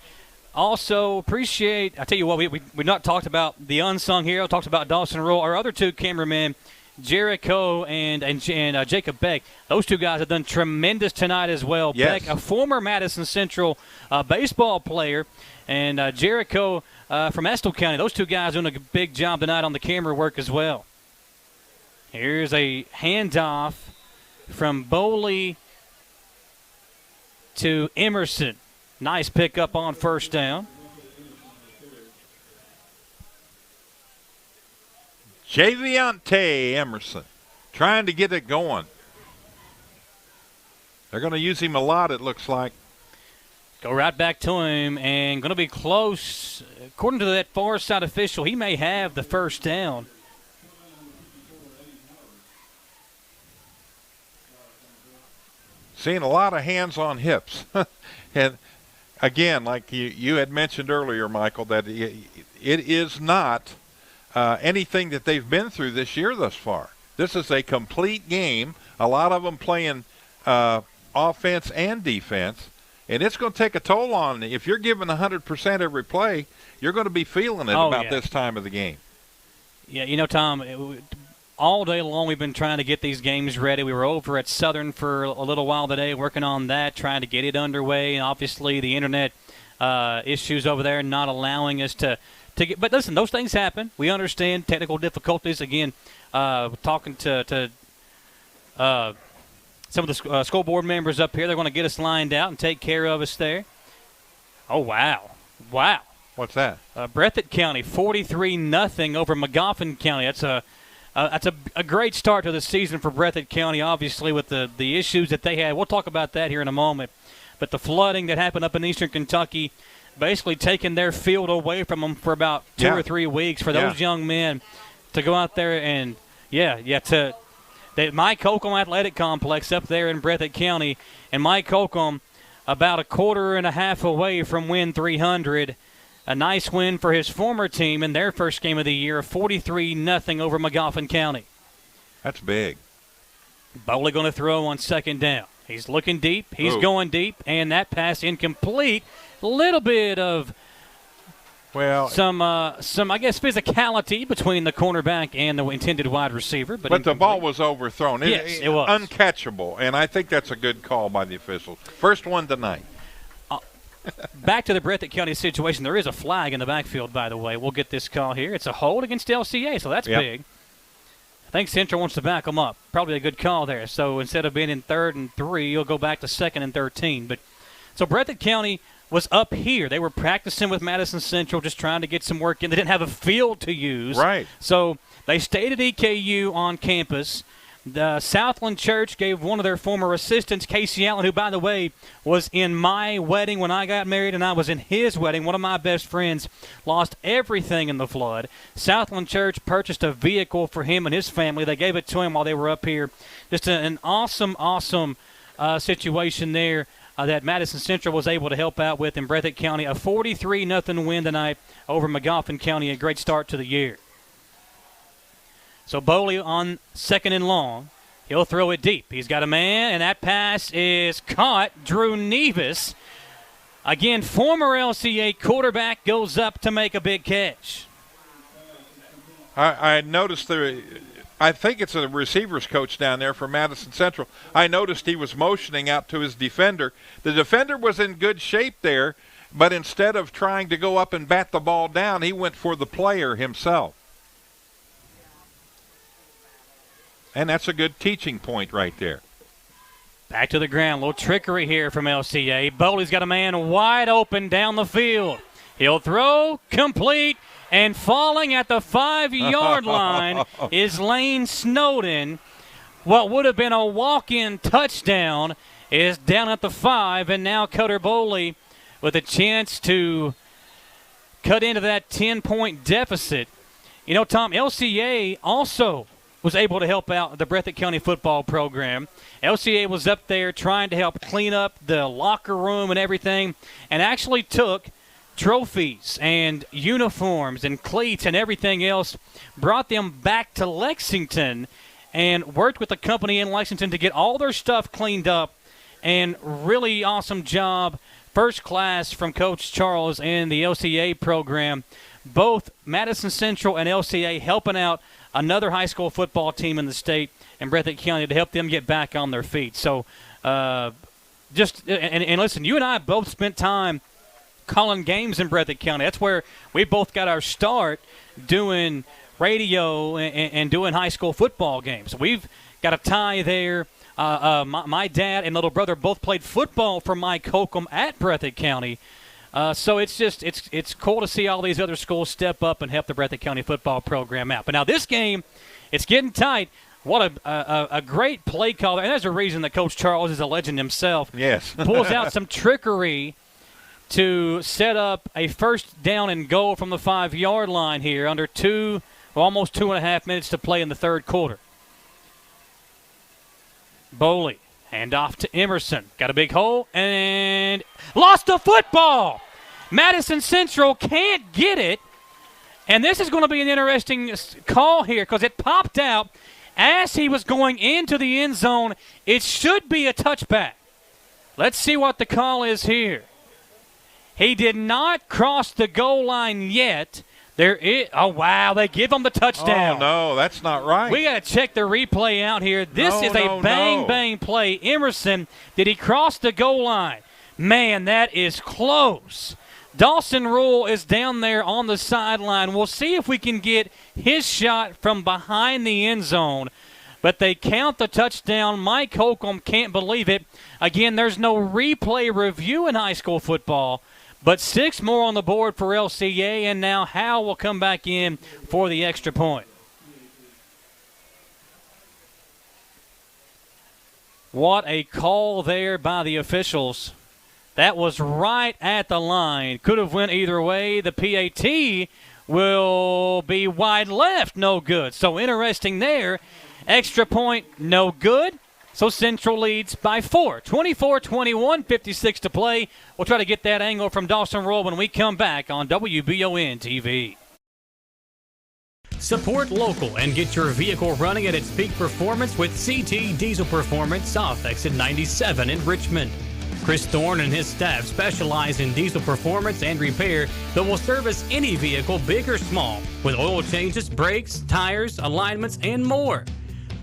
Also appreciate, I tell you what, we've not talked about the unsung hero, talked about Dawson Rule. Our other two cameramen, Jericho and Jacob Beck, those two guys have done tremendous tonight as well. Yes. Beck, a former Madison Central baseball player, and Jericho from Estill County. Those two guys doing a big job tonight on the camera work as well. Here's a handoff from Bowley to Emerson. Nice pickup on first down. Javiante Emerson trying to get it going. They're going to use him a lot, it looks like. Go right back to him and going to be close. According to that far side official, he may have the first down. Seeing a lot of hands on hips. And again, like you had mentioned earlier, Michael, that it is not anything that they've been through this year thus far. This is a complete game. A lot of them playing offense and defense, and it's going to take a toll on. If you're giving 100% every play, you're going to be feeling it about this time of the game. Yeah, Tom, all day long we've been trying to get these games ready. We were over at Southern for a little while today working on that, trying to get it underway, and obviously the internet issues over there not allowing us to get. But listen, those things happen. We understand technical difficulties. Again, talking to some of the school board members up here, they're going to get us lined out and take care of us there. Oh, wow. What's that? Breathitt County 43-0 over Magoffin County. That's a great start to the season for Breathitt County, obviously, with the issues that they had. We'll talk about that here in a moment. But the flooding that happened up in eastern Kentucky basically taking their field away from them for about 2 or 3 weeks for those young men to go out there and, to Mike Holcomb Athletic Complex up there in Breathitt County. And Mike Holcomb about a quarter and a half away from win 300. A nice win for his former team in their first game of the year, 43-0 over Magoffin County. That's big. Bowley going to throw on second down. He's looking deep. He's going deep, and that pass incomplete. A little bit of some I guess physicality between the cornerback and the intended wide receiver, but the ball was overthrown. Yes, it was uncatchable, and I think that's a good call by the officials. First one tonight. Back to the Breathitt County situation. There is a flag in the backfield, by the way. We'll get this call here. It's a hold against LCA, so that's big. I think Central wants to back them up. Probably a good call there. So instead of being in 3rd and 3, you'll go back to 2nd and 13. But so Breathitt County was up here. They were practicing with Madison Central, just trying to get some work in. They didn't have a field to use. Right. So they stayed at EKU on campus. The Southland Church gave one of their former assistants, Casey Allen, who, by the way, was in my wedding when I got married, and I was in his wedding. One of my best friends lost everything in the flood. Southland Church purchased a vehicle for him and his family. They gave it to him while they were up here. Just an awesome situation there that Madison Central was able to help out with in Breathitt County. A 43-0 win tonight over Magoffin County. A great start to the year. So Bowley on 2nd and long. He'll throw it deep. He's got a man, and that pass is caught. Drew Nevis, again, former LCA quarterback, goes up to make a big catch. I noticed I think it's a receivers coach down there for Madison Central. I noticed he was motioning out to his defender. The defender was in good shape there, but instead of trying to go up and bat the ball down, he went for the player himself. And that's a good teaching point right there. Back to the ground. A little trickery here from LCA. Bowley's got a man wide open down the field. He'll throw, complete, and falling at the 5-yard line is Lane Snowden. What would have been a walk-in touchdown is down at the 5, and now Cutter Bowley with a chance to cut into that 10-point deficit. You know, Tom, LCA also was able to help out the Breathitt County football program. LCA was up there trying to help clean up the locker room and everything, and actually took trophies and uniforms and cleats and everything else, brought them back to Lexington, and worked with the company in Lexington to get all their stuff cleaned up. And really awesome job, first class from Coach Charles and the LCA program. Both Madison Central and LCA helping out another high school football team in the state and Breathitt County to help them get back on their feet. So and listen, you and I both spent time calling games in Breathitt County. That's where we both got our start doing radio and doing high school football games. We've got a tie there. My dad and little brother both played football for Mike Holcomb at Breathitt County. So it's cool to see all these other schools step up and help the Breathitt County football program out. But now this game, it's getting tight. What a great play caller. And there's a reason that Coach Charles is a legend himself. Yes. Pulls out some trickery to set up a first down and goal from the 5-yard line here under almost 2.5 minutes to play in the third quarter. Bowley. Hand off to Emerson. Got a big hole and lost the football. Madison Central can't get it. And this is going to be an interesting call here because it popped out as he was going into the end zone. It should be a touchback. Let's see what the call is here. He did not cross the goal line yet. There is. Oh, wow. They give him the touchdown. Oh, no, that's not right. We got to check the replay out here. This is a bang play. Emerson, did he cross the goal line? Man, that is close. Dawson Rule is down there on the sideline. We'll see if we can get his shot from behind the end zone. But they count the touchdown. Mike Holcomb can't believe it. Again, there's no replay review in high school football. But 6 more on the board for LCA, and now Howell will come back in for the extra point. What a call there by the officials. That was right at the line. Could have went either way. The PAT will be wide left, no good. So interesting there. Extra point, no good. So Central leads by 4. 24-21, 56 to play. We'll try to get that angle from Dawson Roll when we come back on WBON TV. Support local and get your vehicle running at its peak performance with CT Diesel Performance South Exit 97 in Richmond. Chris Thorne and his staff specialize in diesel performance and repair that will service any vehicle, big or small, with oil changes, brakes, tires, alignments, and more.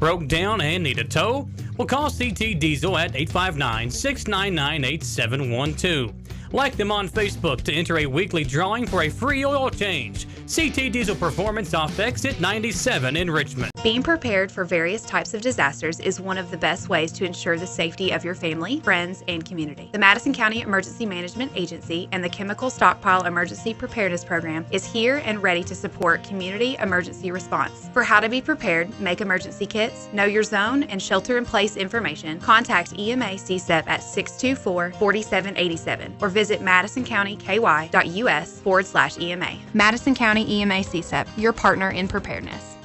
Broke down and need a tow? Well, call CT Diesel at 859-699-8712. Like them on Facebook to enter a weekly drawing for a free oil change. CT Diesel Performance off Exit 97 in Richmond. Being prepared for various types of disasters is one of the best ways to ensure the safety of your family, friends, and community. The Madison County Emergency Management Agency and the Chemical Stockpile Emergency Preparedness Program is here and ready to support community emergency response. For how to be prepared, make emergency kits, know your zone, and shelter-in-place information, contact EMA CSEP at 624-4787 or visit madisoncountyky.us/EMA. Madison County EMA CSEP, your partner in preparedness.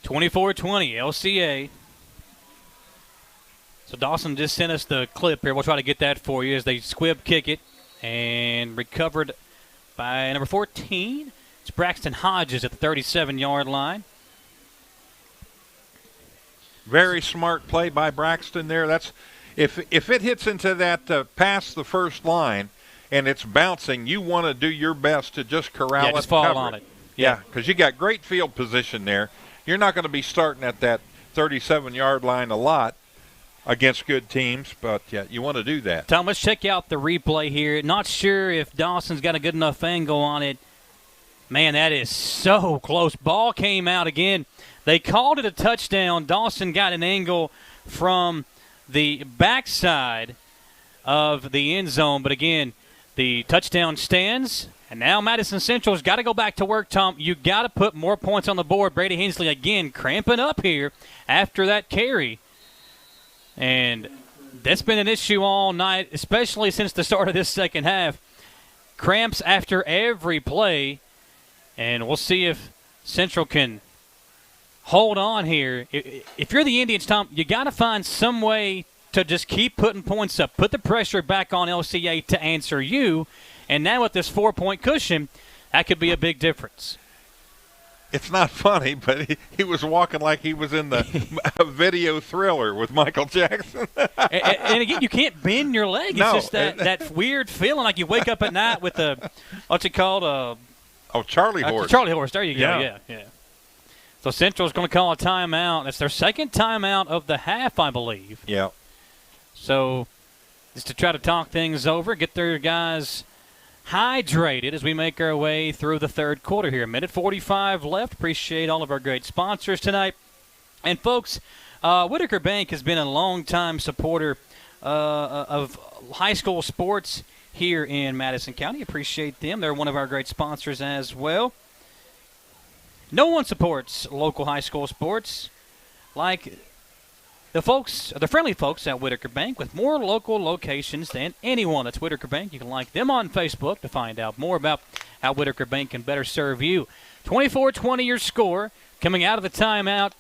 24-20, LCA. So Dawson just sent us the clip here. We'll try to get that for you as they squib kick it and recovered by number 14. It's Braxton Hodges at the 37-yard line. Very smart play by Braxton there. That's if it hits into that past the first line and it's bouncing, you want to do your best to just corral it. Just fall on it. Yeah, because you got great field position there. You're not going to be starting at that 37-yard line a lot against good teams, but yeah, you want to do that. Tom, let's check out the replay here. Not sure if Dawson's got a good enough angle on it. Man, that is so close. Ball came out again. They called it a touchdown. Dawson got an angle from the backside of the end zone, but again, the touchdown stands. And now Madison Central's got to go back to work, Tom. You got to put more points on the board. Brady Hensley again cramping up here after that carry. And that's been an issue all night, especially since the start of this second half. Cramps after every play. And we'll see if Central can hold on here. If you're the Indians, Tom, you got to find some way to just keep putting points up. Put the pressure back on LCA to answer you. And now with this 4-point cushion, that could be a big difference. It's not funny, but he was walking like he was in the video Thriller with Michael Jackson. and again, you can't bend your leg. It's just that weird feeling like you wake up at night with what's it called? Charlie horse. Charlie horse. There you go. Yeah. So Central's going to call a timeout. That's their second timeout of the half, I believe. Yeah. So just to try to talk things over, get their guys hydrated as we make our way through the third quarter here. 1:45 left. Appreciate all of our great sponsors tonight. And, folks, Whitaker Bank has been a long-time supporter of high school sports here in Madison County. Appreciate them. They're one of our great sponsors as well. No one supports local high school sports like the friendly folks at Whitaker Bank with more local locations than anyone. That's Whitaker Bank. You can like them on Facebook to find out more about how Whitaker Bank can better serve you. 24-20 your score. Coming out of the timeout,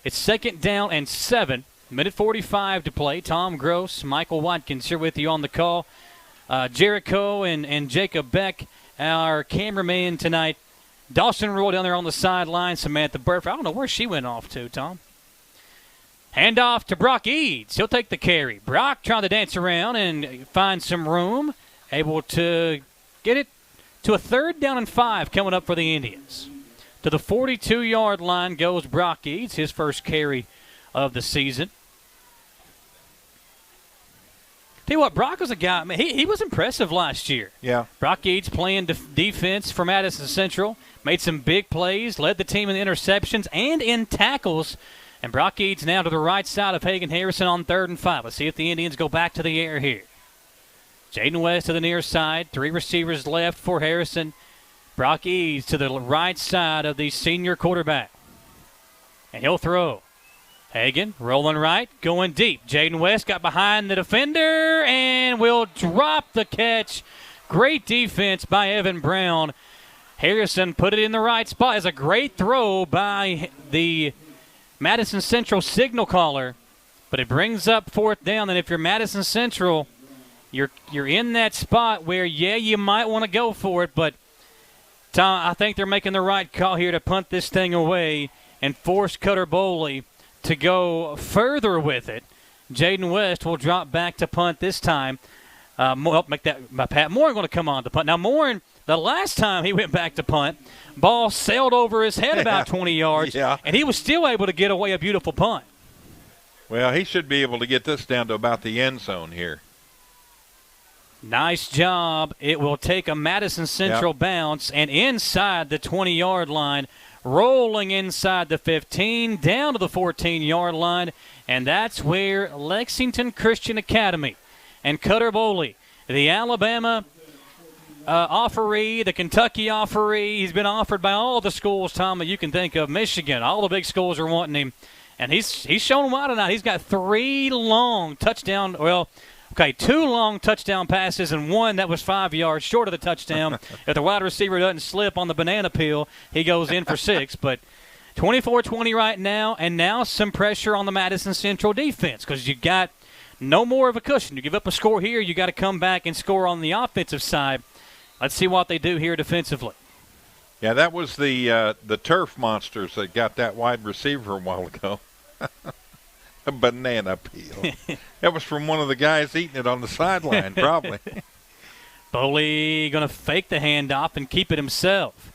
it's 2nd down and 7. 1:45 to play. Tom Gross, Michael Watkins here with you on the call. Jericho and Jacob Beck, our cameraman tonight. Dawson Rule down there on the sideline. Samantha Burf. I don't know where she went off to, Tom. Handoff to Brock Eads. He'll take the carry. Brock trying to dance around and find some room. Able to get it to a 3rd down and 5 coming up for the Indians. To the 42-yard line goes Brock Eads, his first carry of the season. Tell you what, Brock was a guy, man, he was impressive last year. Yeah. Brock Eads playing defense for Madison Central, made some big plays, led the team in interceptions and in tackles. And Brock Eads now to the right side of Hagan Harrison on 3rd and 5. Let's see if the Indians go back to the air here. Jaden West to the near side. 3 receivers left for Harrison. Brock Eads to the right side of the senior quarterback. And he'll throw. Hagan rolling right, going deep. Jaden West got behind the defender and will drop the catch. Great defense by Evan Brown. Harrison put it in the right spot. It's a great throw by the Madison Central signal caller, but it brings up 4th down. And if you're Madison Central, you're in that spot where, yeah, you might want to go for it, but Tom, I think they're making the right call here to punt this thing away and force Cutter Bowley to go further with it. Jaden West will drop back to punt this time. Pat Moore going to come on to punt. Now, Moore, the last time he went back to punt, ball sailed over his head about 20 yards, and he was still able to get away a beautiful punt. Well, he should be able to get this down to about the end zone here. Nice job. It will take a Madison Central bounce and inside the 20-yard line, rolling inside the 15, down to the 14-yard line, and that's where Lexington Christian Academy and Cutter Bowley, the Alabama offeree, the Kentucky offeree, he's been offered by all the schools, Tom, that you can think of. Michigan, all the big schools are wanting him, and he's shown why tonight. He's got 3 long touchdown, two long touchdown passes and one that was 5 yards short of the touchdown. If the wide receiver doesn't slip on the banana peel, he goes in for 6. But 24-20 right now, and now some pressure on the Madison Central defense because you got no more of a cushion. You give up a score here, you got to come back and score on the offensive side. Let's see what they do here defensively. Yeah, that was the turf monsters that got that wide receiver a while ago. A banana peel. That was from one of the guys eating it on the sideline, probably. Bowley going to fake the handoff and keep it himself.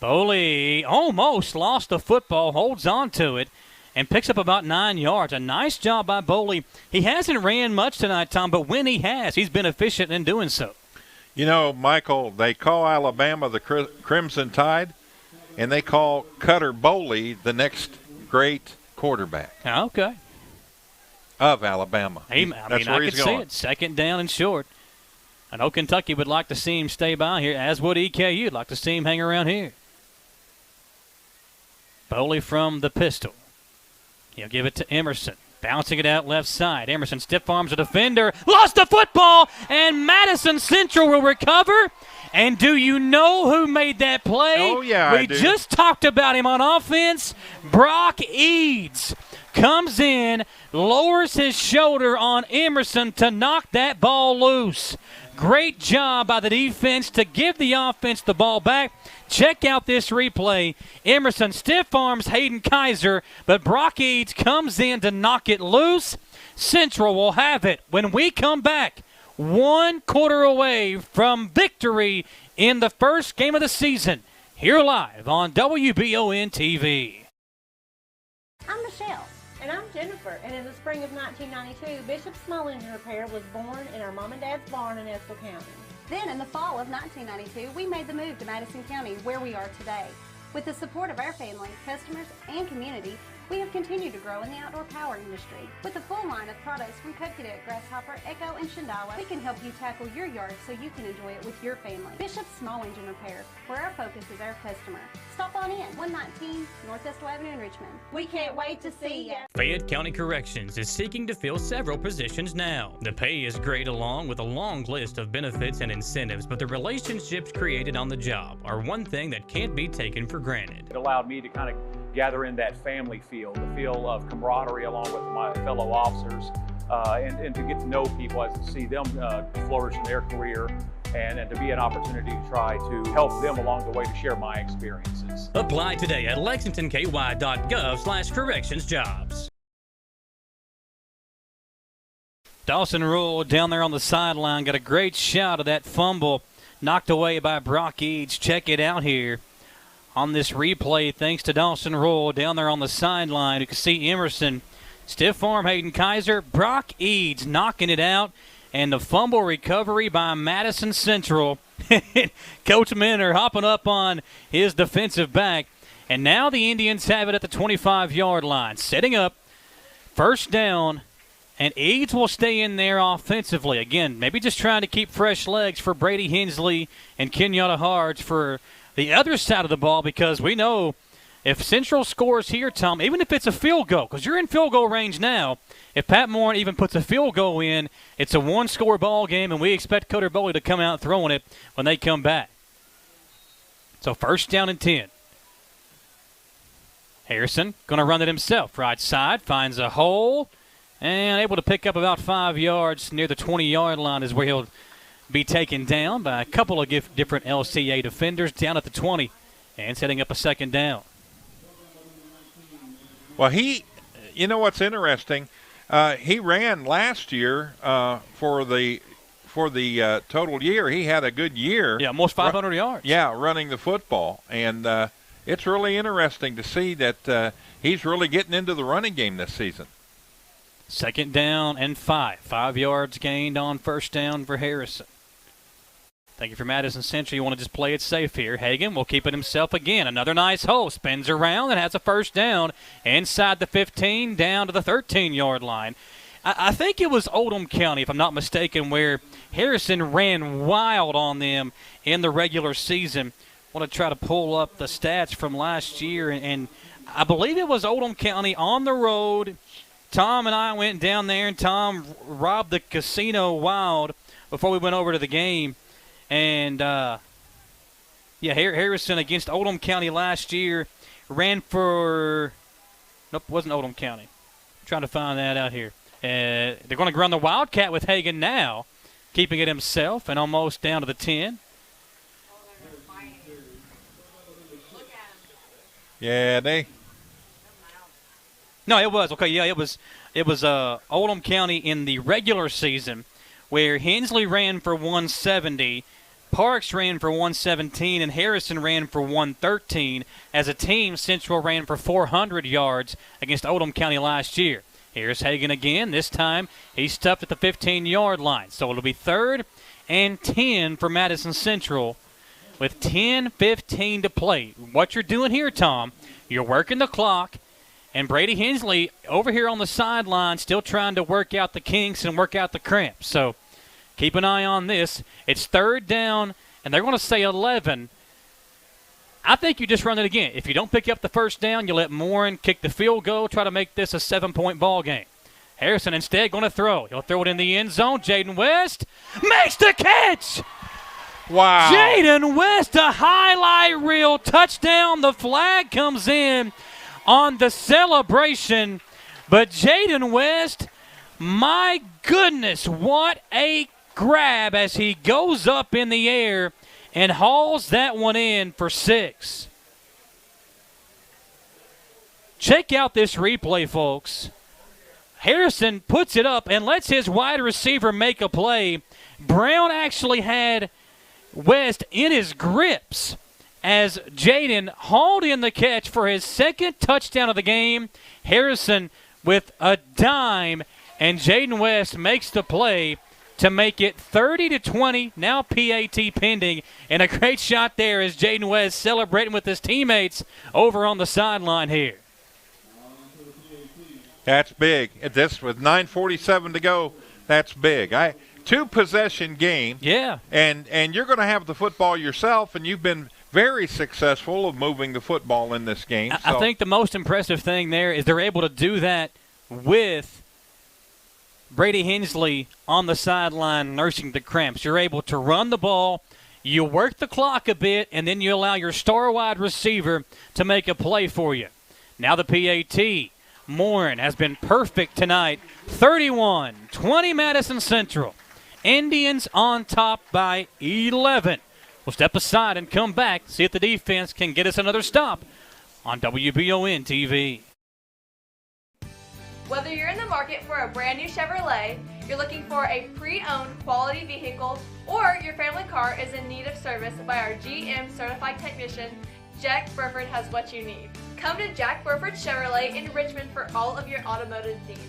Bowley almost lost the football, holds on to it, and picks up about 9 yards. A nice job by Bowley. He hasn't ran much tonight, Tom, but when he has, he's been efficient in doing so. You know, Michael, they call Alabama the Crimson Tide, and they call Cutter Bowley the next great quarterback. Okay. Of Alabama. I That's where I he's could going. see it. 2nd down and short. I know Kentucky would like to see him stay by here, as would EKU. Would like to see him hang around here. Bowley from the pistol. He'll give it to Emerson. Bouncing it out left side. Emerson stiff arms a defender. Lost the football, and Madison Central will recover. And do you know who made that play? Oh, yeah, We just talked about him on offense. Brock Eads comes in, lowers his shoulder on Emerson to knock that ball loose. Great job by the defense to give the offense the ball back. Check out this replay. Emerson stiff arms Hayden Kaiser, but Brock Eads comes in to knock it loose. Central will have it when we come back. 1 quarter away from victory in the first game of the season. Here live on WBON TV. I'm Michelle. And I'm Jennifer, and in the spring of 1992, Bishop Small Engine Repair was born in our mom and dad's barn in Estill County. Then, in the fall of 1992, we made the move to Madison County, where we are today. With the support of our family, customers, and community, we have continued to grow in the outdoor power industry. With a full line of products from Cadet, Grasshopper, Echo, and Shindawa, we can help you tackle your yard so you can enjoy it with your family. Bishop Small Engine Repair, where our focus is our customer. Stop on in, 119 North Estill Avenue in Richmond. We can't wait to see you. Fayette County Corrections is seeking to fill several positions now. The pay is great along with a long list of benefits and incentives, but the relationships created on the job are one thing that can't be taken for granted. It allowed me to kind of gather in that family feel, the feel of camaraderie along with my fellow officers, and to get to know people, as to see them flourish in their career, and to be an opportunity to try to help them along the way to share my experiences. Apply today at lexingtonky.gov/correctionsjobs. Dawson Rule down there on the sideline got a great shot of that fumble knocked away by Brock Eads. Check it out here on this replay thanks to Dawson Rule down there on the sideline. You can see Emerson, stiff arm Hayden Kaiser, Brock Eads knocking it out, and the fumble recovery by Madison Central. Coach Minner hopping up on his defensive back. And now the Indians have it at the 25-yard line, setting up first down. And Eads will stay in there offensively. Again, maybe just trying to keep fresh legs for Brady Hensley and Kenyatta Hards for the other side of the ball, because we know if Central scores here, Tom, even if it's a field goal, because you're in field goal range now, if Pat Moore even puts a field goal in, it's a one-score ball game, and we expect Coder Bowley to come out throwing it when they come back. So first down and 10. Harrison going to run it himself. Right side, finds a hole. And able to pick up about 5 yards near the 20-yard line is where he'll be taken down by a couple of different LCA defenders down at the 20 and setting up a second down. Well, you know what's interesting? He ran last year for the total year. He had a good year. Yeah, almost 500 yards. Yeah, running the football. And it's really interesting to see that he's really getting into the running game this season. Second down and 5. 5 yards gained on first down for Harrison. Thank you for Madison Central. You want to just play it safe here. Hagan will keep it himself again. Another nice hole. Spins around and has a first down inside the 15 down to the 13-yard line. I think it was Oldham County, if I'm not mistaken, where Harrison ran wild on them in the regular season. I want to try to pull up the stats from last year, and I believe it was Oldham County on the road. Tom and I went down there, and Tom robbed the casino wild before we went over to the game. And, Harrison against Oldham County last year ran for – nope, it wasn't Oldham County. I'm trying to find that out here. They're going to run the Wildcat with Hagan now, keeping it himself and almost down to the 10. Yeah, No, it was. Okay, yeah, it was Oldham County in the regular season where Hensley ran for 170, Parks ran for 117, and Harrison ran for 113. As a team, Central ran for 400 yards against Oldham County last year. Here's Hagan again. This time, he's stuffed at the 15-yard line. So it'll be 3rd and 10 for Madison Central with 10:15 to play. What you're doing here, Tom, you're working the clock. And Brady Hensley over here on the sideline still trying to work out the kinks and work out the cramps. So keep an eye on this. It's 3rd down, and they're going to say 11. I think you just run it again. If you don't pick up the first down, you let Morin kick the field goal, try to make this a 7-point ball game. Harrison instead going to throw. He'll throw it in the end zone. Jaden West makes the catch. Wow. Jaden West, a highlight reel touchdown. The flag comes in on the celebration, but Jaden West, my goodness, what a grab as he goes up in the air and hauls that one in for 6. Check out this replay, folks. Harrison puts it up and lets his wide receiver make a play. Brown actually had West in his grips as Jaden hauled in the catch for his 2nd touchdown of the game. Harrison with a dime, and Jaden West makes the play to make it 30-20. Now PAT pending, and a great shot there as Jaden West celebrating with his teammates over on the sideline here. That's big. This with 9:47 to go, that's big. 2-possession game. Yeah. And you're going to have the football yourself, and you've been very successful of moving the football in this game. I think the most impressive thing there is they're able to do that with Brady Hensley on the sideline nursing the cramps. You're able to run the ball, you work the clock a bit, and then you allow your star wide receiver to make a play for you. Now the PAT. Morin has been perfect tonight. 31-20 Madison Central. Indians on top by 11. We'll step aside and come back, see if the defense can get us another stop on WBON TV. Whether you're in the market for a brand new Chevrolet, you're looking for a pre-owned quality vehicle, or your family car is in need of service by our GM certified technician, Jack Burford has what you need. Come to Jack Burford Chevrolet in Richmond for all of your automotive needs.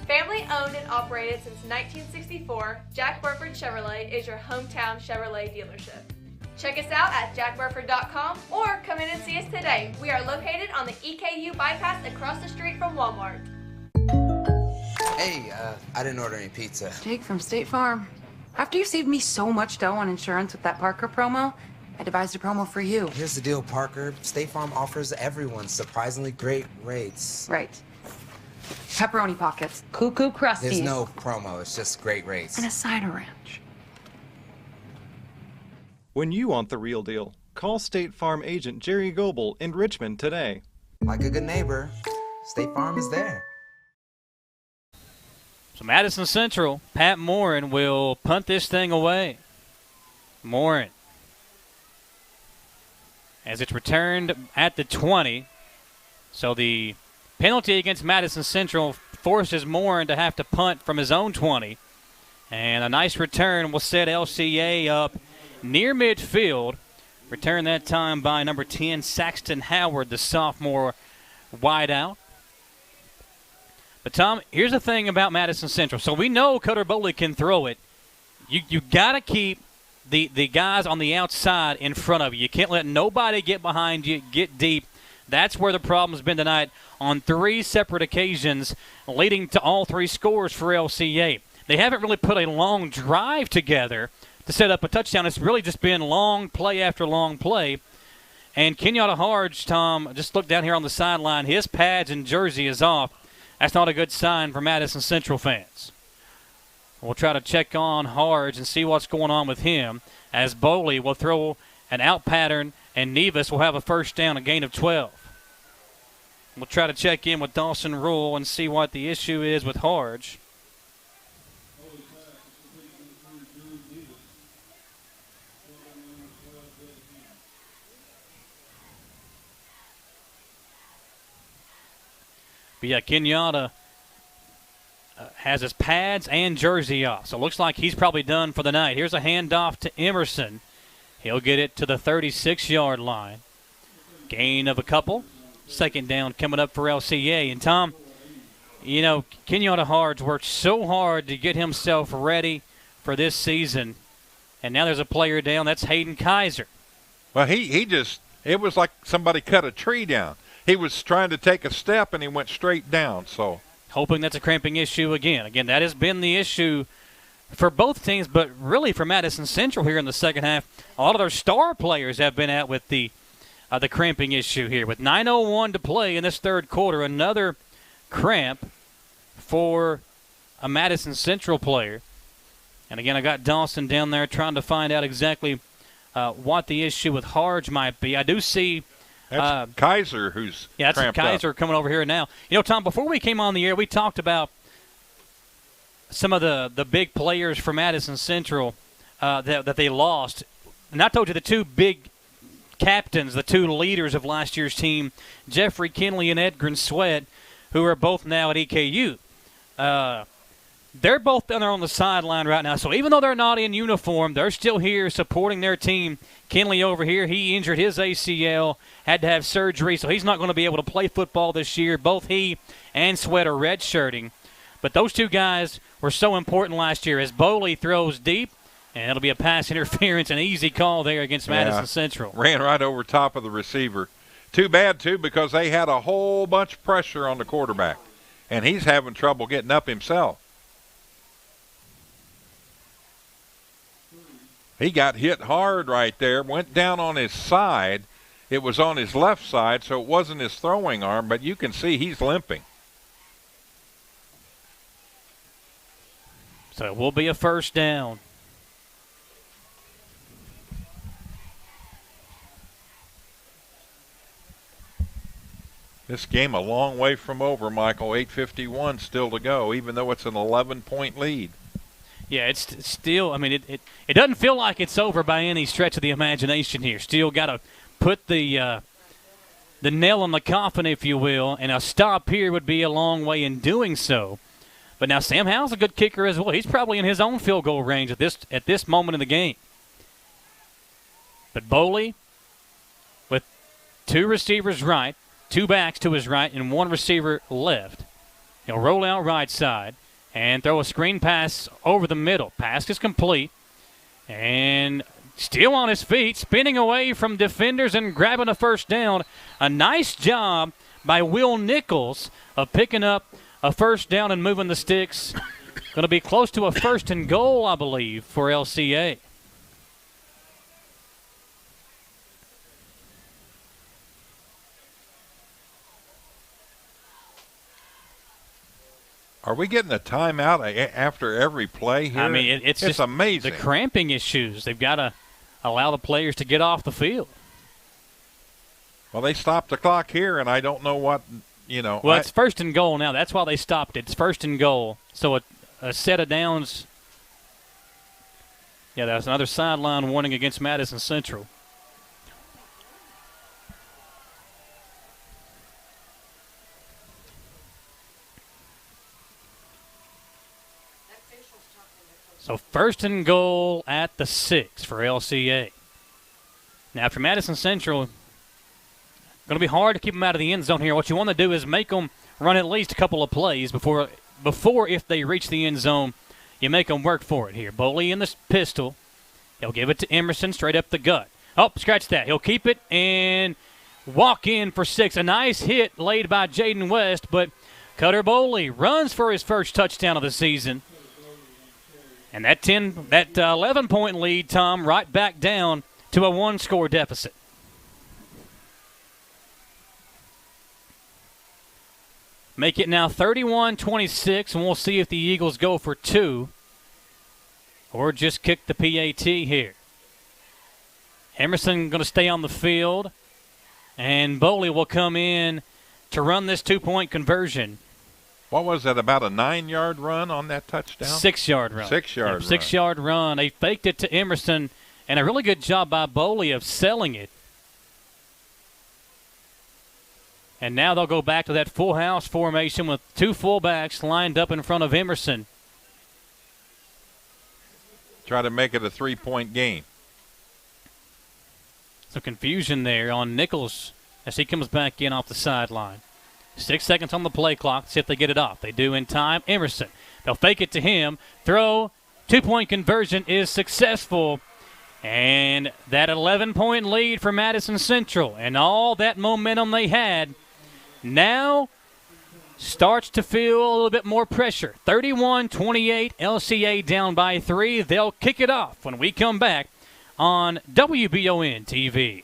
Family owned and operated since 1964, Jack Burford Chevrolet is your hometown Chevrolet dealership. Check us out at jackburford.com or come in and see us today. We are located on the EKU bypass across the street from Walmart. Hey, I didn't order any pizza. Jake from State Farm. After you saved me so much dough on insurance with that Parker promo, I devised a promo for you. Here's the deal, Parker. State Farm offers everyone surprisingly great rates. Right. Pepperoni pockets, cuckoo crusties. There's no promo, it's just great rates. And a cider ranch. When you want the real deal, call State Farm agent Jerry Goebel in Richmond today. Like a good neighbor, State Farm is there. So Madison Central, Pat Morin will punt this thing away. Morin, as it's returned at the 20. So the penalty against Madison Central forces Morin to have to punt from his own 20. And a nice return will set LCA up near midfield. Return that time by number 10, Saxton Howard, the sophomore wideout. But, Tom, here's the thing about Madison Central. So we know Cutter Bowley can throw it. You got to keep the guys on the outside in front of you. You can't let nobody get behind you, get deep. That's where the problem's been tonight on 3 separate occasions, leading to all 3 scores for LCA. They haven't really put a long drive together to set up a touchdown. It's really just been long play after long play. And Kenyatta Harge, Tom, just look down here on the sideline. His pads and jersey is off. That's not a good sign for Madison Central fans. We'll try to check on Harge and see what's going on with him, as Bowley will throw an out pattern and Nevis will have a first down, a gain of 12. We'll try to check in with Dawson Rule and see what the issue is with Harge. But yeah, Kenyatta has his pads and jersey off. So it looks like he's probably done for the night. Here's a handoff to Emerson. He'll get it to the 36-yard line. Gain of a couple. Second down coming up for LCA. And, Tom, you know, Kenyatta Harge worked so hard to get himself ready for this season. And now there's a player down. That's Hayden Kaiser. Well, he just – it was like somebody cut a tree down. He was trying to take a step, and he went straight down. So, hoping that's a cramping issue again. Again, that has been the issue for both teams, but really for Madison Central here in the second half. A lot of their star players have been out with the cramping issue here. With 9:01 to play in this third quarter, another cramp for a Madison Central player. And again, I got Dawson down there trying to find out exactly what the issue with Harge might be. I do see that's Kaiser who's that's cramped Kaiser up. coming over here now. You know, Tom, before we came on the air, we talked about some of the big players for Madison Central that they lost. And I told you the 2 big captains, the 2 leaders of last year's team, Jeffrey Kinley and Edgren Sweat, who are both now at EKU. They're both down there on the sideline right now. So even though they're not in uniform, they're still here supporting their team. Kinley over here, he injured his ACL, had to have surgery, so he's not going to be able to play football this year. Both he and Sweat are redshirting. But those 2 guys were so important last year as Bowley throws deep, and it'll be a pass interference, an easy call there against Madison Central. Ran right over top of the receiver. Too bad, too, because they had a whole bunch of pressure on the quarterback, and he's having trouble getting up himself. He got hit hard right there, went down on his side. It was on his left side, so it wasn't his throwing arm, but you can see he's limping. So it will be a first down. This game a long way from over, Michael. 8:51 still to go, even though it's an 11-point lead. Yeah, it's still, I mean, it doesn't feel like it's over by any stretch of the imagination here. Still got to put the the nail in the coffin, if you will, and a stop here would be a long way in doing so. But now Sam Howell's a good kicker as well. He's probably in his own field goal range at this moment in the game. But Boley with two receivers right, two backs to his right, and one receiver left. He'll roll out right side and throw a screen pass over the middle. Pass is complete. And still on his feet, spinning away from defenders and grabbing a first down. A nice job by Will Nichols of picking up a first down and moving the sticks. Going to be close to a 1st and goal, I believe, for LCA. Are we getting a timeout after every play here? I mean, it's just amazing. The cramping issues. They've got to allow the players to get off the field. Well, they stopped the clock here, and I don't know what, Well, it's 1st and goal now. That's why they stopped it. It's 1st and goal. So a set of downs. Yeah, that's another sideline warning against Madison Central. So 1st and goal at the 6 for LCA. Now, for Madison Central, going to be hard to keep them out of the end zone here. What you want to do is make them run at least a couple of plays before if they reach the end zone, you make them work for it here. Boley in the pistol. He'll give it to Emerson straight up the gut. Oh, scratch that. He'll keep it and walk in for 6. A nice hit laid by Jaden West, but Cutter Boley runs for his first touchdown of the season. And that 11-point lead, Tom, right back down to a 1-score deficit. Make it now 31-26, and we'll see if the Eagles go for 2 or just kick the PAT here. Emerson going to stay on the field, and Boley will come in to run this 2-point conversion. What was that, about a 9-yard run on that touchdown? 6-yard run. 6-yard run. 6-yard run. They faked it to Emerson, and a really good job by Boley of selling it. And now they'll go back to that full house formation with 2 fullbacks lined up in front of Emerson. Try to make it a 3-point game. Some confusion there on Nichols as he comes back in off the sideline. 6 seconds on the play clock. See if they get it off. They do in time. Emerson. They'll fake it to him. Throw. 2-point conversion is successful. And that 11-point lead for Madison Central and all that momentum they had now starts to feel a little bit more pressure. 31-28. LCA down by 3. They'll kick it off when we come back on WBON TV.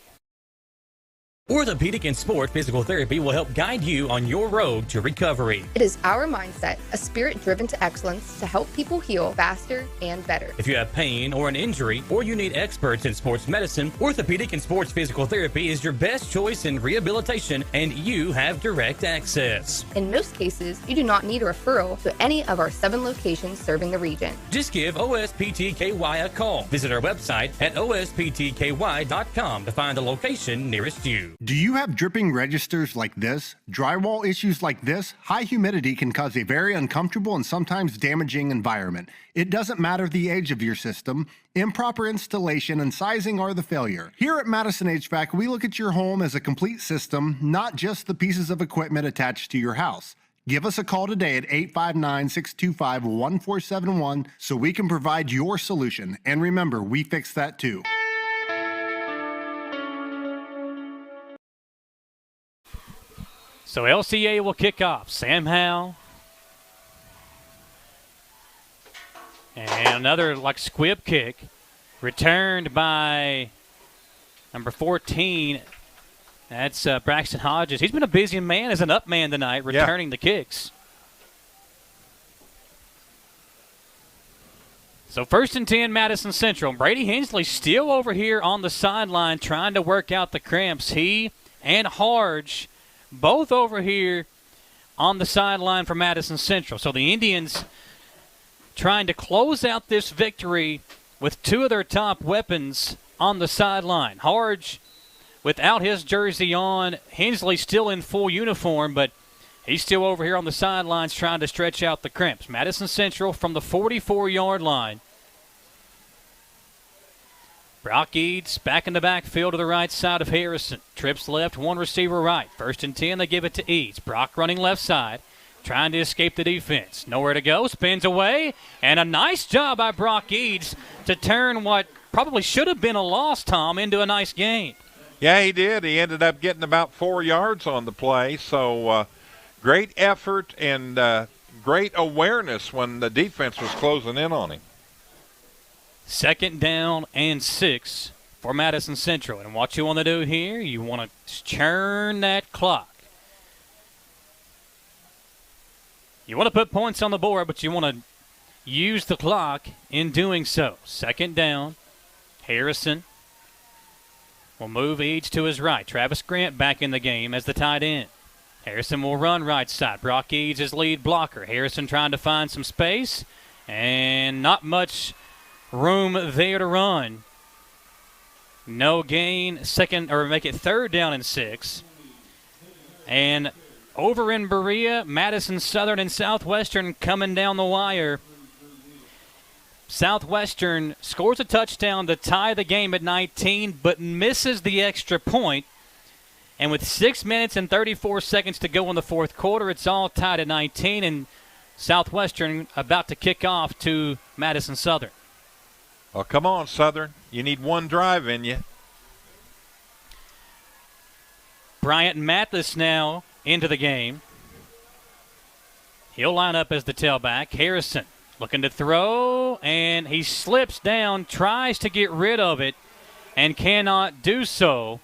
Orthopedic and Sport Physical Therapy will help guide you on your road to recovery. It is our mindset, a spirit driven to excellence to help people heal faster and better. If you have pain or an injury, or you need experts in sports medicine, Orthopedic and Sports Physical Therapy is your best choice in rehabilitation, and you have direct access. In most cases, you do not need a referral to any of our 7 locations serving the region. Just give OSPTKY a call. Visit our website at osptky.com to find the location nearest you. Do you have dripping registers like this? Drywall issues like this? High humidity can cause a very uncomfortable and sometimes damaging environment. It doesn't matter the age of your system. Improper installation and sizing are the failure. Here at Madison HVAC, we look at your home as a complete system, not just the pieces of equipment attached to your house. Give us a call today at 859-625-1471 so we can provide your solution. And remember, we fix that too. So LCA will kick off. Sam Howell. And another squib kick. Returned by number 14. That's Braxton Hodges. He's been a busy man as an up man tonight, returning the kicks. So 1st and 10, Madison Central. Brady Hensley still over here on the sideline trying to work out the cramps. He and Harge both over here on the sideline for Madison Central. So the Indians trying to close out this victory with 2 of their top weapons on the sideline. Harge without his jersey on. Hensley still in full uniform, but he's still over here on the sidelines trying to stretch out the crimps. Madison Central from the 44-yard line. Brock Eads back in the backfield to the right side of Harrison. Trips left, one receiver right. 1st and 10, they give it to Eads. Brock running left side, trying to escape the defense. Nowhere to go, spins away, and a nice job by Brock Eads to turn what probably should have been a loss, Tom, into a nice gain. Yeah, he did. He ended up getting about 4 yards on the play, so great effort and great awareness when the defense was closing in on him. 2nd down and 6 for Madison Central. And what you want to do here, you want to churn that clock. You want to put points on the board, but you want to use the clock in doing so. 2nd down. Harrison will move Eads to his right. Travis Grant back in the game as the tight end. Harrison will run right side. Brock Eads is lead blocker. Harrison trying to find some space, and not much room there to run. No gain. Make it 3rd down and 6. And over in Berea, Madison Southern and Southwestern coming down the wire. Southwestern scores a touchdown to tie the game at 19, but misses the extra point. And with 6 minutes and 34 seconds to go in the 4th quarter, it's all tied at 19, and Southwestern about to kick off to Madison Southern. Well, come on, Southern. You need one drive in you. Bryant Mathis now into the game. He'll line up as the tailback. Harrison looking to throw, and he slips down, tries to get rid of it, and cannot do so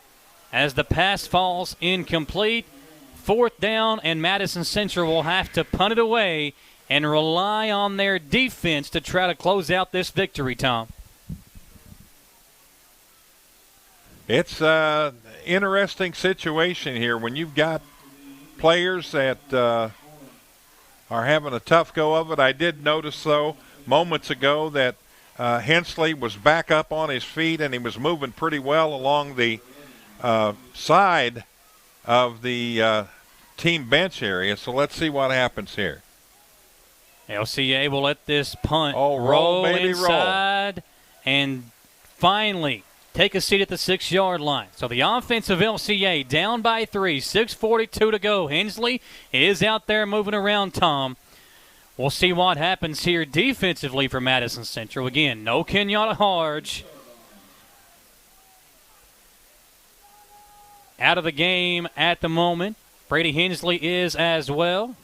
as the pass falls incomplete. 4th down, and Madison Central will have to punt it away and rely on their defense to try to close out this victory, Tom. It's an interesting situation here when you've got players that are having a tough go of it. I did notice, though, moments ago that Hensley was back up on his feet, and he was moving pretty well along the side of the team bench area. So let's see what happens here. LCA will let this punt roll baby, inside and finally take a seat at the 6-yard line. So the offense of LCA down by 3, 6:42 to go. Hensley is out there moving around, Tom. We'll see what happens here defensively for Madison Central. Again, no Kenyatta Harge. Out of the game at the moment. Brady Hensley is as well.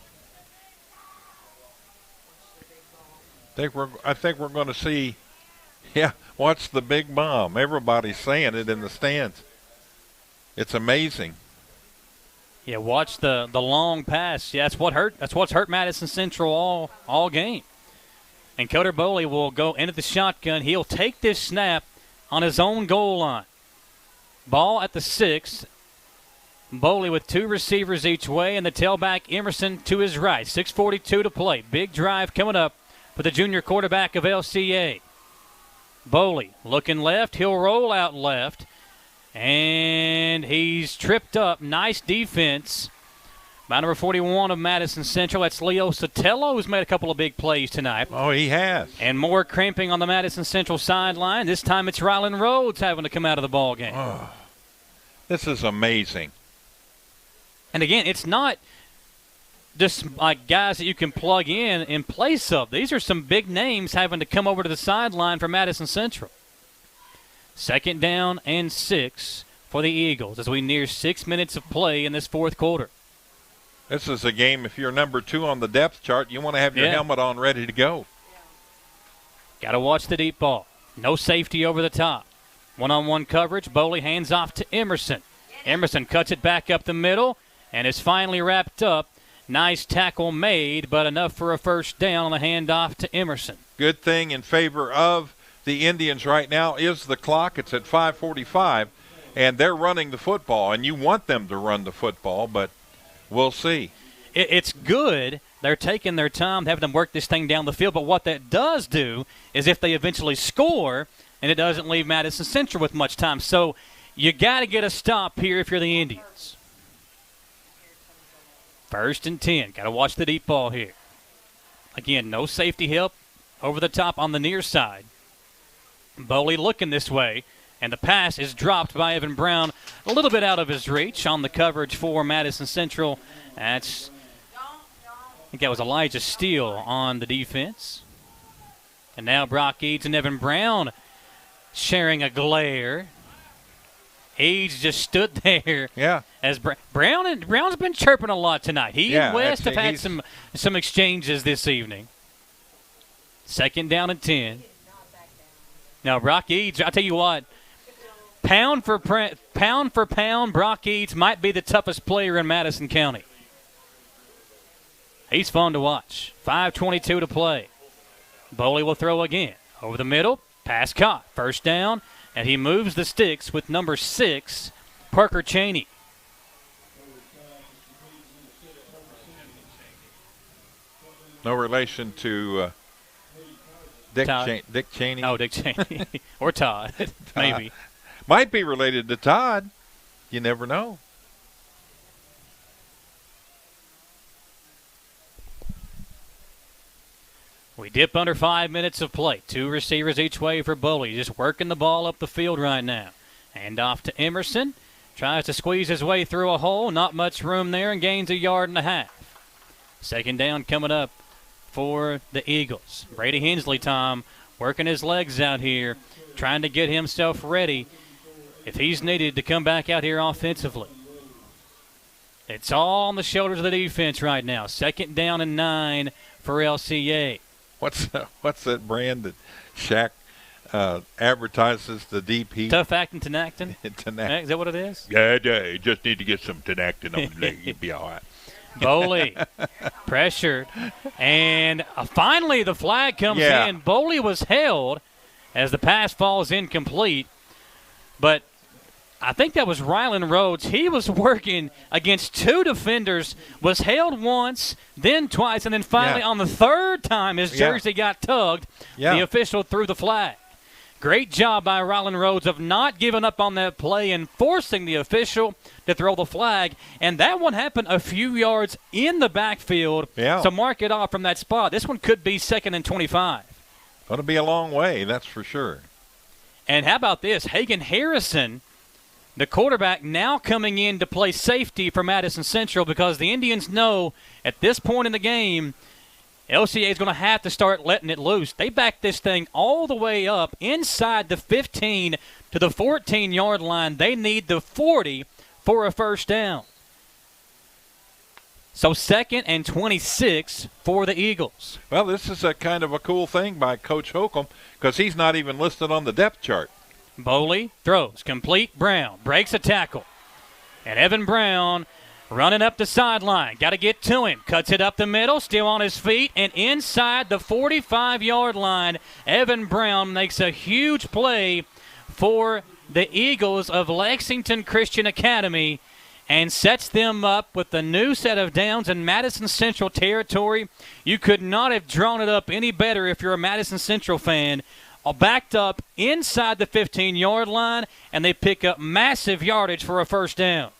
I think we're going to see, what's the big bomb? Everybody's saying it in the stands. It's amazing. Yeah, watch the long pass. Yeah, that's what's hurt Madison Central all game. And Coder Boley will go into the shotgun. He'll take this snap on his own goal line. Ball at the 6. Boley with 2 receivers each way, and the tailback Emerson to his right. 6:42 to play. Big drive coming up for the junior quarterback of LCA. Boley looking left. He'll roll out left. And he's tripped up. Nice defense by number 41 of Madison Central. That's Leo Sotelo, who's made a couple of big plays tonight. Oh, he has. And more cramping on the Madison Central sideline. This time it's Rylan Rhodes having to come out of the ball game. Oh, this is amazing. And again, it's not just like guys that you can plug in place of. These are some big names having to come over to the sideline for Madison Central. 2nd down and 6 for the Eagles as we near 6 minutes of play in this 4th quarter. This is a game, if you're number 2 on the depth chart, you want to have your helmet on ready to go. Got to watch the deep ball. No safety over the top. One-on-one coverage. Boley hands off to Emerson. Emerson cuts it back up the middle and is finally wrapped up. Nice tackle made, but enough for a 1st down on the handoff to Emerson. Good thing in favor of the Indians right now is the clock. It's at 5:45, and they're running the football, and you want them to run the football, but we'll see. It's good. They're taking their time, having them work this thing down the field, but what that does do is if they eventually score, and it doesn't leave Madison Central with much time. So You got to get a stop here if you're the Indians. 1st and 10. Got to watch the deep ball here. Again, no safety help over the top on the near side. Boley looking this way, and the pass is dropped by Evan Brown a little bit out of his reach on the coverage for Madison Central. I think that was Elijah Steele on the defense. And now Brock Eads and Evan Brown sharing a glare. Eads just stood there. Yeah. As Brown's been chirping a lot tonight. He and West have had some exchanges this evening. 2nd down and 10. Now Brock Eads, I'll tell you what, pound for pound, Brock Eads might be the toughest player in Madison County. He's fun to watch. 5:22 to play. Boley will throw again. Over the middle, pass caught. 1st down. And he moves the sticks with number 6, Parker Cheney. No relation to Dick Cheney. Oh, Dick Cheney. Or Todd, maybe. Might be related to Todd. You never know. We dip under 5 minutes of play. 2 receivers each way for Boley. Just working the ball up the field right now. Hand off to Emerson. Tries to squeeze his way through a hole. Not much room there and gains 1.5 yards. 2nd down coming up for the Eagles. Brady Hensley, Tom, working his legs out here, trying to get himself ready if he's needed to come back out here offensively. It's all on the shoulders of the defense right now. 2nd down and 9 for LCA. What's that brand that Shaq advertises the deep heat? Tough acting Tenactin? Tenactin. Is that what it is? Yeah, you just need to get some Tenactin on the leg. You'll be all right. Boley pressured. And finally the flag comes in. Boley was held as the pass falls incomplete. But I think that was Rylan Rhodes. He was working against 2 defenders, was held once, then twice, and then finally on the 3rd time his jersey got tugged, the official threw the flag. Great job by Rylan Rhodes of not giving up on that play and forcing the official to throw the flag. And that one happened a few yards in the backfield. So mark it off from that spot. This one could be 2nd and 25. Going to be a long way, that's for sure. And how about this? Hagan Harrison, the quarterback, now coming in to play safety for Madison Central because the Indians know at this point in the game LCA is going to have to start letting it loose. They backed this thing all the way up inside the 15 to the 14-yard line. They need the 40 for a 1st down. So 2nd and 26 for the Eagles. Well, this is a kind of a cool thing by Coach Holcomb because he's not even listed on the depth chart. Boley throws, complete. Brown breaks a tackle. And Evan Brown running up the sideline. Got to get to him. Cuts it up the middle, still on his feet. And inside the 45-yard line, Evan Brown makes a huge play for the Eagles of Lexington Christian Academy and sets them up with a new set of downs in Madison Central territory. You could not have drawn it up any better if you're a Madison Central fan. Backed up inside the 15-yard line, and they pick up massive yardage for a 1st down.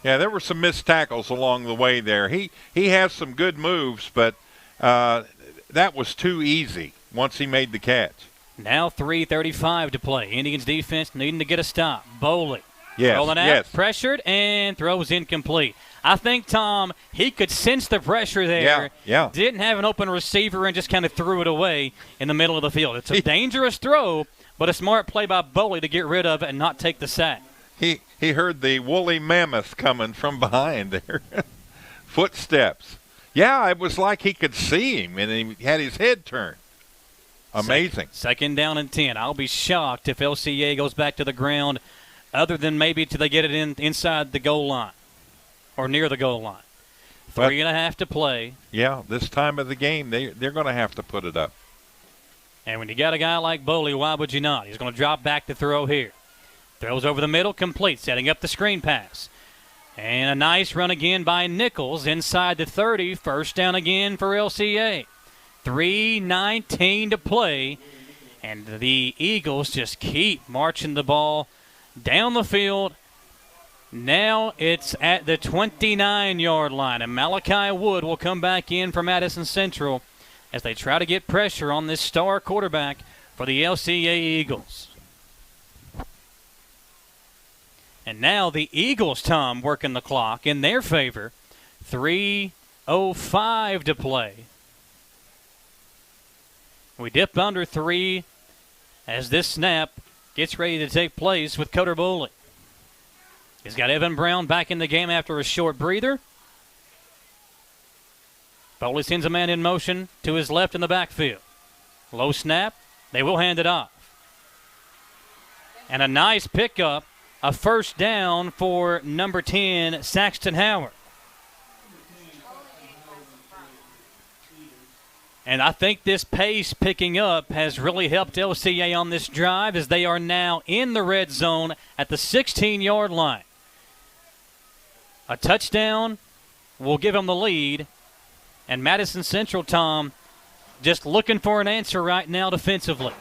Yeah, there were some missed tackles along the way there. He has some good moves, but that was too easy once he made the catch. Now 3:35 to play. Indians defense needing to get a stop. Boley rolling out, pressured, and throws incomplete. I think, Tom, he could sense the pressure there. Didn't have an open receiver and just kind of threw it away in the middle of the field. It's a dangerous throw, but a smart play by Boley to get rid of it and not take the sack. He heard the woolly mammoth coming from behind there. Footsteps. Yeah, it was like he could see him, and he had his head turned. Amazing. 2nd down and 10. I'll be shocked if LCA goes back to the ground other than maybe till they get it inside the goal line or near the goal line. 3.5 to play. Yeah, this time of the game, they're going to have to put it up. And when you got a guy like Boley, why would you not? He's going to drop back to throw here. Throws over the middle, complete, setting up the screen pass. And a nice run again by Nichols inside the 30. 1st down again for LCA. 3:19 to play And the Eagles just keep marching the ball down the field. Now it's at the 29-yard line, and Malachi Wood will come back in for Madison Central as they try to get pressure on this star quarterback for the LCA Eagles. And now the Eagles, Tom, working the clock in their favor. 3:05 to play. We dip under 3 as this snap gets ready to take place with Coder Bowley. He's got Evan Brown back in the game after a short breather. Bowley sends a man in motion to his left in the backfield. Low snap. They will hand it off. And a nice pickup, a first down for number 10, Saxton Howard. And I think this pace picking up has really helped LCA on this drive as they are now in the red zone at the 16-yard line. A touchdown will give them the lead. And Madison Central, Tom, just looking for an answer right now defensively.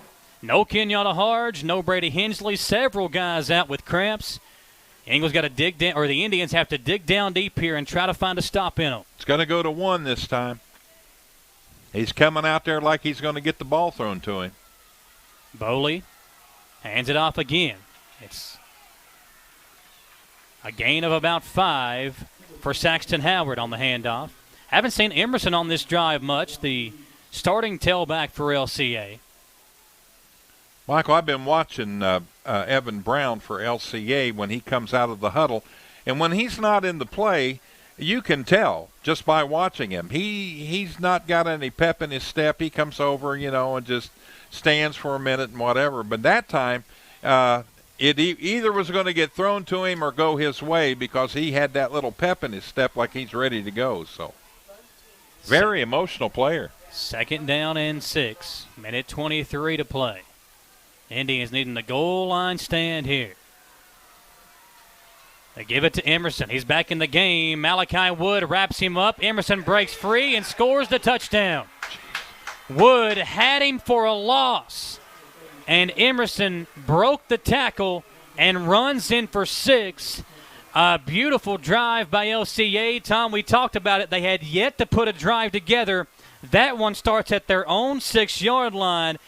No Kenyatta Harge, no Brady Hensley, several guys out with cramps. Ingles got to dig down, or the Indians have to dig down deep here and try to find a stop in them. It's going to go to 1 this time. He's coming out there like he's going to get the ball thrown to him. Bowley hands it off again. It's a gain of about 5 for Saxton Howard on the handoff. Haven't seen Emerson on this drive much, the starting tailback for LCA. Michael, I've been watching Evan Brown for LCA when he comes out of the huddle. And when he's not in the play, you can tell just by watching him. He's not got any pep in his step. He comes over, and just stands for a minute and whatever. But that time, it either was going to get thrown to him or go his way because he had that little pep in his step like he's ready to go. So, very emotional player. 2nd down and 6. Minute 23 to play. Indians needing the goal line stand here. They give it to Emerson. He's back in the game. Malachi Wood wraps him up. Emerson breaks free and scores the touchdown. Wood had him for a loss. And Emerson broke the tackle and runs in for 6. A beautiful drive by LCA. Tom, we talked about it. They had yet to put a drive together. That one starts at their own 6-yard line.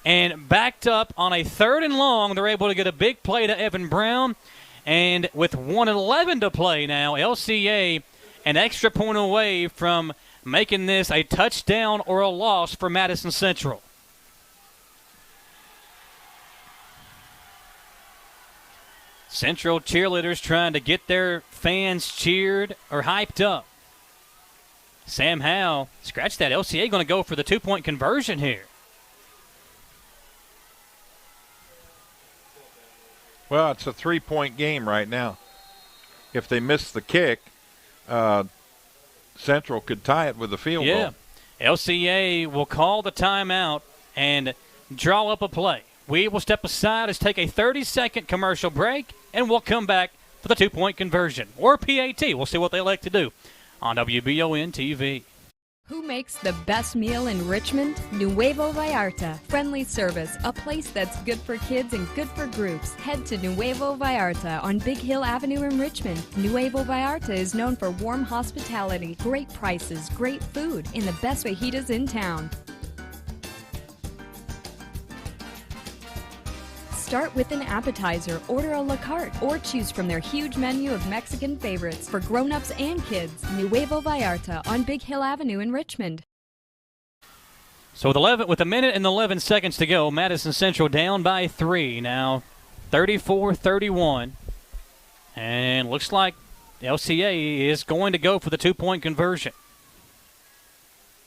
And backed up on a 3rd and long, they're able to get a big play to Evan Brown. And with 1:11 to play now, LCA an extra point away from making this a touchdown or a loss for Madison Central. Central cheerleaders trying to get their fans cheered or hyped up. Sam Howe, scratch that. LCA going to go for the 2-point conversion here. Well, it's a 3-point game right now. If they miss the kick, Central could tie it with a field goal. LCA will call the timeout and draw up a play. We will step aside, let's take a 30-second commercial break, and we'll come back for the 2-point conversion. Or PAT. We'll see what they like to do on WBON TV. Who makes the best meal in Richmond? Nuevo Vallarta. Friendly service, a place that's good for kids and good for groups. Head to Nuevo Vallarta on Big Hill Avenue in Richmond. Nuevo Vallarta is known for warm hospitality, great prices, great food, and the best fajitas in town. Start with an appetizer, order a la carte, or choose from their huge menu of Mexican favorites for grown-ups and kids. Nuevo Vallarta on Big Hill Avenue in Richmond. So with a minute and 11 seconds to go, Madison Central down by 3 now, 34-31. And looks like LCA is going to go for the 2-point conversion.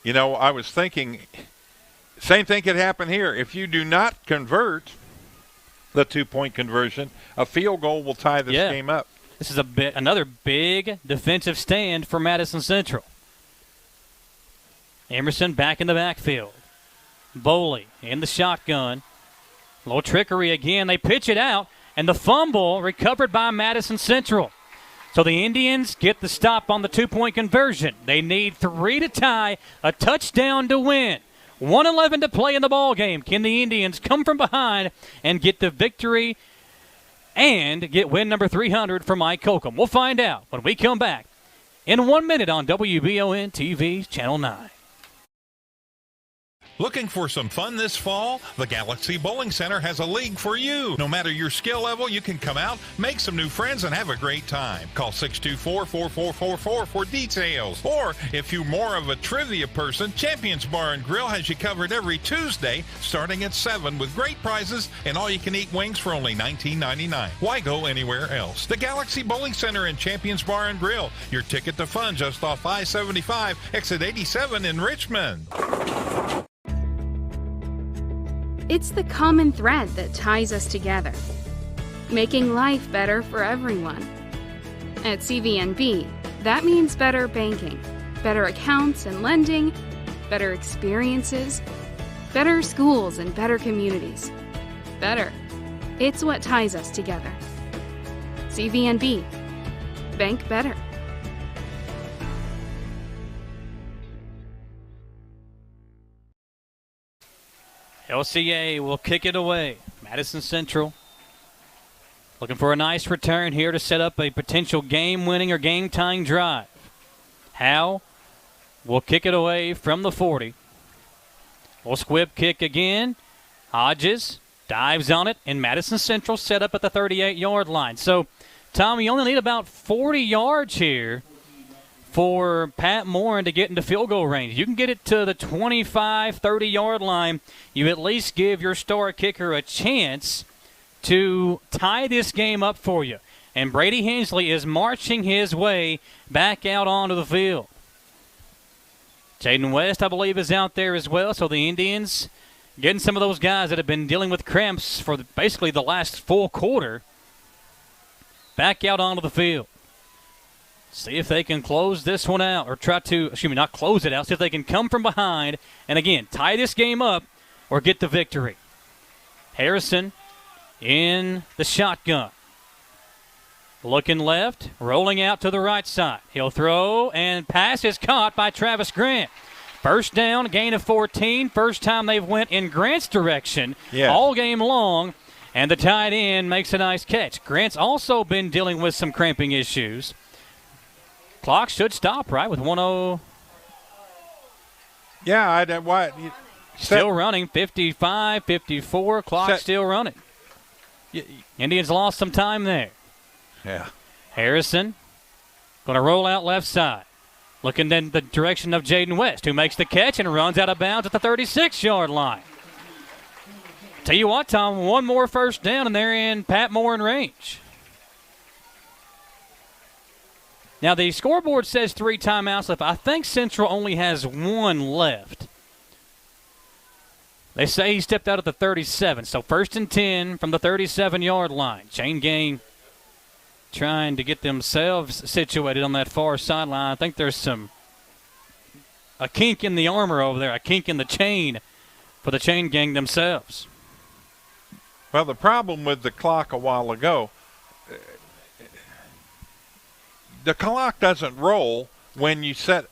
I was thinking, same thing could happen here. If you do not convert the 2-point conversion, a field goal will tie this game up. This is another big defensive stand for Madison Central. Emerson back in the backfield. Bowley in the shotgun. A little trickery again. They pitch it out, and the fumble recovered by Madison Central. So the Indians get the stop on the 2-point conversion. They need 3 to tie, a touchdown to win. 1:11 to play in the ball game. Can the Indians come from behind and get the victory and get win number 300 for Mike Kocham? We'll find out when we come back in 1 minute on WBON TV, Channel 9. Looking for some fun this fall? The Galaxy Bowling Center has a league for you. No matter your skill level, you can come out, make some new friends, and have a great time. Call 624-4444 for details. Or, if you're more of a trivia person, Champions Bar and Grill has you covered every Tuesday, starting at 7 with great prizes and all-you-can-eat wings for only $19.99. Why go anywhere else? The Galaxy Bowling Center and Champions Bar and Grill, your ticket to fun just off I-75, exit 87 in Richmond. It's the common thread that ties us together, making life better for everyone. At CVNB, that means better banking, better accounts and lending, better experiences, better schools and better communities. Better. It's what ties us together. CVNB. Bank better. LCA will kick it away. Madison Central looking for a nice return here to set up a potential game-winning or game-tying drive. Howe will kick it away from the 40. Will squib kick again. Hodges dives on it, and Madison Central set up at the 38-yard line. So, Tom, you only need about 40 yards here for Pat Morin to get into field goal range. You can get it to the 25, 30-yard line. You at least give your star kicker a chance to tie this game up for you. And Brady Hensley is marching his way back out onto the field. Jaden West, I believe, is out there as well. So the Indians getting some of those guys that have been dealing with cramps for basically the last full quarter back out onto the field. See if they can close this one out, or not close it out. See if they can come from behind and, again, tie this game up or get the victory. Harrison in the shotgun. Looking left, rolling out to the right side. He'll throw, and pass is caught by Travis Grant. First down, gain of 14. First time they've went in Grant's direction all game long, and the tight end makes a nice catch. Grant's also been dealing with some cramping issues. Clock should stop, right, with 1-0. Yeah, still running, 55, 54. Clock still running. Indians lost some time there. Yeah. Harrison going to roll out left side. Looking in the direction of Jaden West, who makes the catch and runs out of bounds at the 36-yard line. Tell you what, Tom, one more first down, and they're in Pat Morin range. Now, the scoreboard says 3 timeouts left. I think Central only has 1 left. They say he stepped out at the 37, so 1st and 10 from the 37-yard line. Chain gang trying to get themselves situated on that far sideline. I think there's a kink in the armor over there, a kink in the chain for the chain gang themselves. Well, the problem with the clock a while ago, the clock doesn't roll when you set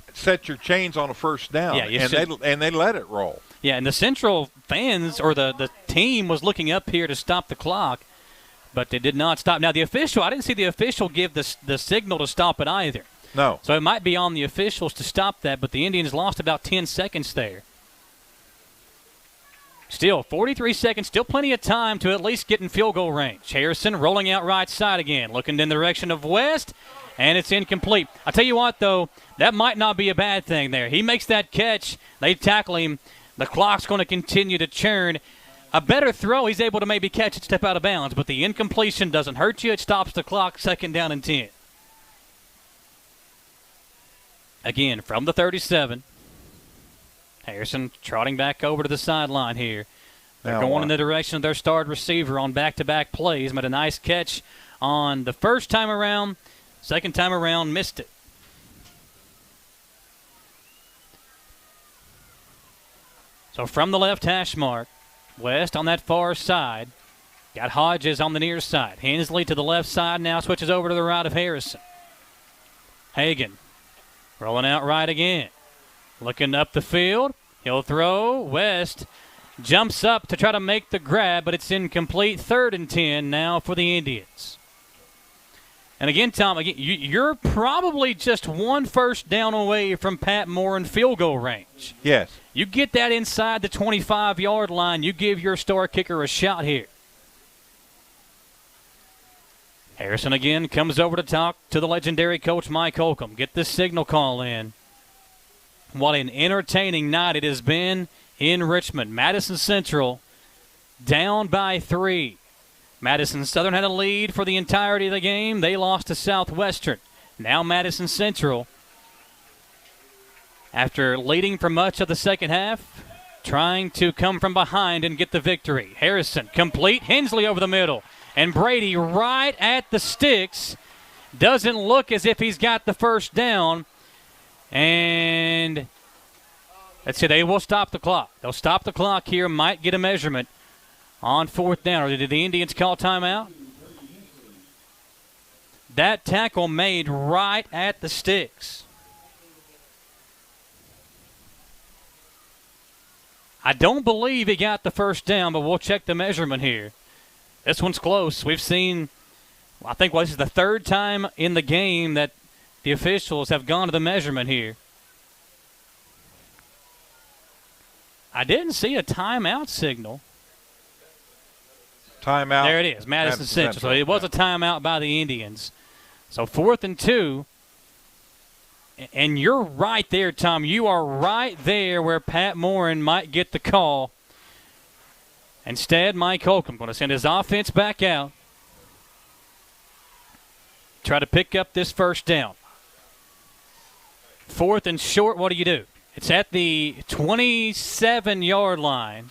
your chains on a first down, and they let it roll. Yeah, and the Central fans, or the team, was looking up here to stop the clock, but they did not stop. Now, the official, I didn't see the official give the signal to stop it either. No. So it might be on the officials to stop that, but the Indians lost about 10 seconds there. Still, 43 seconds, still plenty of time to at least get in field goal range. Harrison rolling out right side again, looking in the direction of West, and it's incomplete. I'll tell you what, though, that might not be a bad thing there. He makes that catch. They tackle him. The clock's going to continue to churn. A better throw, he's able to maybe catch it, step out of bounds, but the incompletion doesn't hurt you. It stops the clock, 2nd down and 10. Again, from the 37. Harrison trotting back over to the sideline here. They're going in the direction of their starred receiver on back-to-back plays. Made a nice catch on the first time around. Second time around, missed it. So from the left hash mark, West on that far side. Got Hodges on the near side. Hensley to the left side now switches over to the right of Harrison. Hagan rolling out right again. Looking up the field. He'll throw. West jumps up to try to make the grab, but it's incomplete. 3rd and 10 now for the Indians. And again, Tom, you're probably just one first down away from Pat Moore in field goal range. Yes. You get that inside the 25-yard line, you give your star kicker a shot here. Harrison again comes over to talk to the legendary coach Mike Holcomb. Get the signal call in. What an entertaining night it has been in Richmond. Madison Central down by 3. Madison Southern had a lead for the entirety of the game. They lost to Southwestern. Now Madison Central, after leading for much of the second half, trying to come from behind and get the victory. Harrison complete. Hensley over the middle. And Brady right at the sticks. Doesn't look as if he's got the first down. And that's it. They will stop the clock. They'll stop the clock here. Might get a measurement on 4th down. Or did the Indians call timeout? That tackle made right at the sticks. I don't believe he got the first down, but we'll check the measurement here. This one's close. We've seen, I think this is the 3rd time in the game that the officials have gone to the measurement here. I didn't see a timeout signal. Timeout. There it is, Madison Central. So it was a timeout by the Indians. So 4th and 2. And you're right there, Tom. You are right there where Pat Morin might get the call. Instead, Mike Holcomb going to send his offense back out. Try to pick up this first down. 4th and short, what do? It's at the 27-yard line.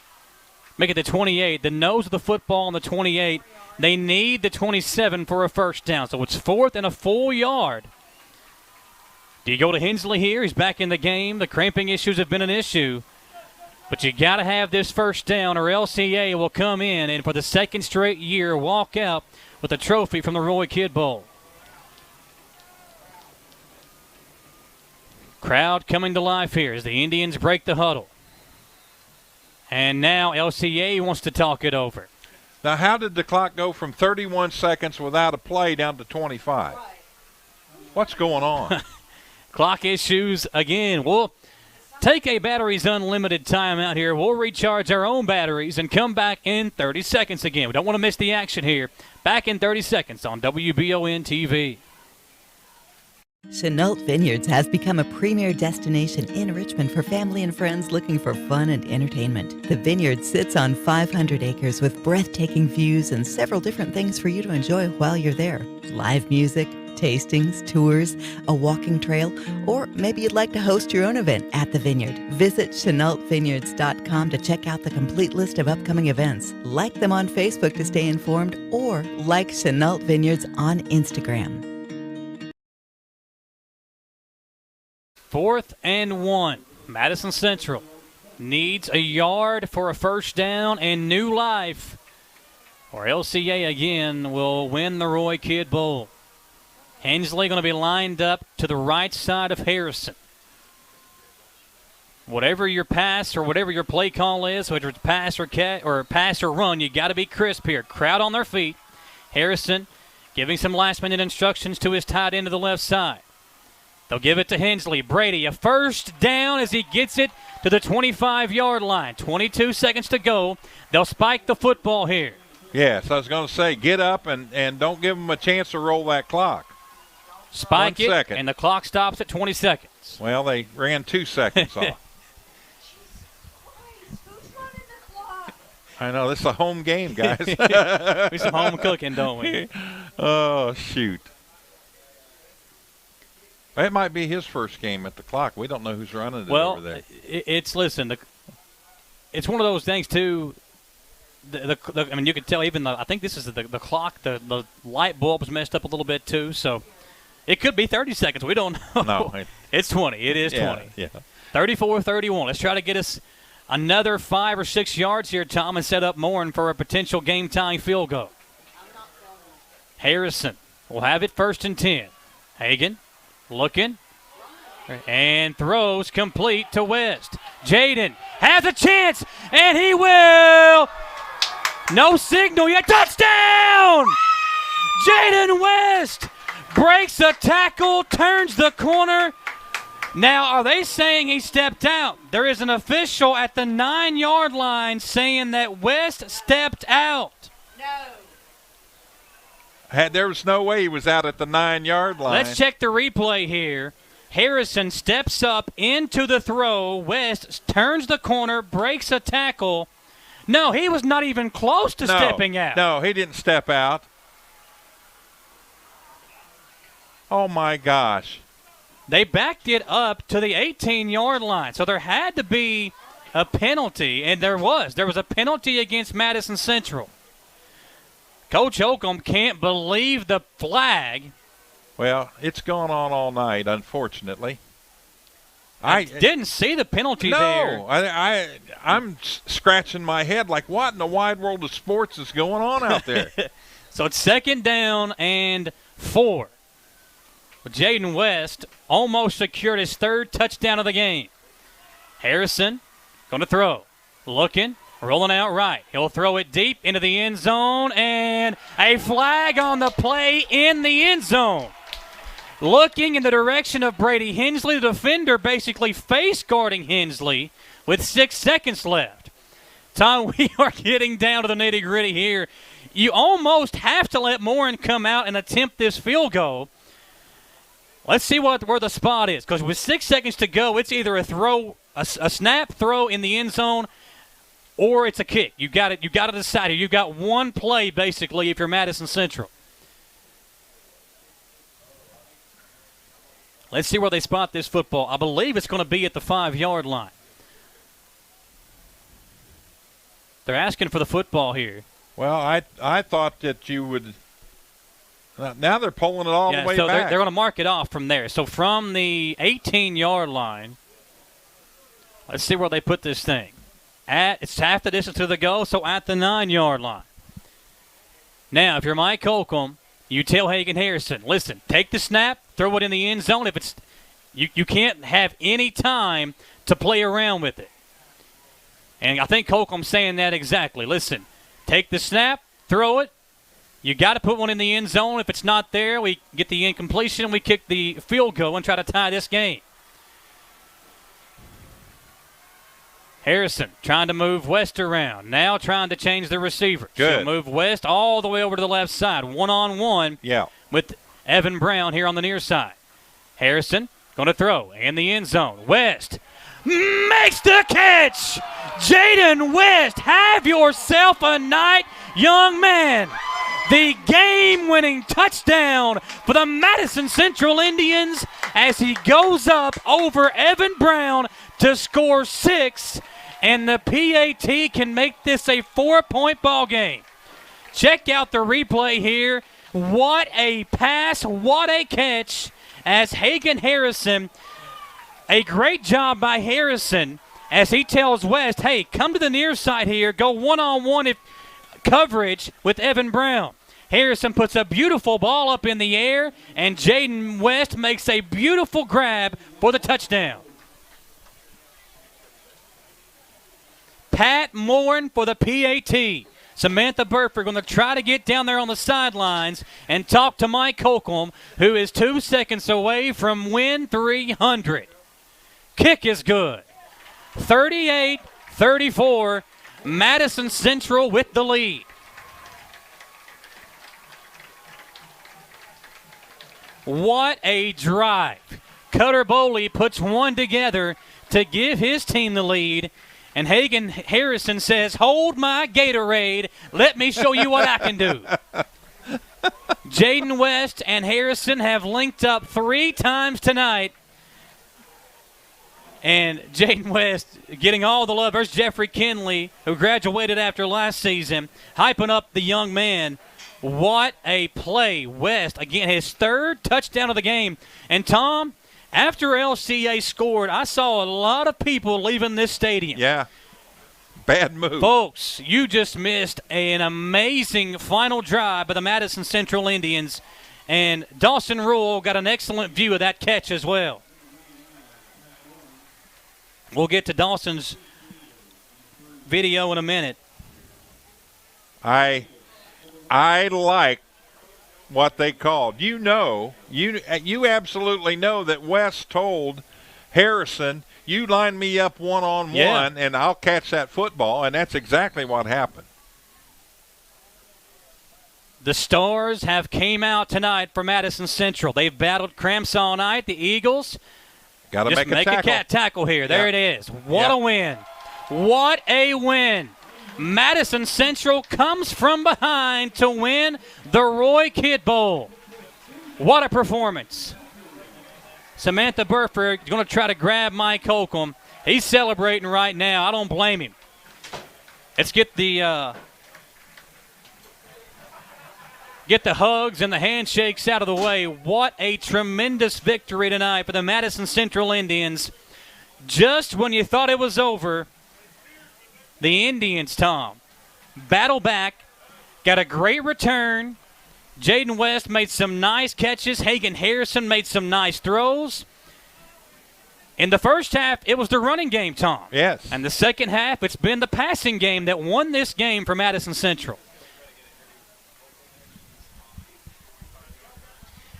Make it the 28. The nose of the football on the 28. They need the 27 for a first down. So it's 4th and a full yard. Do you go to Hensley here? He's back in the game. The cramping issues have been an issue. But you got to have this first down or LCA will come in and for the 2nd straight year walk out with a trophy from the Roy Kidd Bowl. Crowd coming to life here as the Indians break the huddle. And now LCA wants to talk it over. Now, how did the clock go from 31 seconds without a play down to 25? What's going on? Clock issues again. We'll take a batteries unlimited timeout here. We'll recharge our own batteries and come back in 30 seconds again. We don't want to miss the action here. Back in 30 seconds on WBON TV. Chenault Vineyards has become a premier destination in Richmond for family and friends looking for fun and entertainment. The vineyard sits on 500 acres with breathtaking views and several different things for you to enjoy while you're there. Live music, tastings, tours, a walking trail, or maybe you'd like to host your own event at the vineyard. Visit ChenaultVineyards.com to check out the complete list of upcoming events. Like them on Facebook to stay informed, or like Chenault Vineyards on Instagram. 4th and 1. Madison Central needs a yard for a first down and new life, or LCA again will win the Roy Kidd Bowl. Hensley going to be lined up to the right side of Harrison. Whatever your pass or whatever your play call is, whether it's pass or run, you got to be crisp here. Crowd on their feet. Harrison giving some last-minute instructions to his tight end to the left side. They'll give it to Hensley. Brady, a first down as he gets it to the 25-yard line. 22 seconds to go. They'll spike the football here. Yes, I was going to say, get up and don't give them a chance to roll that clock. Spike it, and the clock stops at 20 seconds. Well, they ran 2 seconds off. I know, this is a home game, guys. We some home cooking, don't we? Oh, shoot. It might be his first game at the clock. We don't know who's running it over there. It's one of those things, too. I mean, you could tell even I think this is the clock, the light bulb's messed up a little bit, too. So it could be 30 seconds. We don't know. No. It's 20. It is 20. Yeah. 34-31. Let's try to get us another 5 or 6 yards here, Tom, and set up Morin for a potential game-tying field goal. Harrison will have it 1st and 10. Hagan looking and throws complete to West. Jaden has a chance, and he will. No signal yet. Touchdown! Jaden West breaks a tackle, turns the corner. Now, are they saying he stepped out? There is an official at the 9-yard line saying that West stepped out. There was no way he was out at the 9-yard line. Let's check the replay here. Harrison steps up into the throw. West turns the corner, breaks a tackle. No, he was not even close to stepping out. No, he didn't step out. Oh, my gosh. They backed it up to the 18-yard line. So there had to be a penalty, and there was. There was a penalty against Madison Central. Coach Holcomb can't believe the flag. Well, it's gone on all night, unfortunately. I didn't see the penalty there. No, I'm scratching my head like, what in the wide world of sports is going on out there? So it's 2nd down and 4. Jaden West almost secured his 3rd touchdown of the game. Harrison going to throw. Looking, rolling out right. He'll throw it deep into the end zone, and a flag on the play in the end zone. Looking in the direction of Brady Hensley, the defender basically face guarding Hensley with 6 seconds left. Tom, we are getting down to the nitty-gritty here. You almost have to let Morin come out and attempt this field goal. Let's see where the spot is, because with 6 seconds to go, it's either a snap throw in the end zone, or it's a kick. You got to decide here. You've got one play basically if you're Madison Central. Let's see where they spot this football. I believe it's going to be at the 5-yard line. They're asking for the football here. Well, I thought that you would. Now they're pulling it all the way so back. They're going to mark it off from there. So from the 18-yard line, let's see where they put this thing. It's half the distance to the goal, so at the 9-yard line. Now, if you're Mike Holcomb, you tell Hagan Harrison, listen, take the snap, throw it in the end zone. If it's you can't have any time to play around with it. And I think Holcomb's saying that exactly. Listen, take the snap, throw it. You got to put one in the end zone. If it's not there, we get the incompletion, we kick the field goal and try to tie this game. Harrison trying to move West around. Now trying to change the receiver. Good. She'll move West all the way over to the left side. One-on-one with Evan Brown here on the near side. Harrison going to throw in the end zone. West makes the catch. Jaden West, have yourself a night, young man. The game-winning touchdown for the Madison Central Indians as he goes up over Evan Brown to score 6, and the PAT can make this a 4-point ball game. Check out the replay here. What a pass, what a catch as Hagan Harrison. A great job by Harrison as he tells West, hey, come to the near side here, go one-on-one coverage with Evan Brown. Harrison puts a beautiful ball up in the air, and Jaden West makes a beautiful grab for the touchdown. Pat Morin for the PAT. Samantha Burford going to try to get down there on the sidelines and talk to Mike Holcomb, who is 2 seconds away from win 300. Kick is good. 38-34, Madison Central with the lead. What a drive. Cutter Bowley puts one together to give his team the lead. And Hagan Harrison says, hold my Gatorade. Let me show you what I can do. Jaden West and Harrison have linked up 3 times tonight. And Jaden West getting all the love. There's Jeffrey Kinley, who graduated after last season, hyping up the young man. What a play. West, again, his 3rd touchdown of the game. And, Tom, after LCA scored, I saw a lot of people leaving this stadium. Yeah. Bad move. Folks, you just missed an amazing final drive by the Madison Central Indians. And Dawson Rule got an excellent view of that catch as well. We'll get to Dawson's video in a minute. I like what they called. You absolutely know that Wes told Harrison, you line me up one-on-one, and I'll catch that football, and that's exactly what happened. The Stars have came out tonight for Madison Central. They've battled Cramps all night. The Eagles got to make a cat tackle here. There it is. What a win. What a win. Madison Central comes from behind to win the Roy Kidd Bowl. What a performance. Samantha Burford is going to try to grab Mike Holcomb. He's celebrating right now. I don't blame him. Let's get the hugs and the handshakes out of the way. What a tremendous victory tonight for the Madison Central Indians. Just when you thought it was over, the Indians, Tom, battle back, got a great return. Jaden West made some nice catches. Hagan Harrison made some nice throws. In the first half, it was the running game, Tom. Yes. And the second half, it's been the passing game that won this game for Madison Central.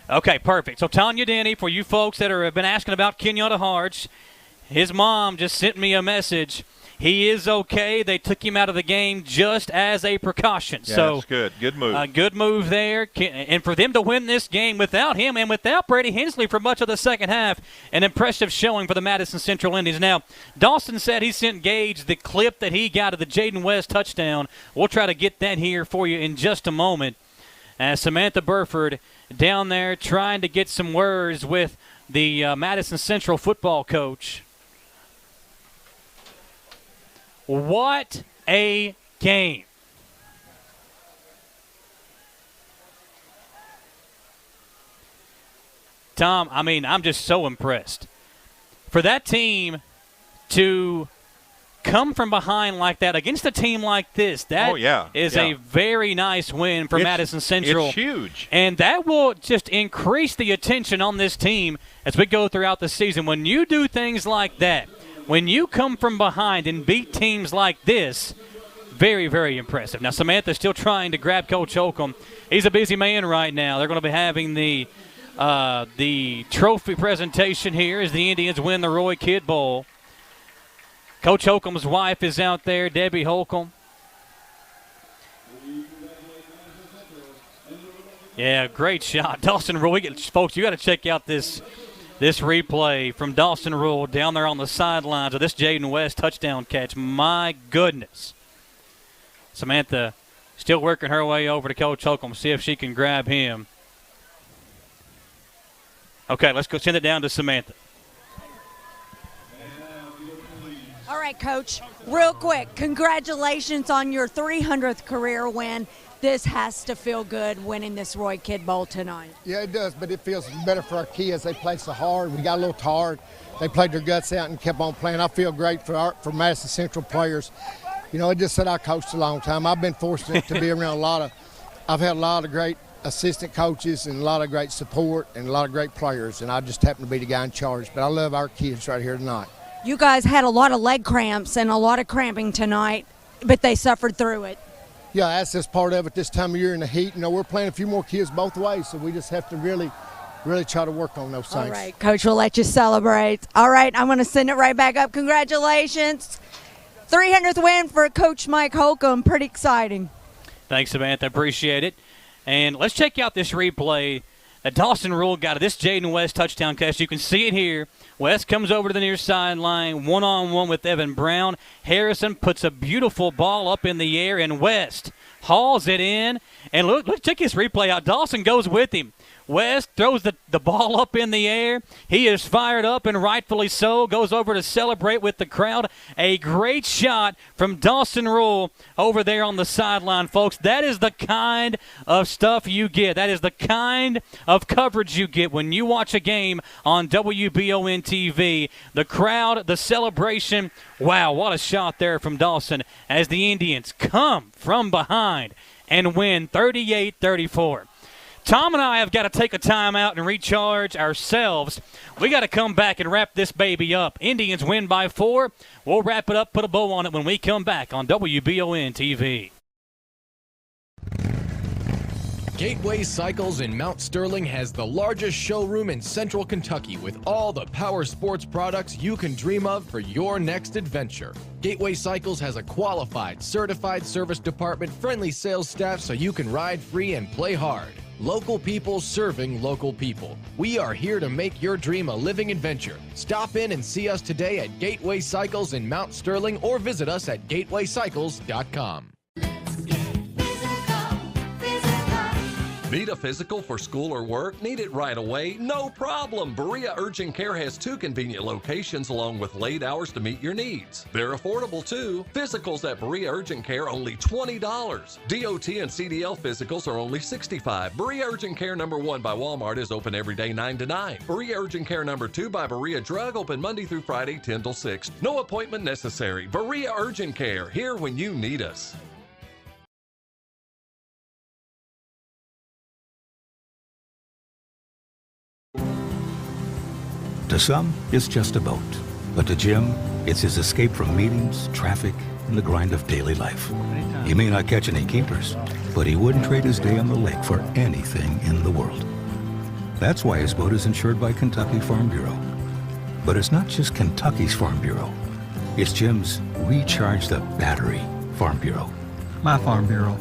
Okay, perfect. So Tanya Denny, for you folks that have been asking about Kenyatta Harts, his mom just sent me a message. He is okay. They took him out of the game just as a precaution. Yeah, so that's good. Good move. Good move there. And for them to win this game without him and without Brady Hensley for much of the second half, an impressive showing for the Madison Central Indians. Now, Dawson said he sent Gage the clip that he got of the Jaden West touchdown. We'll try to get that here for you in just a moment. As Samantha Burford down there trying to get some words with the Madison Central football coach. What a game. Tom, I mean, I'm just so impressed. For that team to come from behind like that against a team like this, that is a very nice win for Madison Central. It's huge. And that will just increase the attention on this team as we go throughout the season. When you do things like that, when you come from behind and beat teams like this, very, very impressive. Now, Samantha's still trying to grab Coach Holcomb. He's a busy man right now. They're going to be having the trophy presentation here as the Indians win the Roy Kidd Bowl. Coach Holcomb's wife is out there, Debbie Holcomb. Yeah, great shot. Dawson Rule, folks, you got to check out this replay from Dawson Rule down there on the sidelines of this Jaden West touchdown catch. My goodness. Samantha still working her way over to Coach Holcomb, see if she can grab him. Okay, let's go send it down to Samantha. All right, Coach, real quick, congratulations on your 300th career win. This has to feel good winning this Roy Kidd Bowl tonight. Yeah, it does, but it feels better for our kids. They played so hard. We got a little tired. They played their guts out and kept on playing. I feel great for Madison Central players. You know, it just said I coached a long time. I've been fortunate to be around I've had a lot of great assistant coaches and a lot of great support and a lot of great players, and I just happen to be the guy in charge. But I love our kids right here tonight. You guys had a lot of leg cramps and a lot of cramping tonight, but they suffered through it. Yeah, that's just part of it this time of year in the heat. You know, we're playing a few more kids both ways, so we just have to really try to work on those things. All right, Coach, we'll let you celebrate. All right, I'm going to send it right back up. Congratulations. 300th win for Coach Mike Holcomb. Pretty exciting. Thanks, Samantha. Appreciate it. And let's check out this replay that Dawson Rule got of this Jaden West touchdown catch. You can see it here. West comes over to the near sideline, one-on-one with Evan Brown. Harrison puts a beautiful ball up in the air, and West hauls it in. And look, check this replay out. Dawson goes with him. West throws the ball up in the air. He is fired up, and rightfully so. Goes over to celebrate with the crowd. A great shot from Dawson Rule over there on the sideline, folks. That is the kind of stuff you get. That is the kind of coverage you get when you watch a game on WBON TV. The crowd, the celebration. Wow, what a shot there from Dawson as the Indians come from behind and win 38-34. Tom and I have got to take a time out and recharge ourselves. We got to come back and wrap this baby up. Indians win by 4. We'll wrap it up, put a bow on it when we come back on WBON TV. Gateway Cycles in Mount Sterling has the largest showroom in central Kentucky with all the power sports products you can dream of for your next adventure. Gateway Cycles has a qualified, certified service department, friendly sales staff so you can ride free and play hard. Local people serving local people. We are here to make your dream a living adventure. Stop in and see us today at Gateway Cycles in Mount Sterling or visit us at gatewaycycles.com. Need a physical for school or work? Need it right away? No problem. Berea Urgent Care has 2 convenient locations along with late hours to meet your needs. They're affordable too. Physicals at Berea Urgent Care only $20. DOT and CDL physicals are only $65. Berea Urgent Care number 1 by Walmart is open every day 9 to 9. Berea Urgent Care number 2 by Berea Drug open Monday through Friday 10 till 6. No appointment necessary. Berea Urgent Care, here when you need us. To some, it's just a boat. But to Jim, it's his escape from meetings, traffic, and the grind of daily life. He may not catch any keepers, but he wouldn't trade his day on the lake for anything in the world. That's why his boat is insured by Kentucky Farm Bureau. But it's not just Kentucky's Farm Bureau. It's Jim's Recharge the Battery Farm Bureau. My Farm Bureau.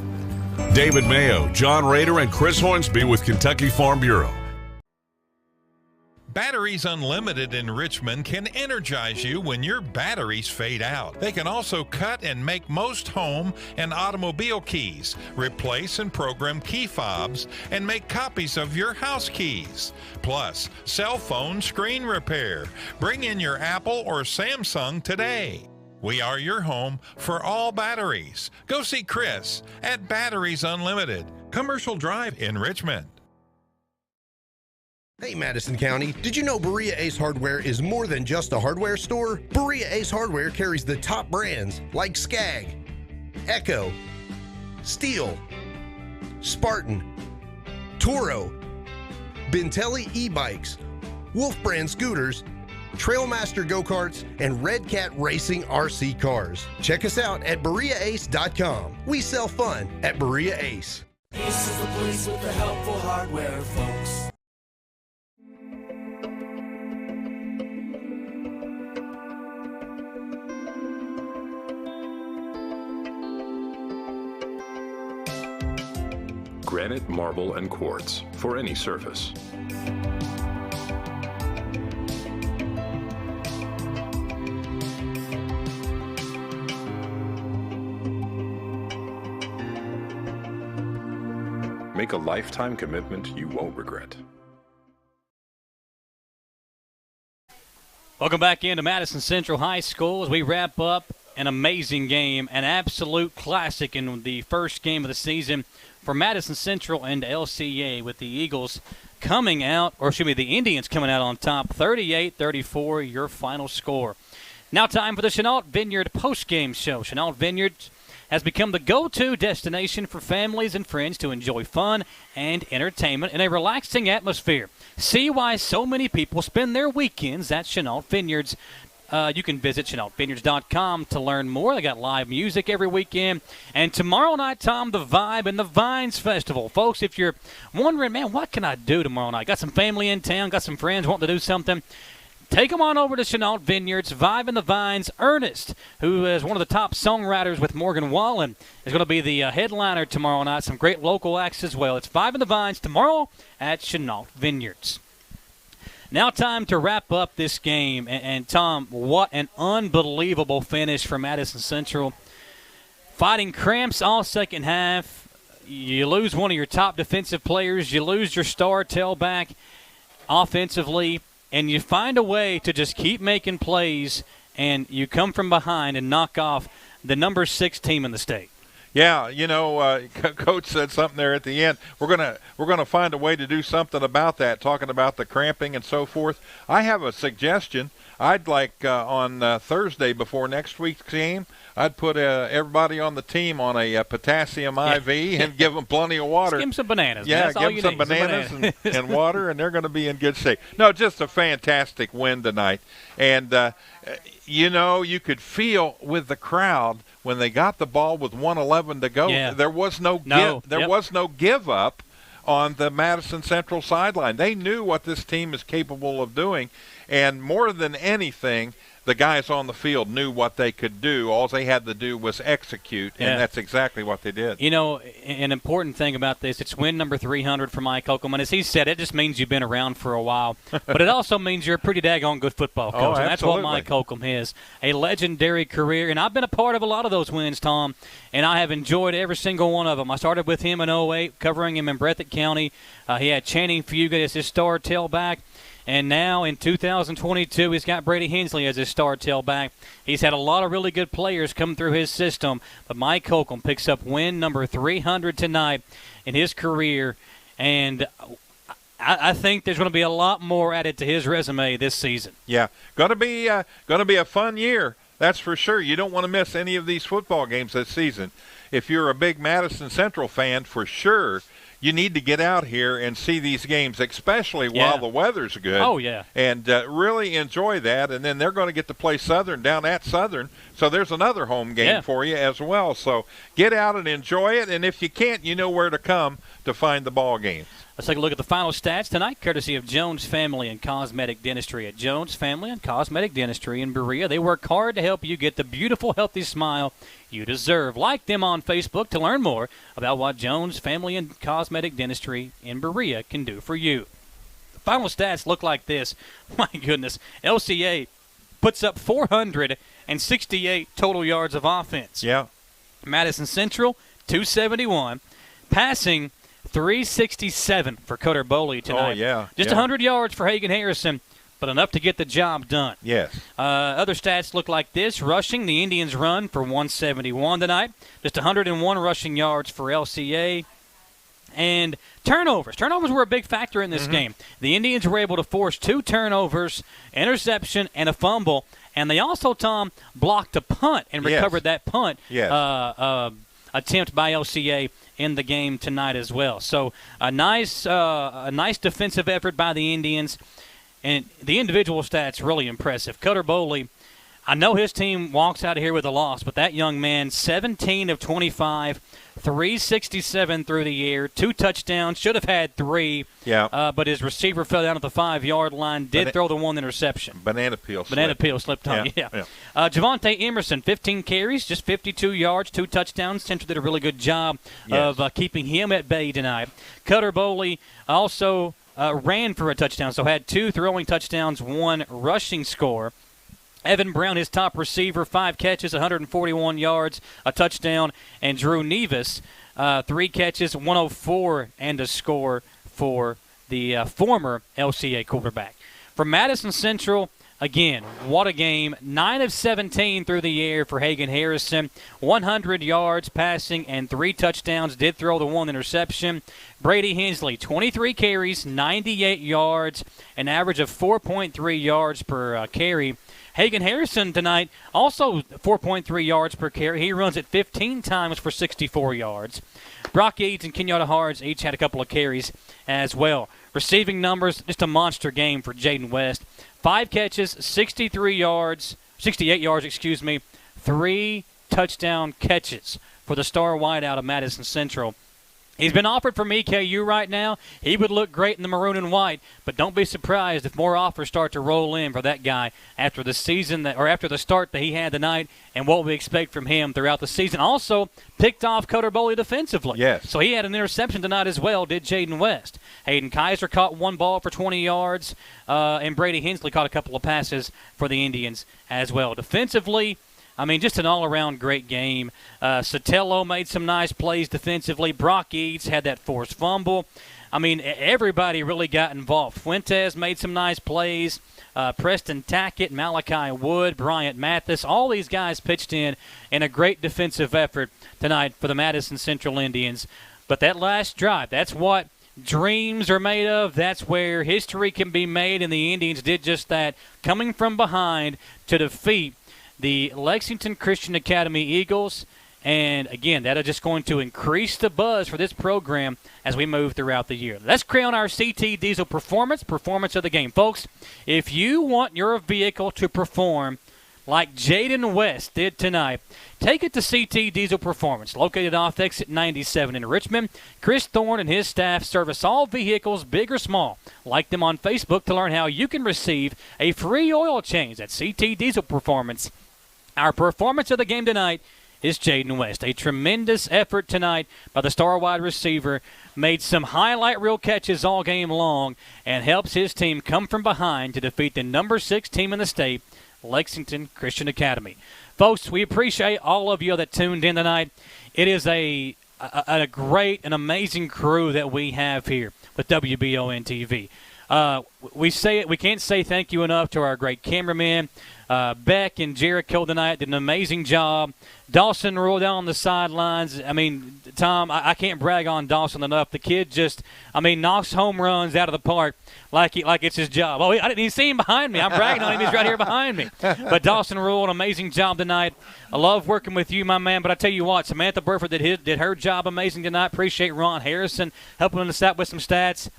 David Mayo, John Rader, and Chris Hornsby with Kentucky Farm Bureau. Batteries Unlimited in Richmond can energize you when your batteries fade out. They can also cut and make most home and automobile keys, replace and program key fobs, and make copies of your house keys. Plus, cell phone screen repair. Bring in your Apple or Samsung today. We are your home for all batteries. Go see Chris at Batteries Unlimited, Commercial Drive in Richmond. Hey Madison County, did you know Berea Ace Hardware is more than just a hardware store? Berea Ace Hardware carries the top brands like Skag, Echo, Steel, Spartan, Toro, Bentelli e-bikes, Wolf brand scooters, Trailmaster go-karts, and Red Cat Racing RC cars. Check us out at BereaAce.com. We sell fun at Berea Ace. Ace is the place with the helpful hardware, folks. Granite, marble, and quartz for any surface. Make a lifetime commitment you won't regret. Welcome back into Madison Central High School as we wrap up an amazing game, an absolute classic in the first game of the season for Madison Central and LCA, with the Eagles coming out, or excuse me, the Indians coming out on top, 38-34, your final score. Now time for the Chenault Vineyard postgame show. Chenault Vineyards has become the go-to destination for families and friends to enjoy fun and entertainment in a relaxing atmosphere. See why so many people spend their weekends at Chenault Vineyards. You can visit ChenaultVineyards.com to learn more. They got live music every weekend. And tomorrow night, Tom, the Vibe and the Vines Festival. Folks, if you're wondering, man, what can I do tomorrow night? Got some family in town, got some friends wanting to do something. Take them on over to Chenault Vineyards. Vibe and the Vines. Ernest, who is one of the top songwriters with Morgan Wallen, is going to be the headliner tomorrow night. Some great local acts as well. It's Vibe and the Vines tomorrow at Chenault Vineyards. Now time to wrap up this game. And Tom, what an unbelievable finish for Madison Central. Fighting cramps all second half. You lose one of your top defensive players. You lose your star tailback offensively. And you find a way to just keep making plays, and you come from behind and knock off the number 6 team in the state. Yeah, you know, Coach said something there at the end. We're gonna find a way to do something about that, talking about the cramping and so forth. I have a suggestion. I'd like on Thursday before next week's game, I'd put everybody on the team on a potassium IV and give them plenty of water. Just give them some bananas. Yeah, That's all give them some bananas and water, and they're going to be in good shape. No, just a fantastic win tonight. And, you could feel with the crowd when they got the ball with 1:11 to go, there was no give up on the Madison Central sideline. They knew what this team is capable of doing, and more than anything, the guys on the field knew what they could do. All they had to do was execute, and that's exactly what they did. An important thing about this, it's win number 300 for Mike Holcomb. And as he said, it just means you've been around for a while. But it also means you're a pretty daggone good football coach. And that's what Mike Holcomb is, a legendary career. And I've been a part of a lot of those wins, Tom, and I have enjoyed every single one of them. I started with him in 2008, covering him in Breathitt County. He had Channing Fugate as his star tailback. And now in 2022, he's got Brady Hensley as his star tailback. He's had a lot of really good players come through his system. But Mike Holcomb picks up win number 300 tonight in his career. And I think there's going to be a lot more added to his resume this season. Yeah, going to be a fun year. That's for sure. You don't want to miss any of these football games this season. If you're a big Madison Central fan, for sure, you need to get out here and see these games, especially while the weather's good. Oh, yeah. And really enjoy that. And then they're going to get to play Southern down at Southern. So there's another home game for you as well. So get out and enjoy it. And if you can't, you know where to come to find the ball games. Let's take a look at the final stats tonight, courtesy of Jones Family and Cosmetic Dentistry. At Jones Family and Cosmetic Dentistry in Berea, they work hard to help you get the beautiful, healthy smile you deserve. Like them on Facebook to learn more about what Jones Family and Cosmetic Dentistry in Berea can do for you. The final stats look like this. My goodness, LCA puts up 468 total yards of offense. Yeah. Madison Central, 271. Passing, 367 for Cutter Bowley tonight. Oh, yeah. Just 100 yards for Hagan Harrison, but enough to get the job done. Yes. Other stats look like this. Rushing, the Indians run for 171 tonight. Just 101 rushing yards for LCA. And turnovers. Turnovers were a big factor in this game. The Indians were able to force 2 turnovers, interception, and a fumble. And they also, Tom, blocked a punt and recovered that punt attempt by LCA in the game tonight as well. So a nice defensive effort by the Indians. And the individual stats really impressive. Cutter Bowley, I know his team walks out of here with a loss, but that young man, 17 of 25, 367 through the air, 2 touchdowns, should have had 3. Yeah. But his receiver fell down at the 5-yard line, did throw the 1 interception. Banana peel slipped on. Javante Emerson, 15 carries, just 52 yards, 2 touchdowns. Central did a really good job of keeping him at bay tonight. Cutter Bowley also ran for a touchdown, so had 2 throwing touchdowns, 1 rushing score. Evan Brown, his top receiver, 5 catches, 141 yards, a touchdown. And Drew Nevis, 3 catches, 104, and a score for the former LCA quarterback. For Madison Central, again, what a game. 9 of 17 through the air for Hagan Harrison. 100 yards passing and 3 touchdowns. Did throw the 1 interception. Brady Hensley, 23 carries, 98 yards, an average of 4.3 yards per carry. Hagan Harrison tonight, also 4.3 yards per carry. He runs it 15 times for 64 yards. Brock Eads and Kenyatta Hards each had a couple of carries as well. Receiving numbers, just a monster game for Jaden West. 5 catches, 68 yards, 3 touchdown catches for the star wideout of Madison Central. He's been offered from EKU right now. He would look great in the maroon and white, but don't be surprised if more offers start to roll in for that guy after the season after the start that he had tonight and what we expect from him throughout the season. Also, picked off Cutter Bowley defensively. Yes. So he had an interception tonight as well, did Jaden West. Hayden Kaiser caught 1 ball for 20 yards, and Brady Hensley caught a couple of passes for the Indians as well. Defensively, I mean, just an all-around great game. Sotelo made some nice plays defensively. Brock Eads had that forced fumble. I mean, everybody really got involved. Fuentes made some nice plays. Preston Tackett, Malachi Wood, Bryant Mathis, all these guys pitched in a great defensive effort tonight for the Madison Central Indians. But that last drive, that's what dreams are made of. That's where history can be made, and the Indians did just that, coming from behind to defeat the Lexington Christian Academy Eagles. And, again, that is just going to increase the buzz for this program as we move throughout the year. Let's crown our CT Diesel Performance of the game. Folks, if you want your vehicle to perform like Jaden West did tonight, take it to CT Diesel Performance, located off exit 97 in Richmond. Chris Thorne and his staff service all vehicles, big or small. Like them on Facebook to learn how you can receive a free oil change at CT Diesel Performance. Our performance of the game tonight is Jaden West. A tremendous effort tonight by the star wide receiver. Made some highlight reel catches all game long and helps his team come from behind to defeat the number 6 team in the state, Lexington Christian Academy. Folks, we appreciate all of you that tuned in tonight. It is a great and amazing crew that we have here with WBON TV. We can't say thank you enough to our great cameramen. Beck and Jericho tonight did an amazing job. Dawson rolled down on the sidelines. I mean, Tom, I can't brag on Dawson enough. The kid just, knocks home runs out of the park like it's his job. Oh, I didn't even see him behind me. I'm bragging on him. He's right here behind me. But Dawson rolled an amazing job tonight. I love working with you, my man. But I tell you what, Samantha Burford did her job amazing tonight. Appreciate Ron Harrison helping us out with some stats.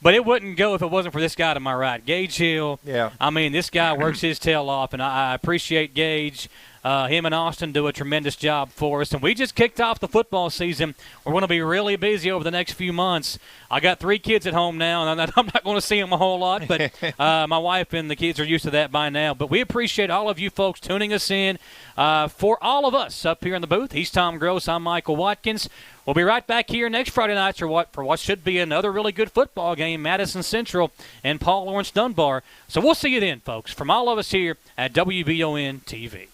But it wouldn't go if it wasn't for this guy to my right, Gage Hill. Yeah. This guy works his tail off, and I appreciate Gage. Him and Austin do a tremendous job for us. And we just kicked off the football season. We're going to be really busy over the next few months. I got 3 kids at home now, and I'm not going to see them a whole lot. But my wife and the kids are used to that by now. But we appreciate all of you folks tuning us in. For all of us up here in the booth, he's Tom Gross. I'm Michael Watkins. We'll be right back here next Friday night for what should be another really good football game, Madison Central and Paul Lawrence Dunbar. So we'll see you then, folks, from all of us here at WBON TV.